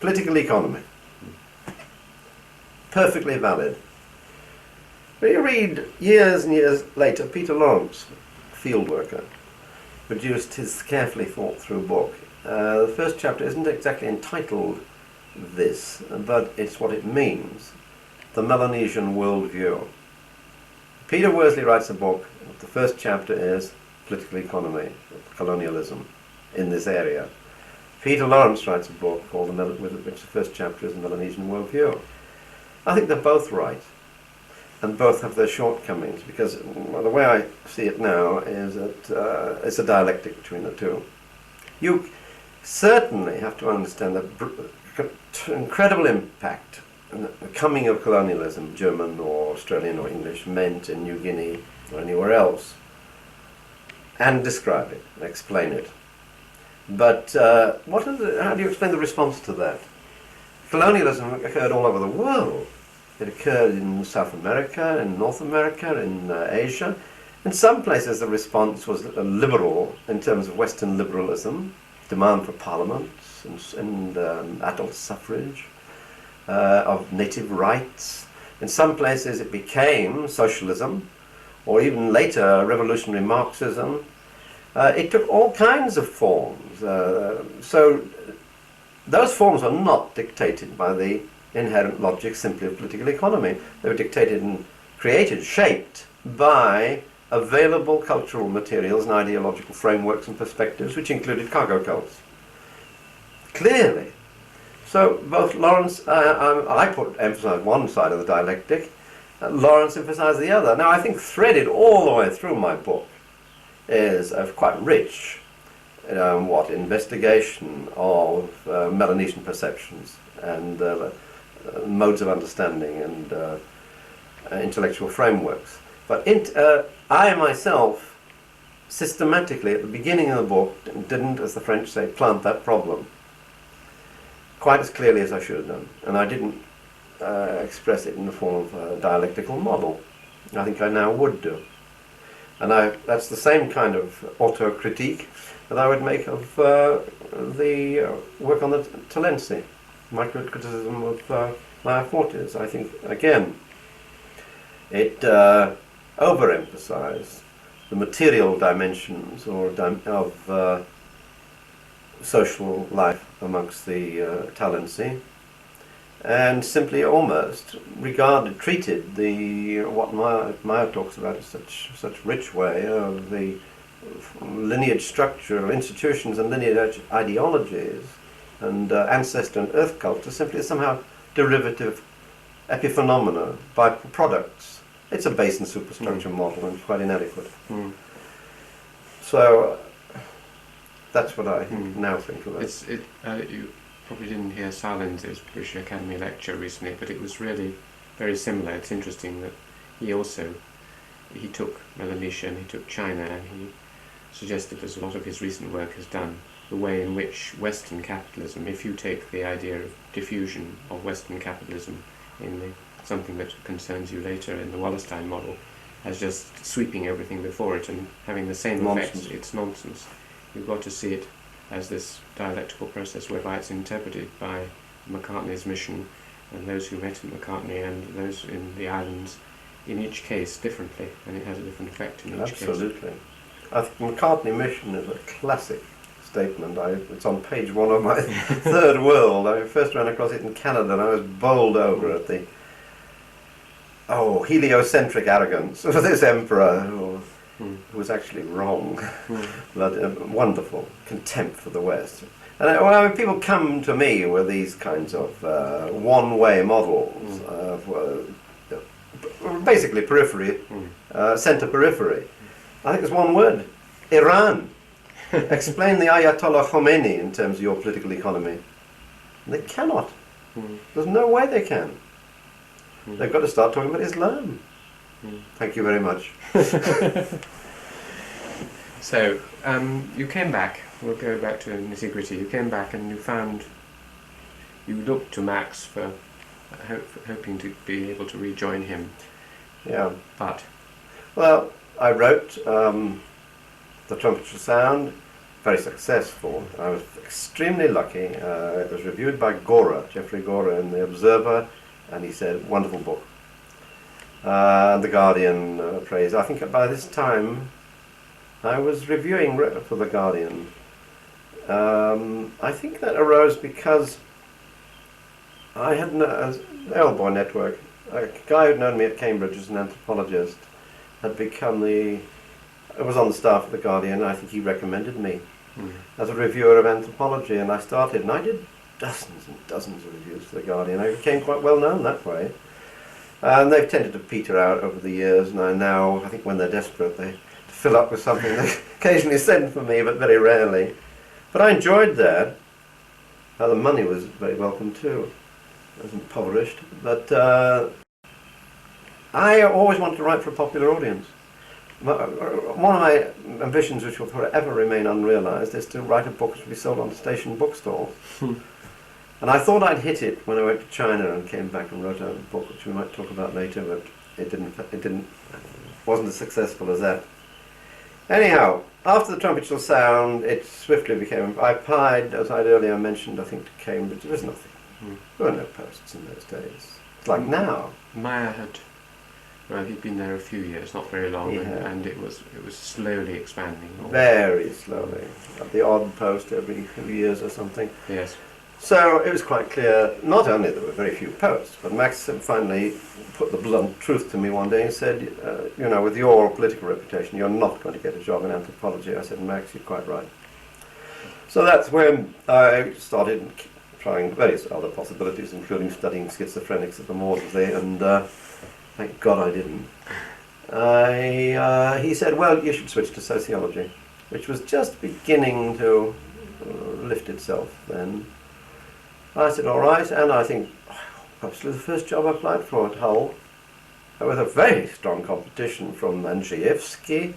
Speaker 2: political economy. Perfectly valid. When you read years and years later, Peter Lawrence, field worker, produced his carefully thought through book. The first chapter isn't exactly entitled this, but it's what it means, the Melanesian worldview. Peter Worsley writes a book. The first chapter is political economy, colonialism in this area. Peter Lawrence writes a book called which the first chapter is the Melanesian worldview. I think they're both right, and both have their shortcomings, because the way I see it now is that it's a dialectic between the two. You certainly have to understand the incredible impact the coming of colonialism, German or Australian or English, meant in New Guinea or anywhere else, and describe it, explain it. But how do you explain the response to that? Colonialism occurred all over the world. It occurred in South America, in North America, in Asia. In some places the response was liberal in terms of Western liberalism, demand for parliaments and adult suffrage, of native rights. In some places it became socialism, or even later revolutionary Marxism. It took all kinds of forms. So those forms are not dictated by the inherent logic simply of political economy. They were dictated and created, shaped by available cultural materials and ideological frameworks and perspectives, which included cargo cults. Clearly. So both Lawrence, I emphasize one side of the dialectic, Lawrence emphasized the other. Now I think threaded all the way through my book is quite rich investigation of Melanesian perceptions and modes of understanding and intellectual frameworks. But I myself systematically at the beginning of the book didn't, as the French say, plant that problem quite as clearly as I should have done, and I didn't express it in the form of a dialectical model. I think I now would do. And that's the same kind of auto-critique that I would make of the work on the Talensi, my criticism of Maya Fortes. I think, again, it overemphasized the material dimensions of social life amongst the Talensi, and simply almost treated what Maya talks about as such rich way of the lineage structure of institutions and lineage ideologies and ancestor and earth culture simply as somehow derivative epiphenomena, by-products. It's a base and superstructure model and quite inadequate. So that's what I now think of it.
Speaker 1: You probably didn't hear Salin's British Academy lecture recently, but it was really very similar. It's interesting that he took Melanesia and he took China, and he suggested, as a lot of his recent work has done, the way in which Western capitalism, if you take the idea of diffusion of Western capitalism in something that concerns you later in the Wallerstein model, as just sweeping everything before it and having the same effects, it's nonsense. You've got to see it as this dialectical process whereby it's interpreted by McCartney's mission and those who met McCartney and those in the islands, in each case differently, and it has a different effect in each case.
Speaker 2: Absolutely. I think McCartney mission is a classic statement. It's on page 1 of my Third World. I first ran across it in Canada and I was bowled over at the heliocentric arrogance of this emperor who was actually wrong. But wonderful contempt for the West. And when people come to me with these kinds of one-way models of basically periphery, centre-periphery, I think there's one word: Iran. Explain the Ayatollah Khomeini in terms of your political economy. They cannot. There's no way they can. They've got to start talking about Islam. Thank you very much.
Speaker 1: So, you came back. We'll go back to nitty-gritty. You came back and you looked to Max for hoping to be able to rejoin him.
Speaker 2: Yeah.
Speaker 1: But?
Speaker 2: Well, I wrote The Trumpet Shall Sound, very successful. I was extremely lucky. It was reviewed by Jeffrey Gora in The Observer, and he said, wonderful book. The Guardian praised. I think by this time I was reviewing for The Guardian. I think that arose because I had an L-Boy network. A guy who'd known me at Cambridge as an anthropologist had become was on the staff of The Guardian. I think he recommended me as a reviewer of anthropology, and I did dozens and dozens of reviews for The Guardian. I became quite well known that way. And they've tended to peter out over the years, and I think when they're desperate, they fill up with something. They occasionally send for me, but very rarely. But I enjoyed that. The money was very welcome too. I was impoverished. But I always wanted to write for a popular audience. One of my ambitions, which will forever remain unrealised, is to write a book which will be sold on station bookstores. And I thought I'd hit it when I went to China and came back and wrote a book, which we might talk about later, but it wasn't as successful as that. Anyhow, after The Trumpet Shall Sound, it swiftly became. I applied, as I'd earlier mentioned, I think, to Cambridge. There was nothing. There were no posts in those days. It's like now.
Speaker 1: Meyer he'd been there a few years, not very long, and it was slowly expanding.
Speaker 2: Very slowly. The odd post every few years or something.
Speaker 1: Yes.
Speaker 2: So it was quite clear, not only there were very few posts, but Max finally put the blunt truth to me one day and said, with your political reputation, you're not going to get a job in anthropology. I said, Max, you're quite right. So that's when I started trying various other possibilities, including studying schizophrenics at the Worsley, and thank God I didn't. He said, well, you should switch to sociology, which was just beginning to lift itself then. I said, all right, and I think obviously the first job I applied for at Hull, with a very strong competition from Andrzejewski,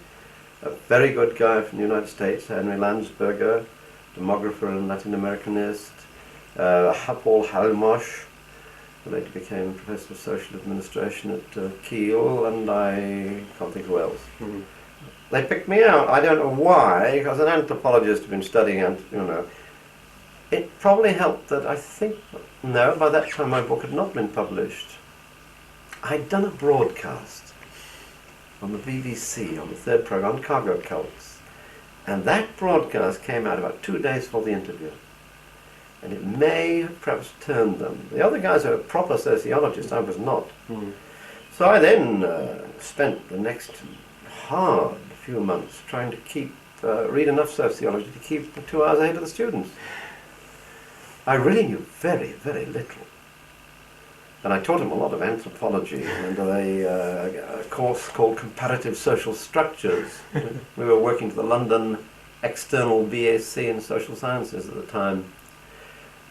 Speaker 2: a very good guy from the United States, Henry Landsberger, demographer and Latin Americanist, Paul Halmosh, who later became Professor of Social Administration at Kiel, and I can't think who else. They picked me out. I don't know why, because an anthropologist had been studying, It probably helped that by that time my book had not been published. I'd done a broadcast on the BBC, on the third programme, on cargo cults. And that broadcast came out about 2 days before the interview. And it may have perhaps turned them. The other guys are proper sociologists, I was not. So I then spent the next hard few months trying to read enough sociology to keep 2 hours ahead of the students. I really knew very, very little. And I taught him a lot of anthropology under a course called Comparative Social Structures. We were working to the London External BSc in Social Sciences at the time.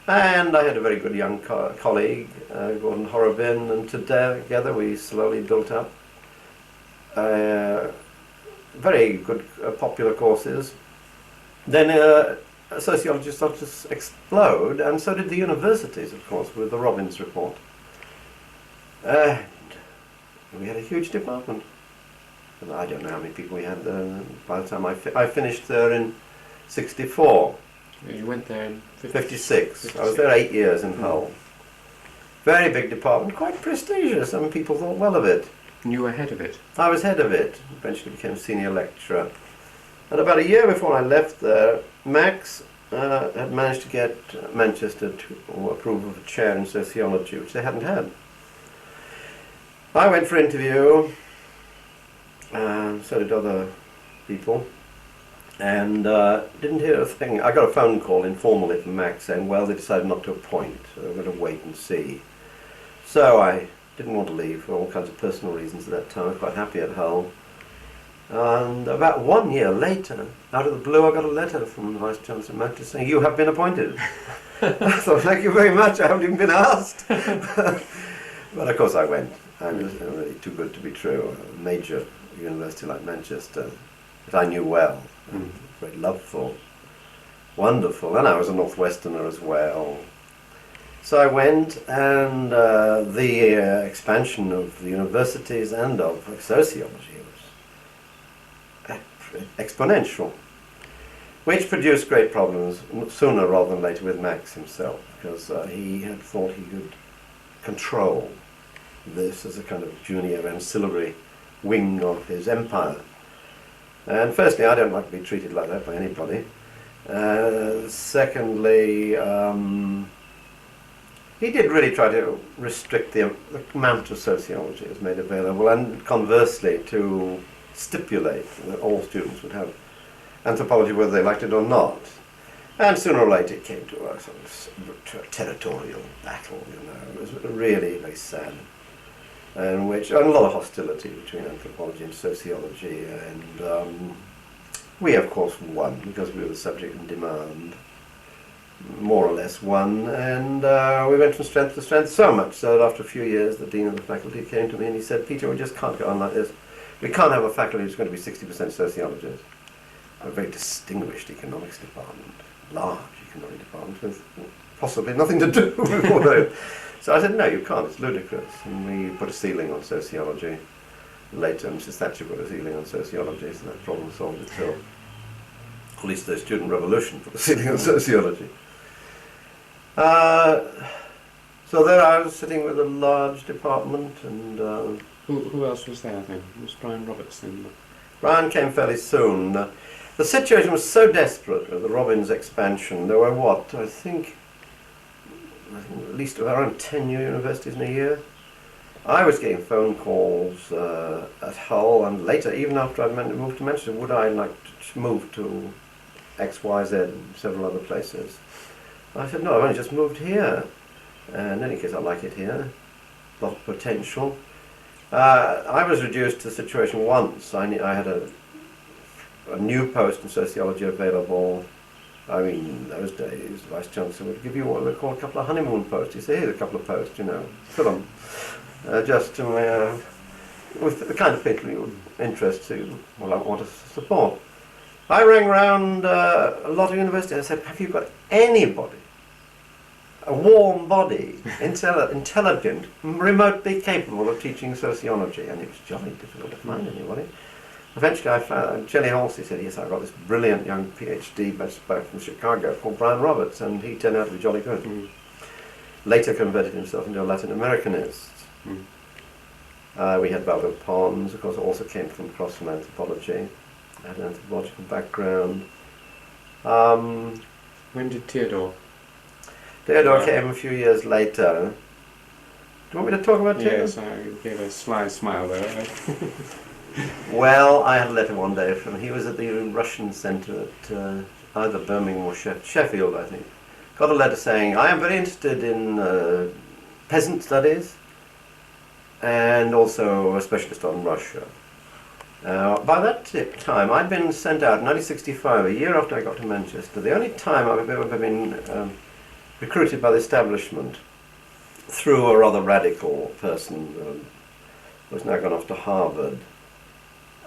Speaker 2: And I had a very good young colleague, Gordon Horobin, and together we slowly built up very good popular courses. Then sociology started to explode, and so did the universities, of course, with the Robbins Report. And we had a huge department. And I don't know how many people we had there. By the time I finished there in 64.
Speaker 1: You went there in
Speaker 2: 56. I was there 8 years in Hull. Very big department, quite prestigious. Some people thought well of it.
Speaker 1: And you were head of it?
Speaker 2: I was head of it, eventually became senior lecturer. And about a year before I left there, Max had managed to get Manchester to approve of a chair in sociology, which they hadn't had. I went for interview, so did other people, and didn't hear a thing. I got a phone call informally from Max saying, well, they decided not to appoint, so we're going to wait and see. So I didn't want to leave for all kinds of personal reasons at that time. I was quite happy at Hull. And about 1 year later, out of the blue, I got a letter from the Vice Chancellor Manchester saying, you have been appointed. I thought, thank you very much, I haven't even been asked. But of course I went. I was really too good to be true. A major university like Manchester that I knew well, and great love for. Wonderful. And I was a Northwesterner as well. So I went, and the expansion of the universities and of sociology was exponential, which produced great problems sooner rather than later with Max himself, because he had thought he could control this as a kind of junior ancillary wing of his empire. And firstly, I don't like to be treated like that by anybody. Secondly, he did really try to restrict the amount of sociology that's made available, and conversely to stipulate that all students would have anthropology whether they liked it or not. And sooner or later it came to a sort of territorial battle, you know. It was really very sad. And a lot of hostility between anthropology and sociology, and we of course won because we were the subject in demand, more or less won, and we went from strength to strength, so much so that after a few years the dean of the faculty came to me and he said, Peter, we just can't go on like this. We can't have a faculty who's going to be 60% sociologists. A very distinguished economics department, large economic department with possibly nothing to do with all. So I said, no, you can't, it's ludicrous. And we put a ceiling on sociology. Later, Mrs. Thatcher put a ceiling on sociology, so that problem solved itself. At least the student revolution put a ceiling on sociology. So there I was sitting with a large department, and...
Speaker 1: Who else was there then? It was Brian Robertson.
Speaker 2: Brian came fairly soon. The situation was so desperate with the Robbins expansion. There were I think at least around 10 new universities in a year. I was getting phone calls at Hull, and later, even after I'd moved to Manchester, would I like to move to X, Y, Z and several other places. I said, no, I've only just moved here. And in any case, I like it here. A lot of potential. I was reduced to the situation once. I had a new post in sociology available. I mean, in those days, the Vice Chancellor would give you what they call a couple of honeymoon posts. He'd say, here's a couple of posts, you know, fill them. Just to, with the kind of people you interest to, well, I want to support. I rang round a lot of universities. I said, have you got anybody, a warm body, intelligent, remotely capable of teaching sociology? And it was jolly difficult to find anybody. Eventually I found, Jelly Halsey said, yes, I got this brilliant young PhD back from Chicago called Brian Roberts, and he turned out to be jolly good. Mm. Later converted himself into a Latin Americanist. Mm. We had Valdo Pons, of course, also came across from anthropology, had an anthropological background.
Speaker 1: When did Theodore?
Speaker 2: Theodore came a few years later. Do you want me to talk about Theodore?
Speaker 1: Yes, I gave a sly smile there.
Speaker 2: Well, I had a letter one day from him. He was at the Russian Centre at either Birmingham or Sheffield, I think. Got a letter saying, I am very interested in peasant studies and also a specialist on Russia. By that time, I'd been sent out in 1965, a year after I got to Manchester. The only time I've ever been recruited by the establishment through a rather radical person who's now gone off to Harvard.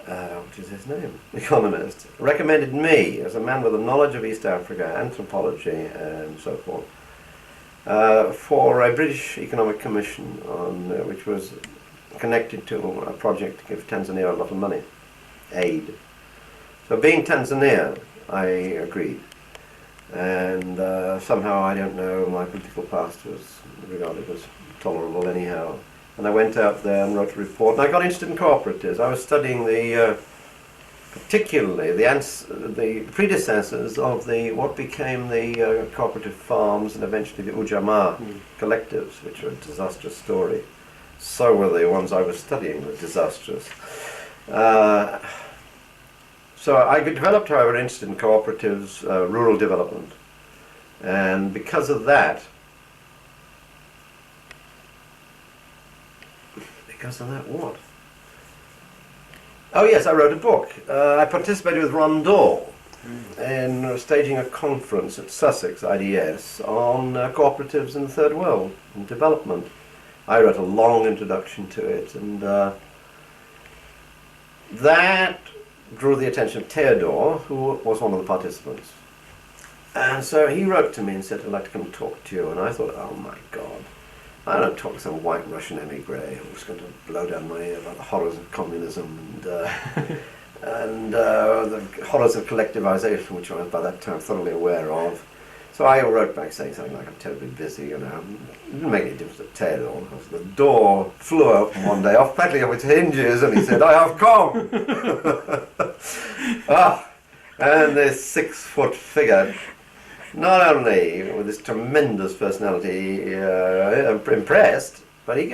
Speaker 2: What is his name? Economist, recommended me as a man with a knowledge of East Africa, anthropology and so forth, for a British Economic Commission on, which was connected to a project to give Tanzania a lot of money, aid. So being Tanzania, I agreed. And somehow, I don't know, my political past was regarded as tolerable anyhow. And I went out there and wrote a report, and I got interested in cooperatives. I was studying particularly the predecessors of what became the cooperative farms and eventually the Ujamaa collectives, which are a disastrous story. So were the ones I was studying, were disastrous. So I developed, however, an interest in cooperatives, rural development. And because of that, what? Oh yes, I wrote a book. I participated with Ron Dahl in staging a conference at Sussex IDS on cooperatives in the Third World and development. I wrote a long introduction to it, and that drew the attention of Theodore, who was one of the participants. And so he wrote to me and said, I'd like to come talk to you. And I thought, oh my God, I don't talk to some white Russian emigre who's going to blow down my ear about the horrors of communism and the horrors of collectivization, which I was by that time thoroughly aware of. So I wrote back saying something like, I'm terribly busy, It didn't make any difference to Theodore. The door flew open one day, off practically off its hinges, and he said, I have come! And this 6-foot figure, not only with this tremendous personality impressed, but he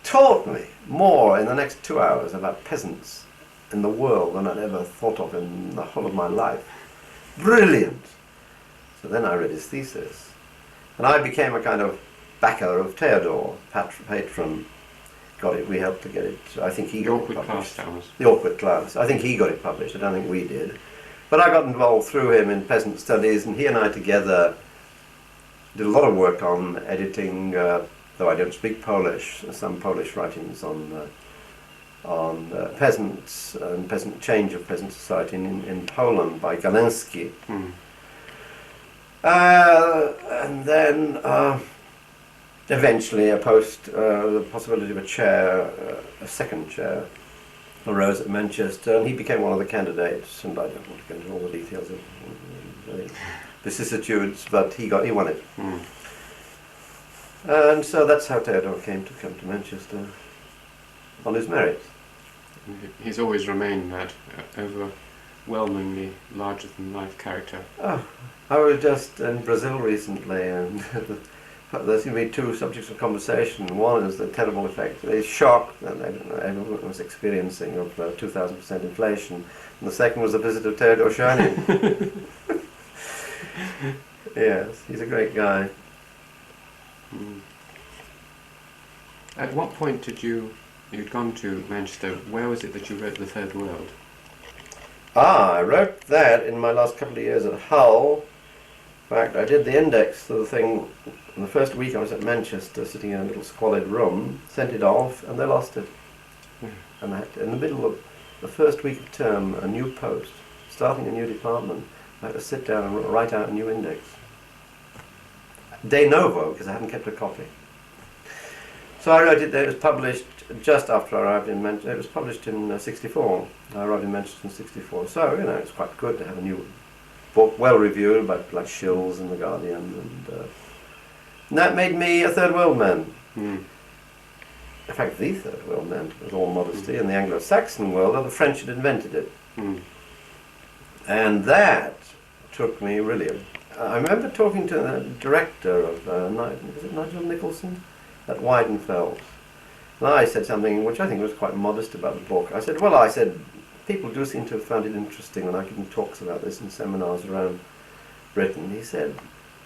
Speaker 2: taught me more in the next 2 hours about peasants in the world than I'd ever thought of in the whole of my life. Brilliant! So then I read his thesis, and I became a kind of backer of Theodore, patron. Got it. We helped to get it. I think he got it published. The Awkward Class. I think he got it published. I don't think we did. But I got involved through him in peasant studies, and he and I together did a lot of work on editing, though I don't speak Polish, some Polish writings on peasants and change of peasant society in Poland by Galensky. And then eventually the possibility of a second chair arose at Manchester, and he became one of the candidates, and I don't want to go into all the details of the vicissitudes, but he won it. And so that's how Theodore came to Manchester, on his merits.
Speaker 1: He's always remained that overwhelmingly larger-than-life character.
Speaker 2: Oh, I was just in Brazil recently, and there seem to be two subjects of conversation. One is the terrible effect, the shock that everyone was experiencing of 2,000% inflation, and the second was the visit of Theodore Shining. Yes, he's a great guy.
Speaker 1: At what point you'd gone to Manchester, where was it that you wrote The Third World?
Speaker 2: I wrote that in my last couple of years at Hull. In fact, I did the index to the thing in the first week I was at Manchester, sitting in a little squalid room, sent it off, and they lost it. And I had to, in the middle of the first week of term, a new post, starting a new department, I had to sit down and write out a new index. De novo, because I hadn't kept a copy. So I wrote it there. It was published just after I arrived in Manchester. It was published in 64. I arrived in Manchester in 64. So, it's quite good to have a new book, well reviewed by like Shills and The Guardian. And that made me a third world man. In fact, the third world man, with all modesty. In the Anglo-Saxon world, the French had invented it. And that took me really... I remember talking to the director of was it Nigel Nicholson at Weidenfeld, and I said something which I think was quite modest about the book. I said, people do seem to have found it interesting when I give talks about this in seminars around Britain. He said,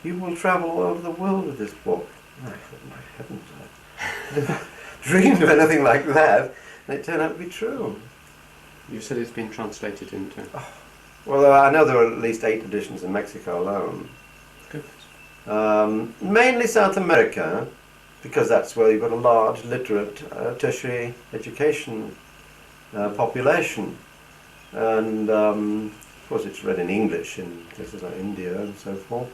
Speaker 2: you will travel all over the world with this book. And I thought, my heavens, I never dreamed of anything like that, and it turned out to be true.
Speaker 1: You said it's been translated into...
Speaker 2: Well, I know there are at least 8 editions in Mexico alone.
Speaker 1: Good.
Speaker 2: Mainly South America, because that's where you've got a large literate tertiary education population. And of course it's read in English in places like India and so forth.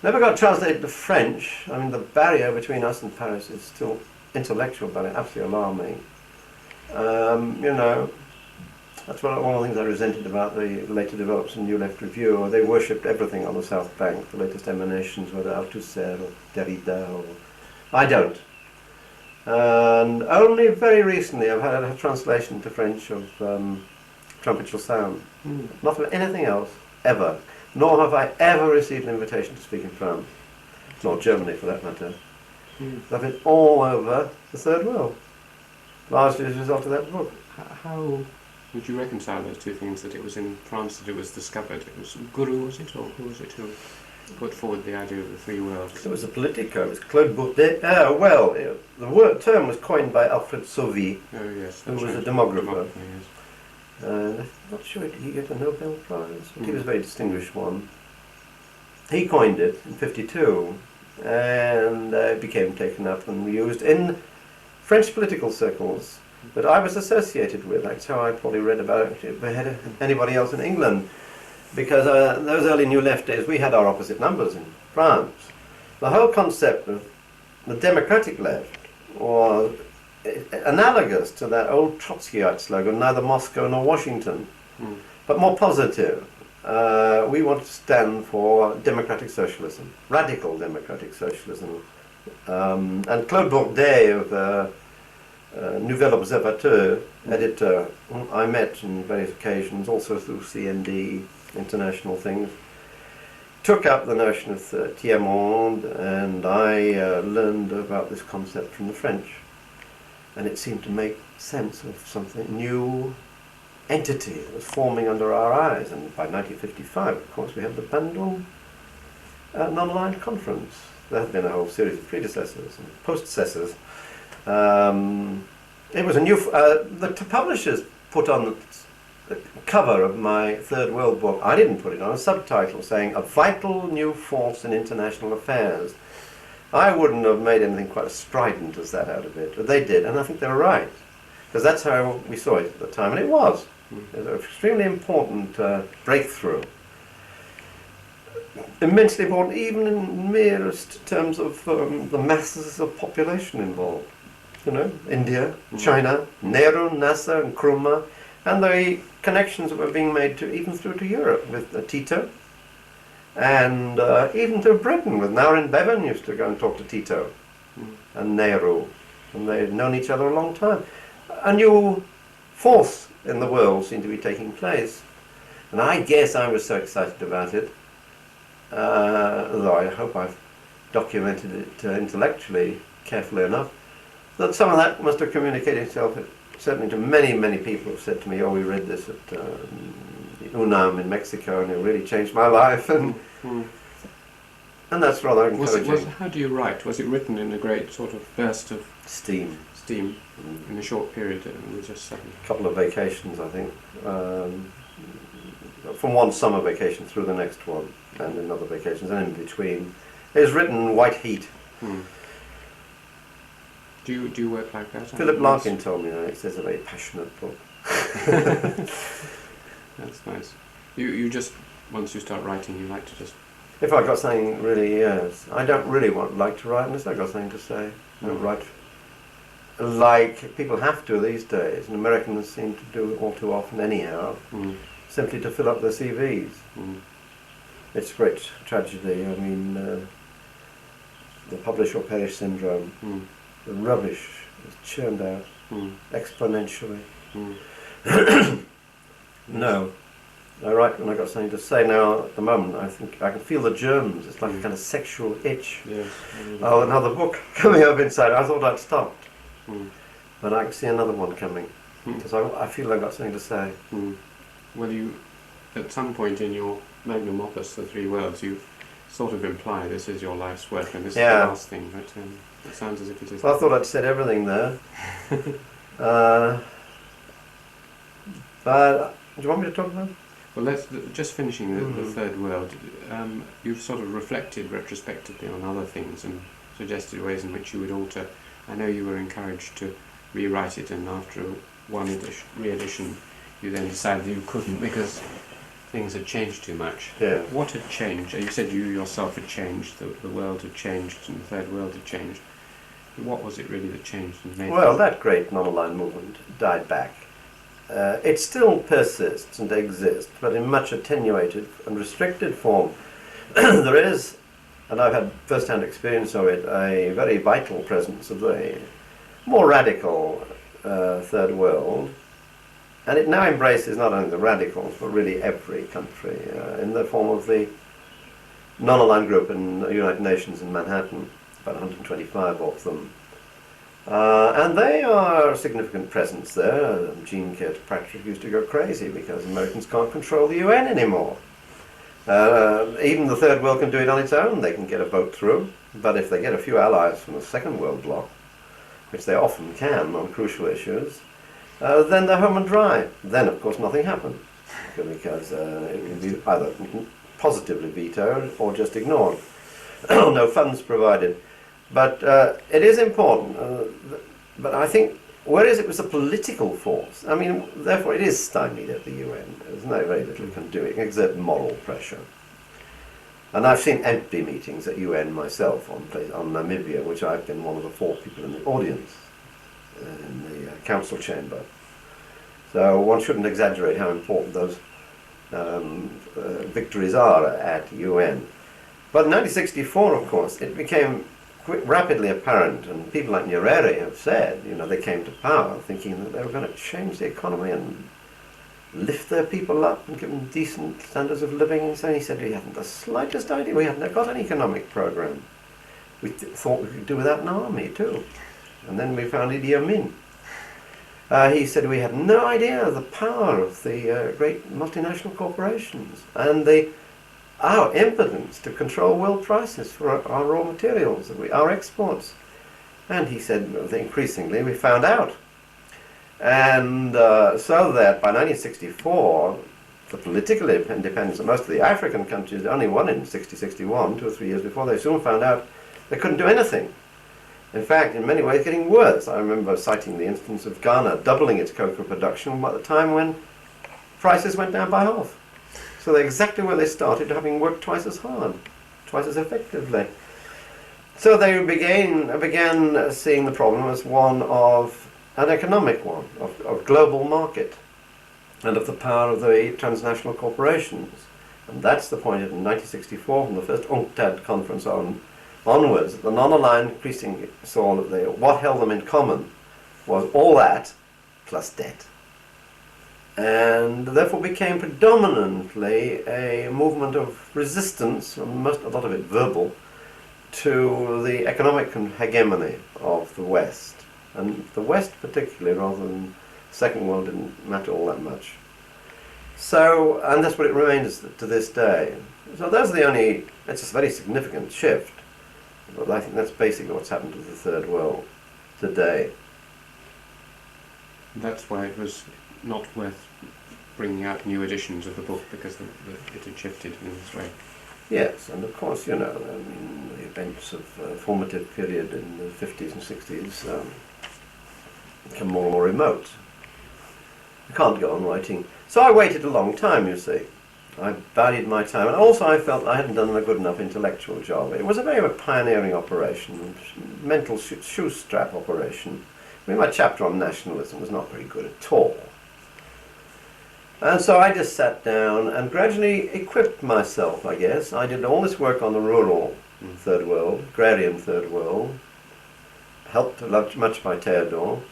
Speaker 2: Never got translated to French. I mean, the barrier between us and Paris is still intellectual, but absolutely alarming. That's one of the things I resented about the later developments in New Left Review. They worshipped everything on the South Bank. The latest emanations, whether Althusser or Derrida. I don't. And only very recently I've had a translation to French of Trumpet Shall Sound. Not of anything else, ever. Nor have I ever received an invitation to speak in France. Nor Germany, for that matter. I've been all over the Third World, largely as a result of that book.
Speaker 1: How would you reconcile those two things, that it was in France that it was discovered? It was Guru, was it, or who was it who put forward the idea of the three worlds?
Speaker 2: It was a Politico, it was Claude Bourdet. The term was coined by Alfred Sauvy, who was a demographer.
Speaker 1: Yes.
Speaker 2: I'm not sure he got a Nobel Prize, but he was a very distinguished one. He coined it in '52, and it became taken up and used in French political circles that I was associated with. That's how I probably read about it ahead of anybody else in England, because in those early New Left days we had our opposite numbers in France. The whole concept of the democratic left was analogous to that old Trotskyite slogan, neither Moscow nor Washington, but more positive. We want to stand for democratic socialism, radical democratic socialism. And Claude Bourdet of Nouvel Observateur, editor, whom I met on various occasions, also through CND, international things, took up the notion of tiers-monde, and I learned about this concept from the French. And it seemed to make sense of something new entity that was forming under our eyes. And by 1955, of course, we had the Bandung non-aligned conference. There had been a whole series of predecessors and postecessors. It was a new... the publishers put on the cover of my Third World book, I didn't put it on, a subtitle saying, "A Vital New Force in International Affairs." I wouldn't have made anything quite as strident as that out of it, but they did, and I think they were right, because that's how we saw it at the time, and it was. It was an extremely important breakthrough. Immensely important, even in merest terms of the masses of population involved. You know, India, China, Nehru, Nasser, and Nkrumah, and the connections that were being made to even through to Europe with Tito. And even to Britain, with Naurin Bevan used to go and talk to Tito and Nehru, and they had known each other a long time. A new force in the world seemed to be taking place, and I guess I was so excited about it, although I hope I've documented it intellectually carefully enough, that some of that must have communicated itself certainly to many, many people who said to me, "Oh, we read this at UNAM in Mexico, and it really changed my life," and that's rather encouraging.
Speaker 1: How do you write? Was it written in a great sort of burst of
Speaker 2: Steam
Speaker 1: in a short period? It was just
Speaker 2: a couple of vacations, I think, from one summer vacation through the next one, and another vacations, and in between. It was written white heat.
Speaker 1: Do you work like that?
Speaker 2: Philip Larkin told me that. He says a very passionate book.
Speaker 1: That's nice. You just, once you start writing, you like to just...
Speaker 2: If I got something really, yes. I don't really like to write unless I got something to say. I don't write like people have to these days, and Americans seem to do it all too often anyhow, simply to fill up their CVs. It's a great tragedy. I mean, the publish or perish syndrome, the rubbish is churned out exponentially. No. I write when I got something to say. Now, at the moment, I think I can feel the germs. It's like a kind of sexual itch. Yes. Oh, another book coming up inside. I thought I'd stopped. But I can see another one coming. Because I feel I've got something to say.
Speaker 1: Well, you, at some point in your magnum opus, The Three Worlds, you sort of imply this is your life's work and this is the last thing. But it sounds as if it is.
Speaker 2: Well, I thought I'd said everything there. But do you want me to talk about it?
Speaker 1: Well, let's just finishing the Third World. You've sort of reflected retrospectively on other things and suggested ways in which you would alter. I know you were encouraged to rewrite it, and after one re-edition, you then decided you couldn't because things had changed too much.
Speaker 2: Yeah.
Speaker 1: What had changed? You said you yourself had changed, the world had changed, and the Third World had changed. What was it really that changed and made?
Speaker 2: Well, that great non-aligned movement died back. it still persists and exists, but in much attenuated and restricted form. There is, and I've had first-hand experience of it, a very vital presence of the more radical third world, and it now embraces not only the radicals, but really every country, in the form of the non-aligned group in the United Nations in Manhattan, about 125 of them. And they are a significant presence there. Jean Kirkpatrick used to go crazy because Americans can't control the UN anymore. Even the third world can do it on its own. They can get a vote through, but if they get a few allies from the second world bloc, which they often can on crucial issues, then they're home and dry. Then, of course, nothing happens because it will be either positively vetoed or just ignored. No funds provided. But it is important. But I think, whereas it was a political force, I mean, therefore it is stymied at the UN. There's very little it can do. It can exert moral pressure. And I've seen empty meetings at UN myself on Namibia, which I've been one of the 4 people in the audience in the council chamber. So one shouldn't exaggerate how important those victories are at UN. But in 1964, of course, it became rapidly apparent, and people like Nyerere have said, they came to power thinking that they were going to change the economy and lift their people up and give them decent standards of living. And so he said we hadn't the slightest idea. We hadn't got an economic program. We thought we could do without an army too. And then we found Idi Amin. He said we had no idea of the power of the great multinational corporations and our impotence to control world prices for our raw materials, our exports. And he said that increasingly we found out. And so that by 1964, the political independence of most of the African countries only won in 60-61, 2 or 3 years before, they soon found out they couldn't do anything. In fact, in many ways, getting worse. I remember citing the instance of Ghana doubling its cocoa production by the time when prices went down by half. So they're exactly where they started, having worked twice as hard, twice as effectively. So they began seeing the problem as one of an economic one, of global market, and of the power of the transnational corporations. And that's the point in 1964, from the first UNCTAD conference onwards, the non-aligned increasingly saw that what held them in common was all that plus debt. And therefore became predominantly a movement of resistance, a lot of it verbal, to the economic hegemony of the West. And the West particularly, rather than the Second World, didn't matter all that much. So, and that's what it remains to this day. So it's a very significant shift. But I think that's basically what's happened to the Third World today.
Speaker 1: That's why it was not worth bringing out new editions of the book, because it had shifted in this way.
Speaker 2: Yes, and of course, the events of formative period in the 50s and 60s become more and more remote. You can't go on writing. So I waited a long time, you see. I valued my time, and also I felt I hadn't done a good enough intellectual job. It was a very pioneering operation, mental shoestrap operation. I mean, my chapter on nationalism was not very good at all. And so I just sat down and gradually equipped myself, I guess. I did all this work on the rural Third World, agrarian Third World, helped much by Theodore,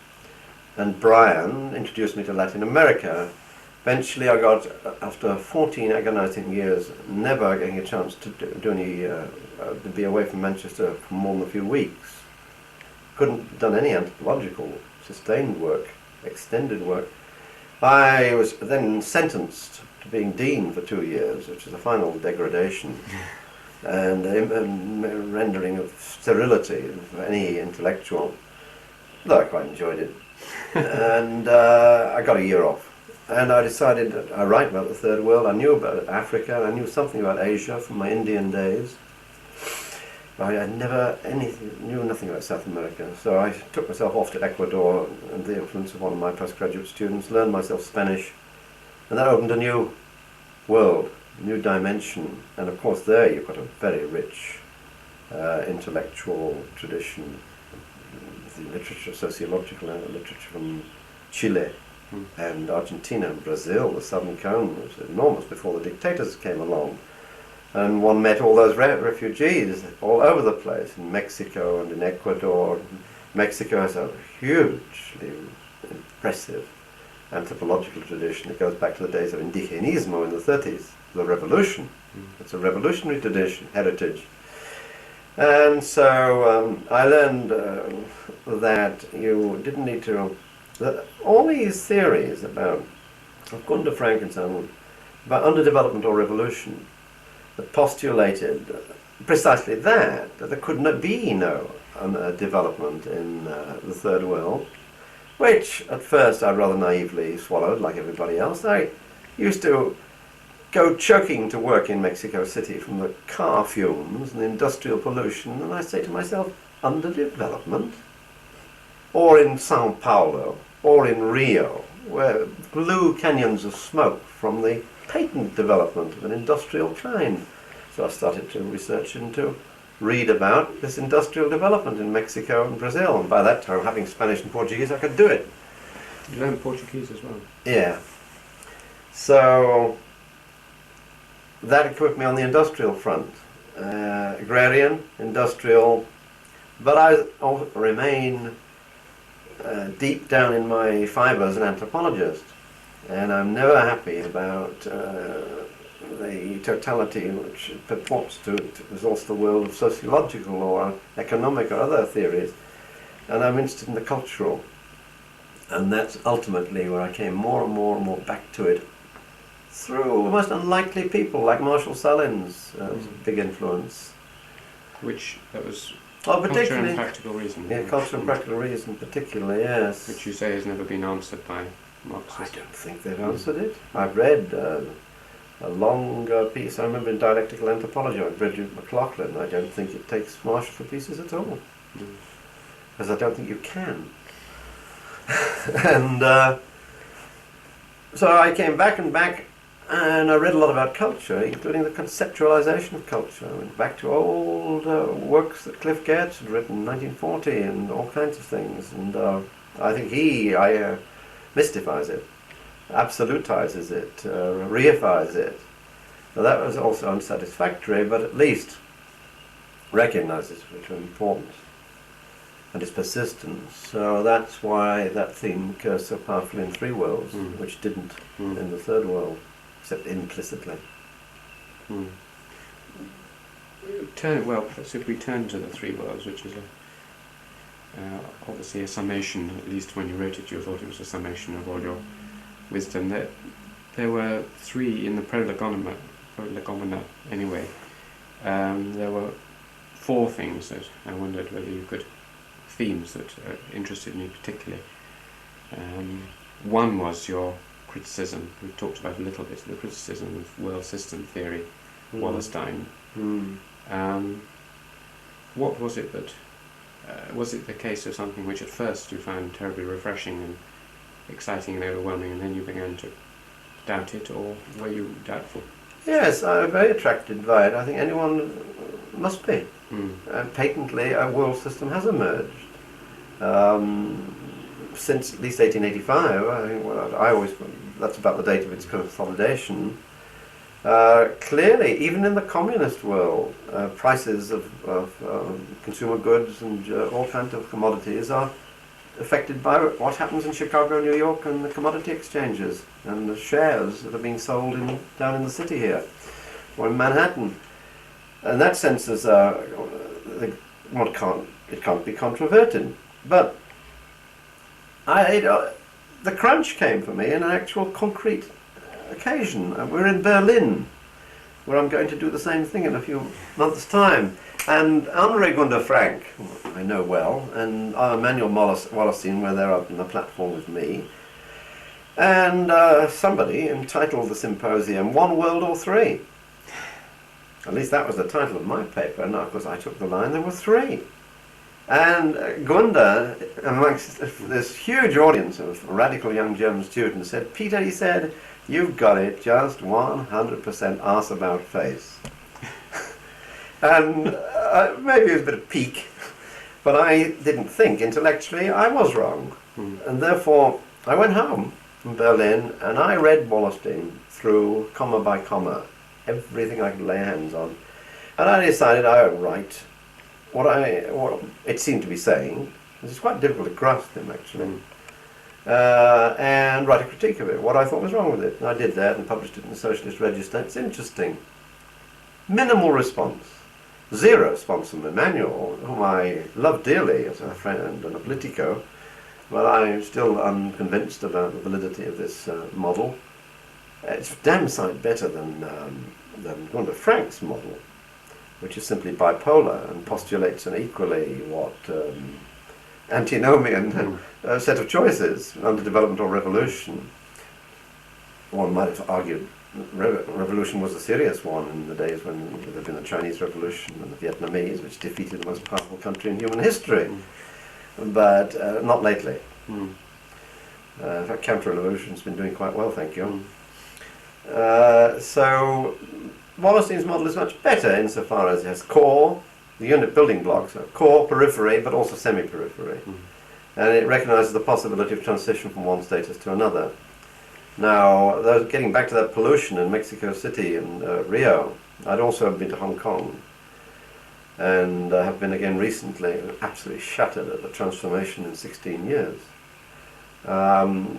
Speaker 2: and Brian introduced me to Latin America. Eventually I got, after 14 agonizing years, never getting a chance to to be away from Manchester for more than a few weeks. Couldn't have done any anthropological, sustained work, extended work. I was then sentenced to being dean for 2 years, which is a final degradation and rendering of sterility of any intellectual, though I quite enjoyed it. And I got a year off. And I decided that I write about the Third World. I knew about Africa, I knew something about Asia from my Indian days. I had knew nothing about South America. So I took myself off to Ecuador under the influence of one of my postgraduate students, learned myself Spanish, and that opened a new world, a new dimension. And of course there you've got a very rich intellectual tradition, the literature, sociological literature from Chile, And Argentina and Brazil, the Southern Cone, was enormous before the dictators came along. And one met all those refugees all over the place, in Mexico and in Ecuador. Mexico has a hugely impressive anthropological tradition. It goes back to the days of indigenismo in the 30s, the revolution. It's a revolutionary tradition, heritage. And so I learned that you didn't need to... that all these theories about Gunter Frankenstein, about underdevelopment or revolution, that postulated precisely that there could not be no development in the Third World, which at first I rather naively swallowed, like everybody else. I used to go choking to work in Mexico City from the car fumes and the industrial pollution, and I say to myself, underdevelopment? Or in Sao Paulo, or in Rio, where blue canyons of smoke from the patent development of an industrial kind. So I started to research and to read about this industrial development in Mexico and Brazil, and by that time, having Spanish and Portuguese, I could do it.
Speaker 1: You learned Portuguese as well?
Speaker 2: Yeah. So that equipped me on the industrial front. Agrarian, industrial, but I also remain deep down in my fibres an anthropologist, and I'm never happy about the totality which purports to resource the world of sociological or economic or other theories, and I'm interested in the cultural, and that's ultimately where I came more and more and more back to it through most unlikely people like Marshall Salins, was a big influence.
Speaker 1: Which, that was
Speaker 2: Oh,
Speaker 1: culture and practical reason.
Speaker 2: Yeah, culture and practical reason particularly, yes.
Speaker 1: Which you say has never been answered by
Speaker 2: I
Speaker 1: Marxists.
Speaker 2: don't think they've answered it. I've read a long piece, I remember in Dialectical Anthropology, by Bridget McLaughlin. I don't think it takes Marshall for pieces at all. Because I don't think you can. And so I came back and I read a lot about culture, including the conceptualization of culture. I went back to old works that Cliff Geertz had written in 1940 and all kinds of things. And I think he mystifies it, absolutizes it, reifies it. Now that was also unsatisfactory, but at least recognizes which are important and its persistence. So that's why that theme occurs so powerfully in Three Worlds, which didn't in the Third World, except implicitly.
Speaker 1: Well, perhaps if we turn to the Three Worlds, which is obviously a summation, at least when you wrote it you thought it was a summation of all your wisdom. There were three in the prolegomena anyway. There were four things that I wondered whether you could, themes that interested me particularly. One was your criticism, we talked about a little bit, the criticism of world system theory, Wallerstein. What was it that, was it the case of something which at first you found terribly refreshing and exciting and overwhelming, and then you began to doubt it, or were you doubtful?
Speaker 2: Yes, I'm very attracted by it. I think anyone must be. Patently, a world system has emerged. Since at least 1885, I think, that's about the date of its consolidation. Clearly, even in the communist world, prices of consumer goods and all kinds of commodities are affected by what happens in Chicago, New York, and the commodity exchanges, and the shares that are being sold down in the city here, or in Manhattan. In that sense, it can't be controverted. But the crunch came for me in an actual concrete occasion. We're in Berlin, where I'm going to do the same thing in a few months' time. And Andre Gunder Frank, who I know well, and Manuel Wallerstein were there up on the platform with me. And somebody entitled the symposium, One World or Three. At least that was the title of my paper. And of course I took the line, there were three. And Gunder, amongst this huge audience of radical young German students, said, Peter, he said, you've got it just 100% arse about face. And maybe it was a bit of pique, but I didn't think intellectually I was wrong. And therefore I went home in Berlin, and I read Wallerstein through comma by comma, everything I could lay hands on, and I decided I would write what it seemed to be saying. It's quite difficult to grasp him, actually, and write a critique of it, what I thought was wrong with it. And I did that and published it in the Socialist Register. It's interesting. Minimal response. Zero response from Emmanuel, whom I love dearly as a friend and a politico, but I'm still unconvinced about the validity of this model. It's damn sight better than Gunther Frank's model, which is simply bipolar and postulates an equally antinomian set of choices under development or revolution. One might have argued revolution was a serious one in the days when there had been the Chinese Revolution and the Vietnamese, which defeated the most powerful country in human history, but not lately. In fact, counter-revolution's been doing quite well, thank you. So Wallerstein's model is much better insofar as it has core, the unit building blocks, core, periphery, but also semi-periphery. And it recognises the possibility of transition from one status to another. Now, getting back to that pollution in Mexico City and Rio, I'd also been to Hong Kong, and have been again recently, absolutely shattered at the transformation in 16 years.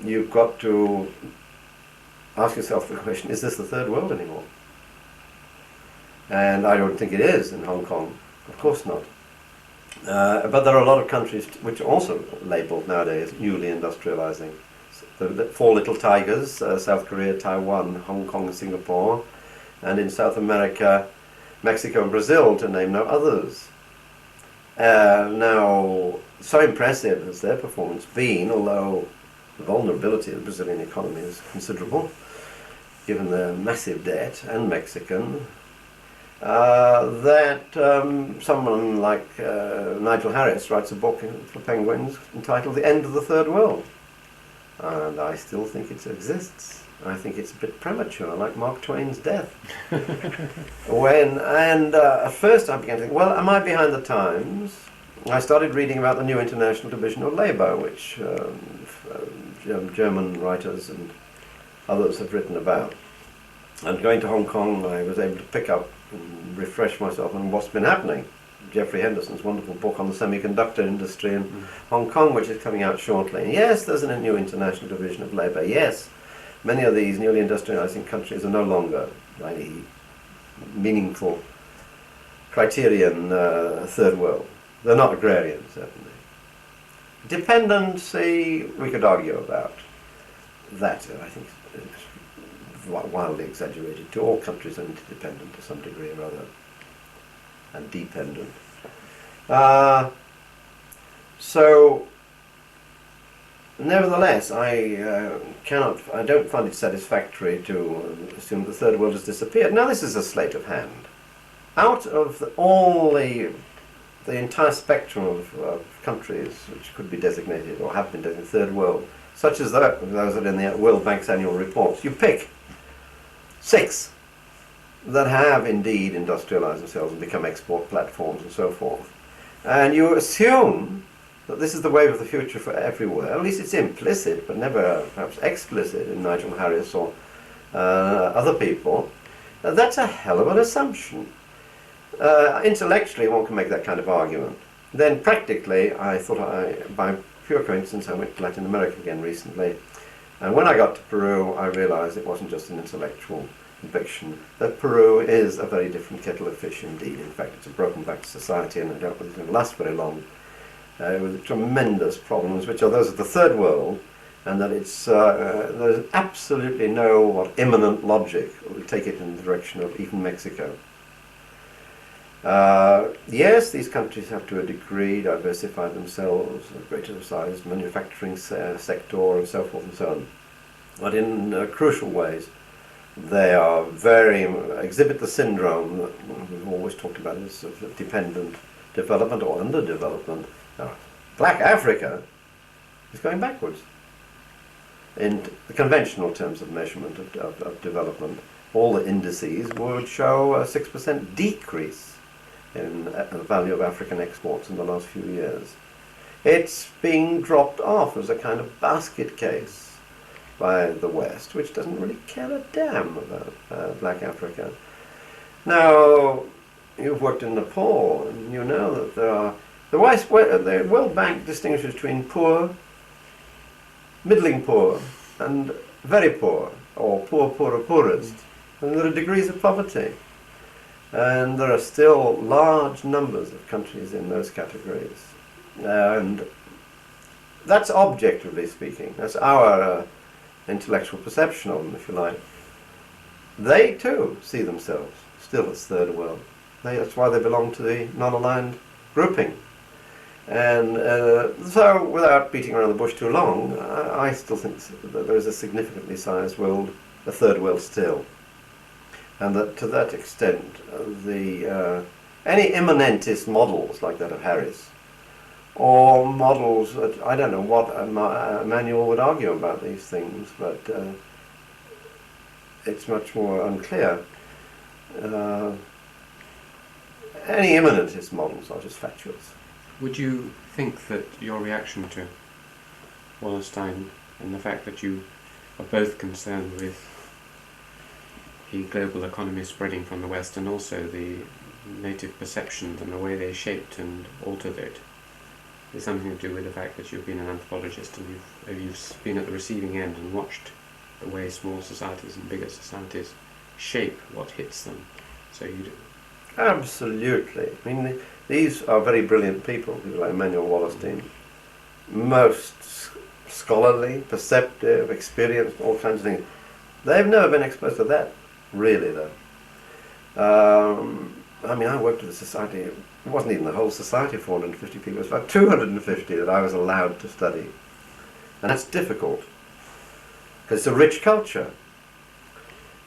Speaker 2: You've got to ask yourself the question, is this the third world anymore? And I don't think it is in Hong Kong, of course not. But there are a lot of countries which are also labelled nowadays newly industrializing. The four little tigers, South Korea, Taiwan, Hong Kong and Singapore, and in South America, Mexico and Brazil, to name no others. Now, so impressive has their performance been, although the vulnerability of the Brazilian economy is considerable, given their massive debt, and Mexican, that someone like Nigel Harris writes a book for Penguins entitled The End of the Third World. And I still think it exists. I think it's a bit premature, like Mark Twain's death. At first I began to think, well, am I behind the times? I started reading about the new International Division of Labour, which German writers and others have written about. And going to Hong Kong, I was able to pick up and refresh myself on what's been happening. Jeffrey Henderson's wonderful book on the semiconductor industry in Hong Kong, which is coming out shortly. Yes, there's a new International Division of Labour. Yes, many of these newly industrializing countries are no longer any meaningful criterion third world. They're not agrarian, certainly. Dependency, we could argue about. That, I think, is wildly exaggerated. To all countries are interdependent to some degree or other, and dependent. So, nevertheless, I don't find it satisfactory to assume the third world has disappeared. Now, this is a sleight of hand. Out of the entire spectrum of countries which could be designated or have been designated third world, such as those that are in the World Bank's annual reports, you pick 6 that have indeed industrialized themselves and become export platforms and so forth. And you assume that this is the wave of the future for everywhere. At least it's implicit, but never perhaps explicit in Nigel Harris or other people. That's a hell of an assumption. Intellectually, one can make that kind of argument. Then practically, I thought by pure coincidence, I went to Latin America again recently. And when I got to Peru, I realized it wasn't just an intellectual conviction, that Peru is a very different kettle of fish indeed. In fact, it's a broken back society, and I don't think it's going to last very long, with tremendous problems, which are those of the third world, and that there's absolutely no imminent logic that will take it in the direction of even Mexico. Yes, these countries have to a degree diversified themselves, a greater size manufacturing sector and so forth and so on, but in crucial ways they are exhibit the syndrome that we've always talked about as of dependent development or underdevelopment. Now, Black Africa is going backwards in the conventional terms of measurement of development. All the indices would show a 6% decrease in the value of African exports in the last few years. It's being dropped off as a kind of basket case by the West, which doesn't really care a damn about black Africa. Now, you've worked in Nepal, and you know that the World Bank distinguishes between poor, middling poor, and very poor, or poor, poorer, poorest. And there are degrees of poverty. And there are still large numbers of countries in those categories. And that's objectively speaking. That's our intellectual perception of them, if you like. They too see themselves still as third world. That's why they belong to the non-aligned grouping. And so, without beating around the bush too long, I still think that there is a significantly sized world, a third world still. And that to that extent, any immanentist models like that of Harris, or models that, I don't know what Emmanuel would argue about these things, but it's much more unclear. Any immanentist models are just fatuous.
Speaker 1: Would you think that your reaction to Wallerstein and the fact that you are both concerned with the global economy spreading from the West and also the native perceptions and the way they shaped and altered it is something to do with the fact that you've been an anthropologist and you've been at the receiving end and watched the way small societies and bigger societies shape what hits them? So you do.
Speaker 2: Absolutely. I mean, these are very brilliant people like Emmanuel Wallerstein. Most scholarly, perceptive, experienced, all kinds of things. They've never been exposed to that, really, though. I mean, I worked with a society, it wasn't even the whole society, 450 people, it was about 250 that I was allowed to study. And that's difficult, because it's a rich culture.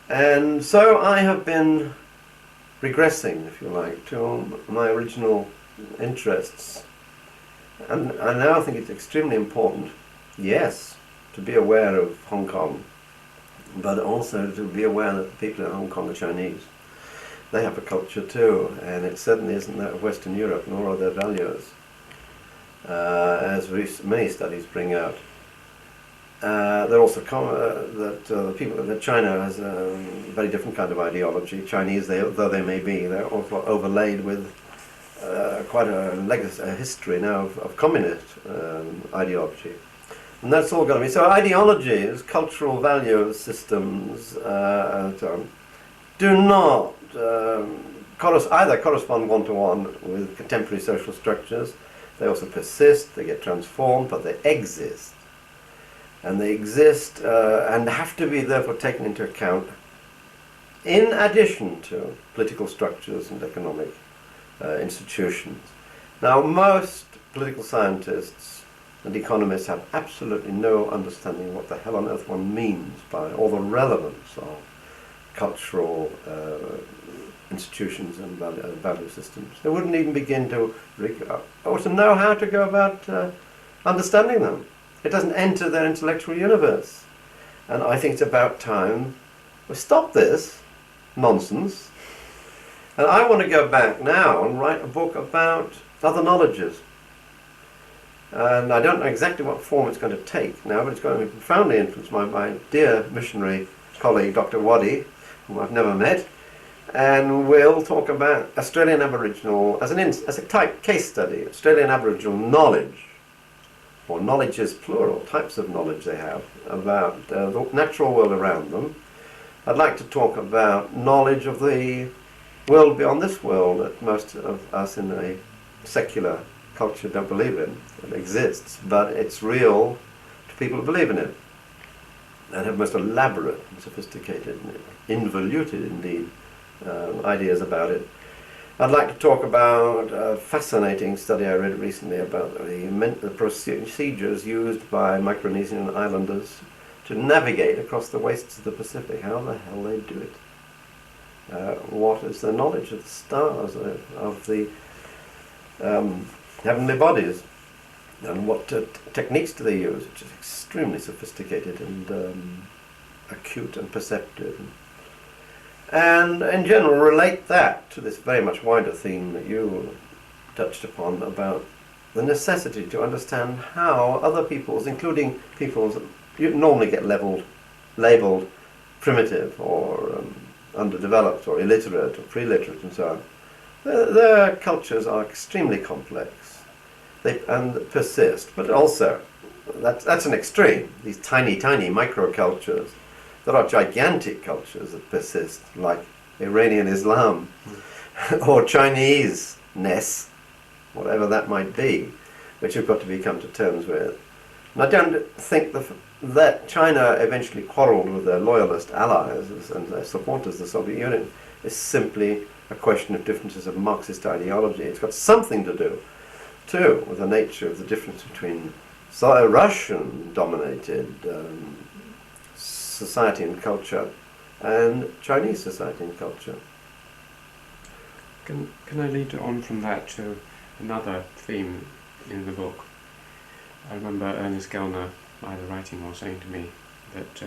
Speaker 2: And so I have been regressing, if you like, to my original interests. And I now think it's extremely important, yes, to be aware of Hong Kong, but also to be aware that the people in Hong Kong are Chinese. They have a culture too, and it certainly isn't that of Western Europe, nor are their values, as many studies bring out. They're also that China has a very different kind of ideology. Chinese, though they may be, they're also overlaid with quite a history now of communist ideology. And that's all going to be. So ideologies, cultural value systems, and so on, do not either correspond one-to-one with contemporary social structures. They also persist, they get transformed, but they exist. And they exist and have to be therefore taken into account in addition to political structures and economic institutions. Now, most political scientists and economists have absolutely no understanding what the hell on earth one means by, or the relevance of cultural institutions and value systems. They wouldn't even begin to know how to go about understanding them. It doesn't enter their intellectual universe. And I think it's about time we stop this nonsense. And I want to go back now and write a book about other knowledges. And I don't know exactly what form it's going to take now, but it's going to be profoundly influenced by my dear missionary colleague, Dr. Waddy, whom I've never met. And we'll talk about Australian Aboriginal, as a type case study, Australian Aboriginal knowledge, or knowledges plural, types of knowledge they have about the natural world around them. I'd like to talk about knowledge of the world beyond this world that most of us in a secular culture don't believe in. It exists, but it's real to people who believe in it and have most elaborate and sophisticated, involuted indeed, ideas about it. I'd like to talk about a fascinating study I read recently about the procedures used by Micronesian islanders to navigate across the wastes of the Pacific. How the hell they do it? What is their knowledge of the stars, of the heavenly bodies, and what techniques do they use, which is extremely sophisticated and acute and perceptive. And in general relate that to this very much wider theme that you touched upon about the necessity to understand how other peoples, including peoples that you normally get labelled primitive or underdeveloped or illiterate or pre-literate and so on, their cultures are extremely complex and persist, but also that's an extreme. These tiny microcultures. There are gigantic cultures that persist, like Iranian Islam or Chinese-ness, whatever that might be, which you've got to come to terms with. And I don't think that China eventually quarrelled with their loyalist allies and their supporters, the Soviet Union, is simply a question of differences of Marxist ideology. It's got something to do, too, with the nature of the difference between Russian-dominated society and culture and Chinese society and culture.
Speaker 1: Can I lead on from that to another theme in the book? I remember Ernest Gellner either writing or saying to me that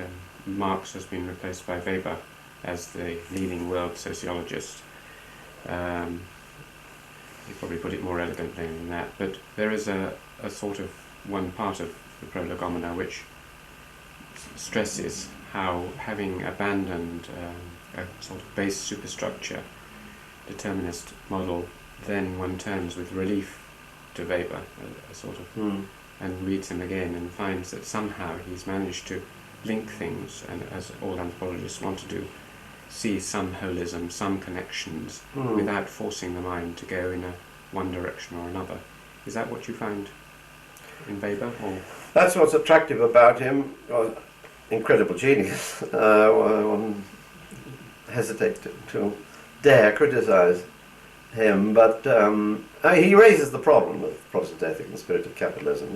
Speaker 1: Marx has been replaced by Weber as the leading world sociologist. He probably put it more elegantly than that, but there is a sort of one part of the Prolegomena which stresses how, having abandoned a sort of base superstructure, determinist model, then one turns with relief to Weber, a sort of, and reads him again and finds that somehow he's managed to link things, and as all anthropologists want to do, see some holism, some connections, without forcing the mind to go in one direction or another. Is that what you found in Weber? Or?
Speaker 2: That's what's attractive about him. Incredible genius. One hesitates to dare criticize him, but he raises the problem of Protestant ethic and the spirit of capitalism.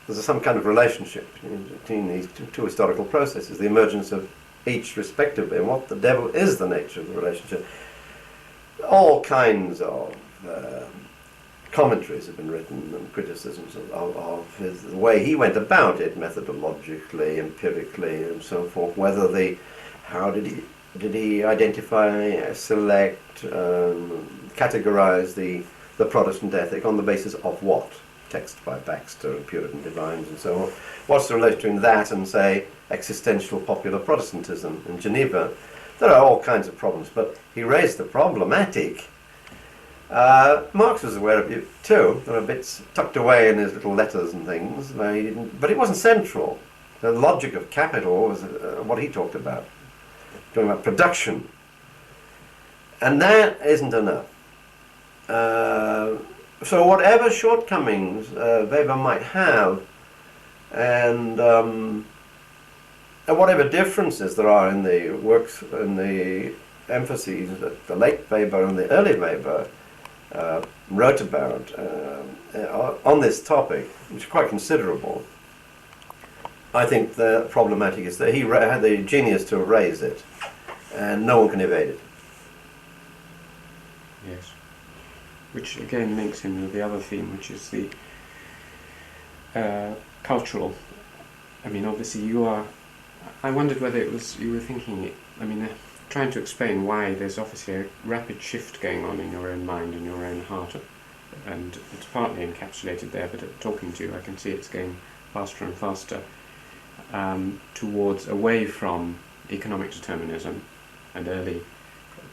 Speaker 2: There's some kind of relationship between these two historical processes, the emergence of each respectively, and what the devil is the nature of the relationship. All kinds of commentaries have been written and criticisms of the way he went about it, methodologically, empirically, and so forth. How did he identify, select, categorize the Protestant ethic on the basis of what? Text by Baxter and Puritan divines and so on. What's the relation between that and, say, existential popular Protestantism in Geneva? There are all kinds of problems, but he raised the problematic. Marx was aware of it too. There are bits tucked away in his little letters and things, but it wasn't central. The logic of capital was what he talked about. Talking about production. And that isn't enough. So whatever shortcomings Weber might have, and whatever differences there are in the works and the emphases that the late Weber and the early Weber wrote about on this topic, which is quite considerable, I think the problematic is that he had the genius to raise it, and no one can evade it.
Speaker 1: Yes. Which again links him with the other theme, which is the cultural. I mean, obviously I wondered whether it was you were thinking it. I mean, trying to explain why there's obviously a rapid shift going on in your own mind and your own heart, and it's partly encapsulated there. But talking to you, I can see it's going faster and faster towards away from economic determinism and early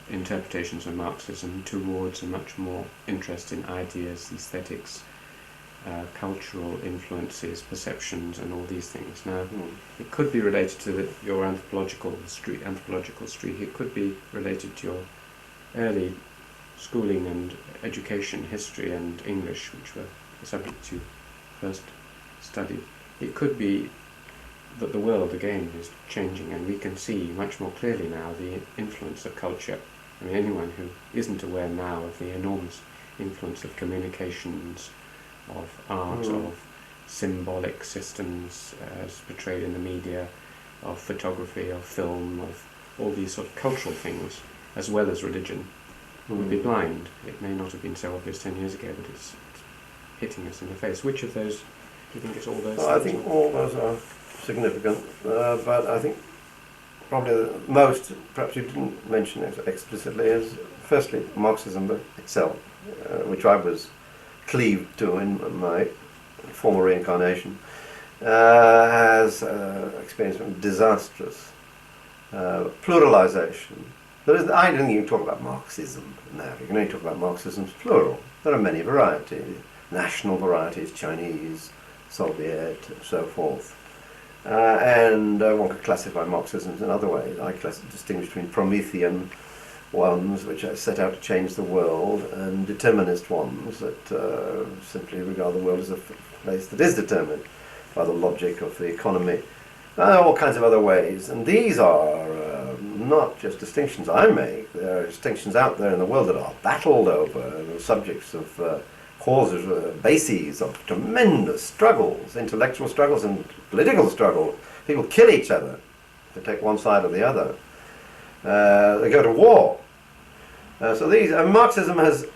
Speaker 1: interpretations of Marxism towards a much more interest in ideas, aesthetics, cultural influences, perceptions, and all these things. Now, it could be related to your anthropological streak. It could be related to your early schooling and education, history and English, which were the subjects you first studied. It could be that the world again is changing, and we can see much more clearly now the influence of culture. I mean, anyone who isn't aware now of the enormous influence of communications, of art, of symbolic systems as portrayed in the media, of photography, of film, of all these sort of cultural things, as well as religion, would be blind. It may not have been so obvious 10 years ago, but it's hitting us in the face. Which of those, do you think it's all those?
Speaker 2: Well, I think all those are significant, but I think probably the most, perhaps you didn't mention it explicitly, is firstly Marxism itself, which I was cleaved to in my former reincarnation, has experienced disastrous pluralization. I don't think you can talk about Marxism now. You can only talk about Marxism's plural. There are many varieties, national varieties, Chinese, Soviet, and so forth. And one could classify Marxisms in other ways. I distinguish between Promethean ones, which set out to change the world, and determinist ones that simply regard the world as a place that is determined by the logic of the economy. All kinds of other ways. And these are not just distinctions I make, there are distinctions out there in the world that are battled over, subjects of causes, bases of tremendous struggles, intellectual struggles and political struggles. People kill each other to take one side or the other. They go to war. So these Marxism has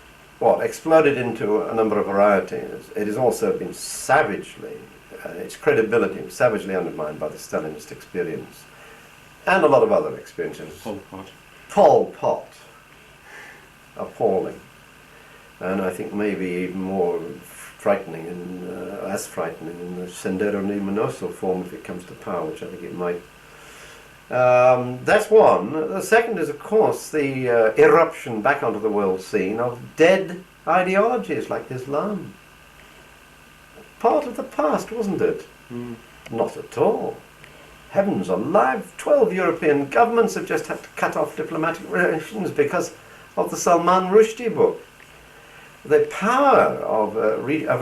Speaker 2: exploded into a number of varieties. It has also been savagely, its credibility savagely undermined by the Stalinist experience and a lot of other experiences. Pol Pot. Appalling. And I think maybe even more frightening and as frightening in the Sendero Luminoso form if it comes to power, which I think it might. That's one. The second is, of course, the eruption back onto the world scene of dead ideologies like Islam. Part of the past, wasn't it? Not at all. Heavens alive, 12 European governments have just had to cut off diplomatic relations because of the Salman Rushdie book. The power of a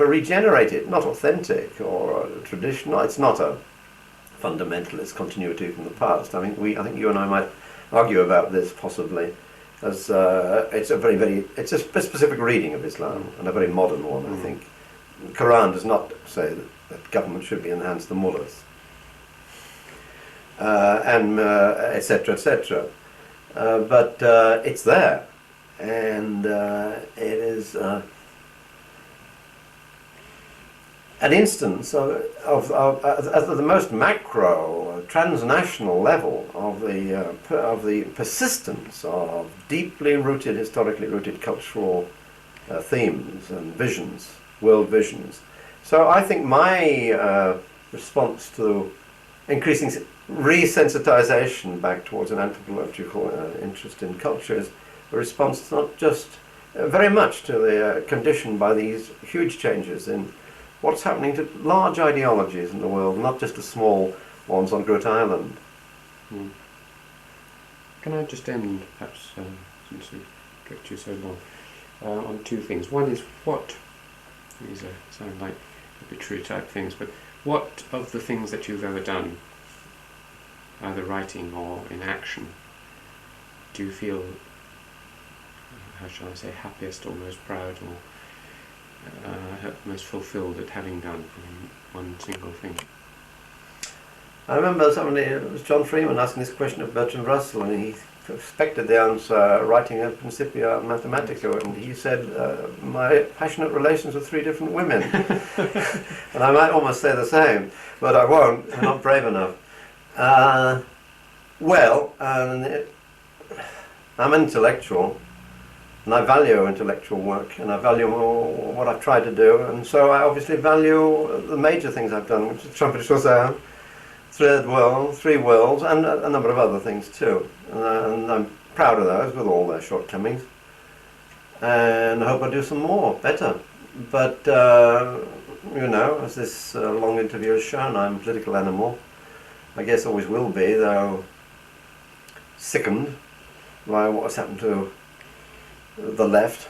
Speaker 2: regenerated, not authentic or traditional, it's not a fundamentalist continuity from the past. I think you and I might argue about this possibly, as it's a specific reading of Islam and a very modern one. I think the Quran does not say that government should be enhanced the mullahs, and etc. etc. But it's there. And it is an instance of the most macro, transnational level of the persistence of deeply rooted, historically rooted cultural themes and visions, world visions. So I think my response to increasing resensitization back towards an anthropological interest in culture is a response not just very much to the condition by these huge changes in what's happening to large ideologies in the world, not just the small ones on Groot Island.
Speaker 1: Can I just end, perhaps, since we've kept you so long, on two things. One is these sound like obituary type things, but what of the things that you've ever done, either writing or in action, do you feel, how shall I say, happiest or most proud or most fulfilled at having done one single thing?
Speaker 2: I remember it was John Freeman asking this question of Bertrand Russell, and he expected the answer writing a Principia Mathematica, and he said, my passionate relations with 3 different women. And I might almost say the same, but I won't, I'm not brave enough. I'm intellectual, and I value intellectual work, and I value what I've tried to do, and so I obviously value the major things I've done, which is Trumpet Chaussin, Third World, 3 Worlds, and a number of other things too. And I'm proud of those with all their shortcomings, and I hope I do some more, better. But, as this long interview has shown, I'm a political animal. I guess always will be, though sickened by what's happened to the left.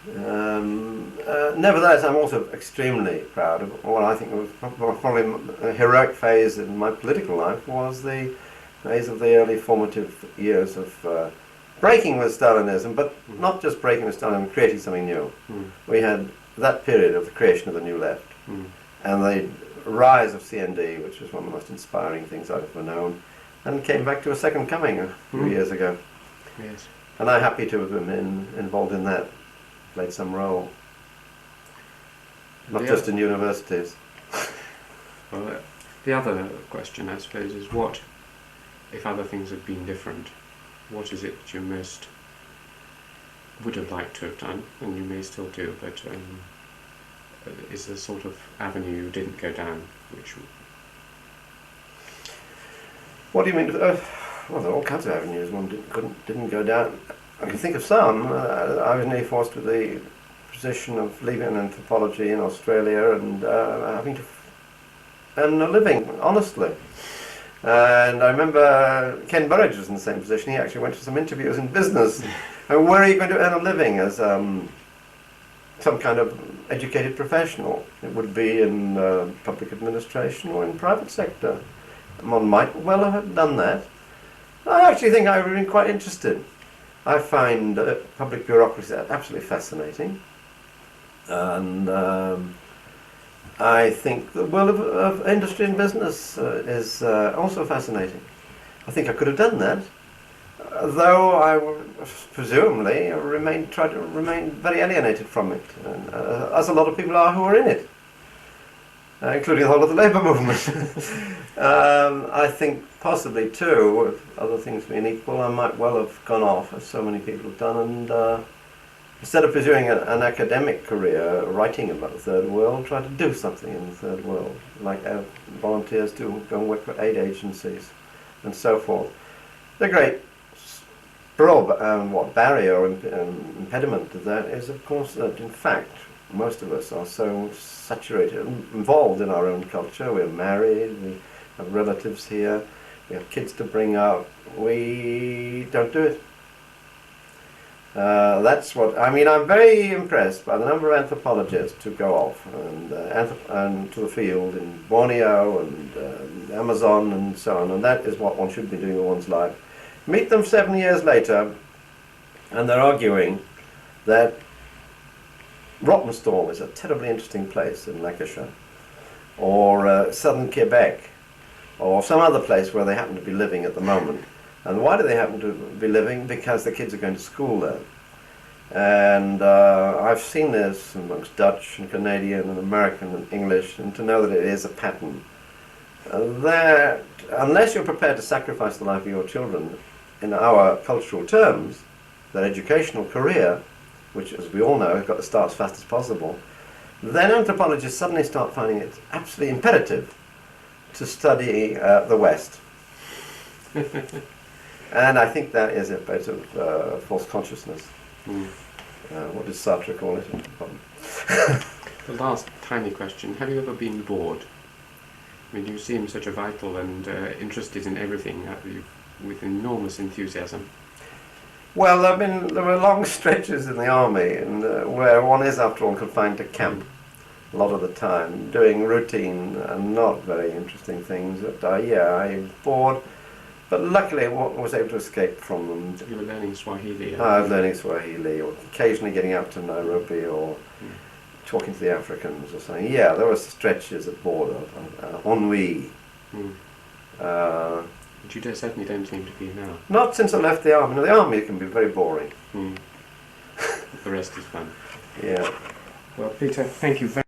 Speaker 2: Nevertheless, I'm also extremely proud of what I think was probably a heroic phase in my political life, was the phase of the early formative years of breaking with Stalinism, but not just breaking with Stalinism, creating something new. We had that period of the creation of the new left, and the rise of CND, which was one of the most inspiring things I've ever known, and came back to a second coming a few years ago.
Speaker 1: Yes.
Speaker 2: And I'm happy to have been involved in that, played some role. Not just in universities.
Speaker 1: Well, the other question, I suppose, is what, if other things had been different, what is it that you most would have liked to have done, and you may still do, but is the sort of avenue you didn't go down? Which
Speaker 2: What do you mean? Well, there are all kinds of avenues one didn't go down. I can think of some. I was nearly forced with the position of leaving anthropology in Australia and having to earn a living honestly. And I remember Ken Burridge was in the same position. He actually went to some interviews in business. And where are you going to earn a living as some kind of educated professional? It would be in public administration or in private sector. One might well have done that. I actually think I would have been quite interested. I find public bureaucracy absolutely fascinating. And I think the world of industry and business is also fascinating. I think I could have done that, though I presumably try to remain very alienated from it, and, as a lot of people are who are in it, including the whole of the labour movement. I think possibly too, if other things being equal, I might well have gone off, as so many people have done, and instead of pursuing an academic career writing about the third world, try to do something in the third world, like volunteers do, go and work for aid agencies and so forth. The great barrier or impediment to that is, of course, that in fact most of us are so saturated, involved in our own culture. We're married, we have relatives here, we have kids to bring up. We don't do it. That's what I mean. I'm very impressed by the number of anthropologists who go off and to the field in Borneo and Amazon and so on, and that is what one should be doing in one's life. Meet them 7 years later, and they're arguing that Roppenstall is a terribly interesting place in Lancashire, or southern Quebec, or some other place where they happen to be living at the moment. And why do they happen to be living? Because the kids are going to school there. And I've seen this amongst Dutch and Canadian and American and English, and to know that it is a pattern. That unless you're prepared to sacrifice the life of your children in our cultural terms, their educational career, which as we all know has got to start as fast as possible, then anthropologists suddenly start finding it absolutely imperative to study the West. And I think that is a bit of false consciousness. What does Sartre call it?
Speaker 1: The last tiny question, have you ever been bored? I mean, you seem such a vital and interested in everything with enormous enthusiasm.
Speaker 2: Well, there were long stretches in the army and where one is, after all, confined to camp a lot of the time, doing routine and not very interesting things. But I was bored. But luckily I was able to escape from them.
Speaker 1: You were learning Swahili?
Speaker 2: I was learning Swahili, or occasionally getting out to Nairobi, or talking to the Africans or something. Yeah, there were stretches of boredom, ennui.
Speaker 1: But you certainly don't seem to be now.
Speaker 2: Not since I left the army. Now, the army can be very boring.
Speaker 1: The rest is fun.
Speaker 2: Yeah.
Speaker 1: Well, Peter, thank you very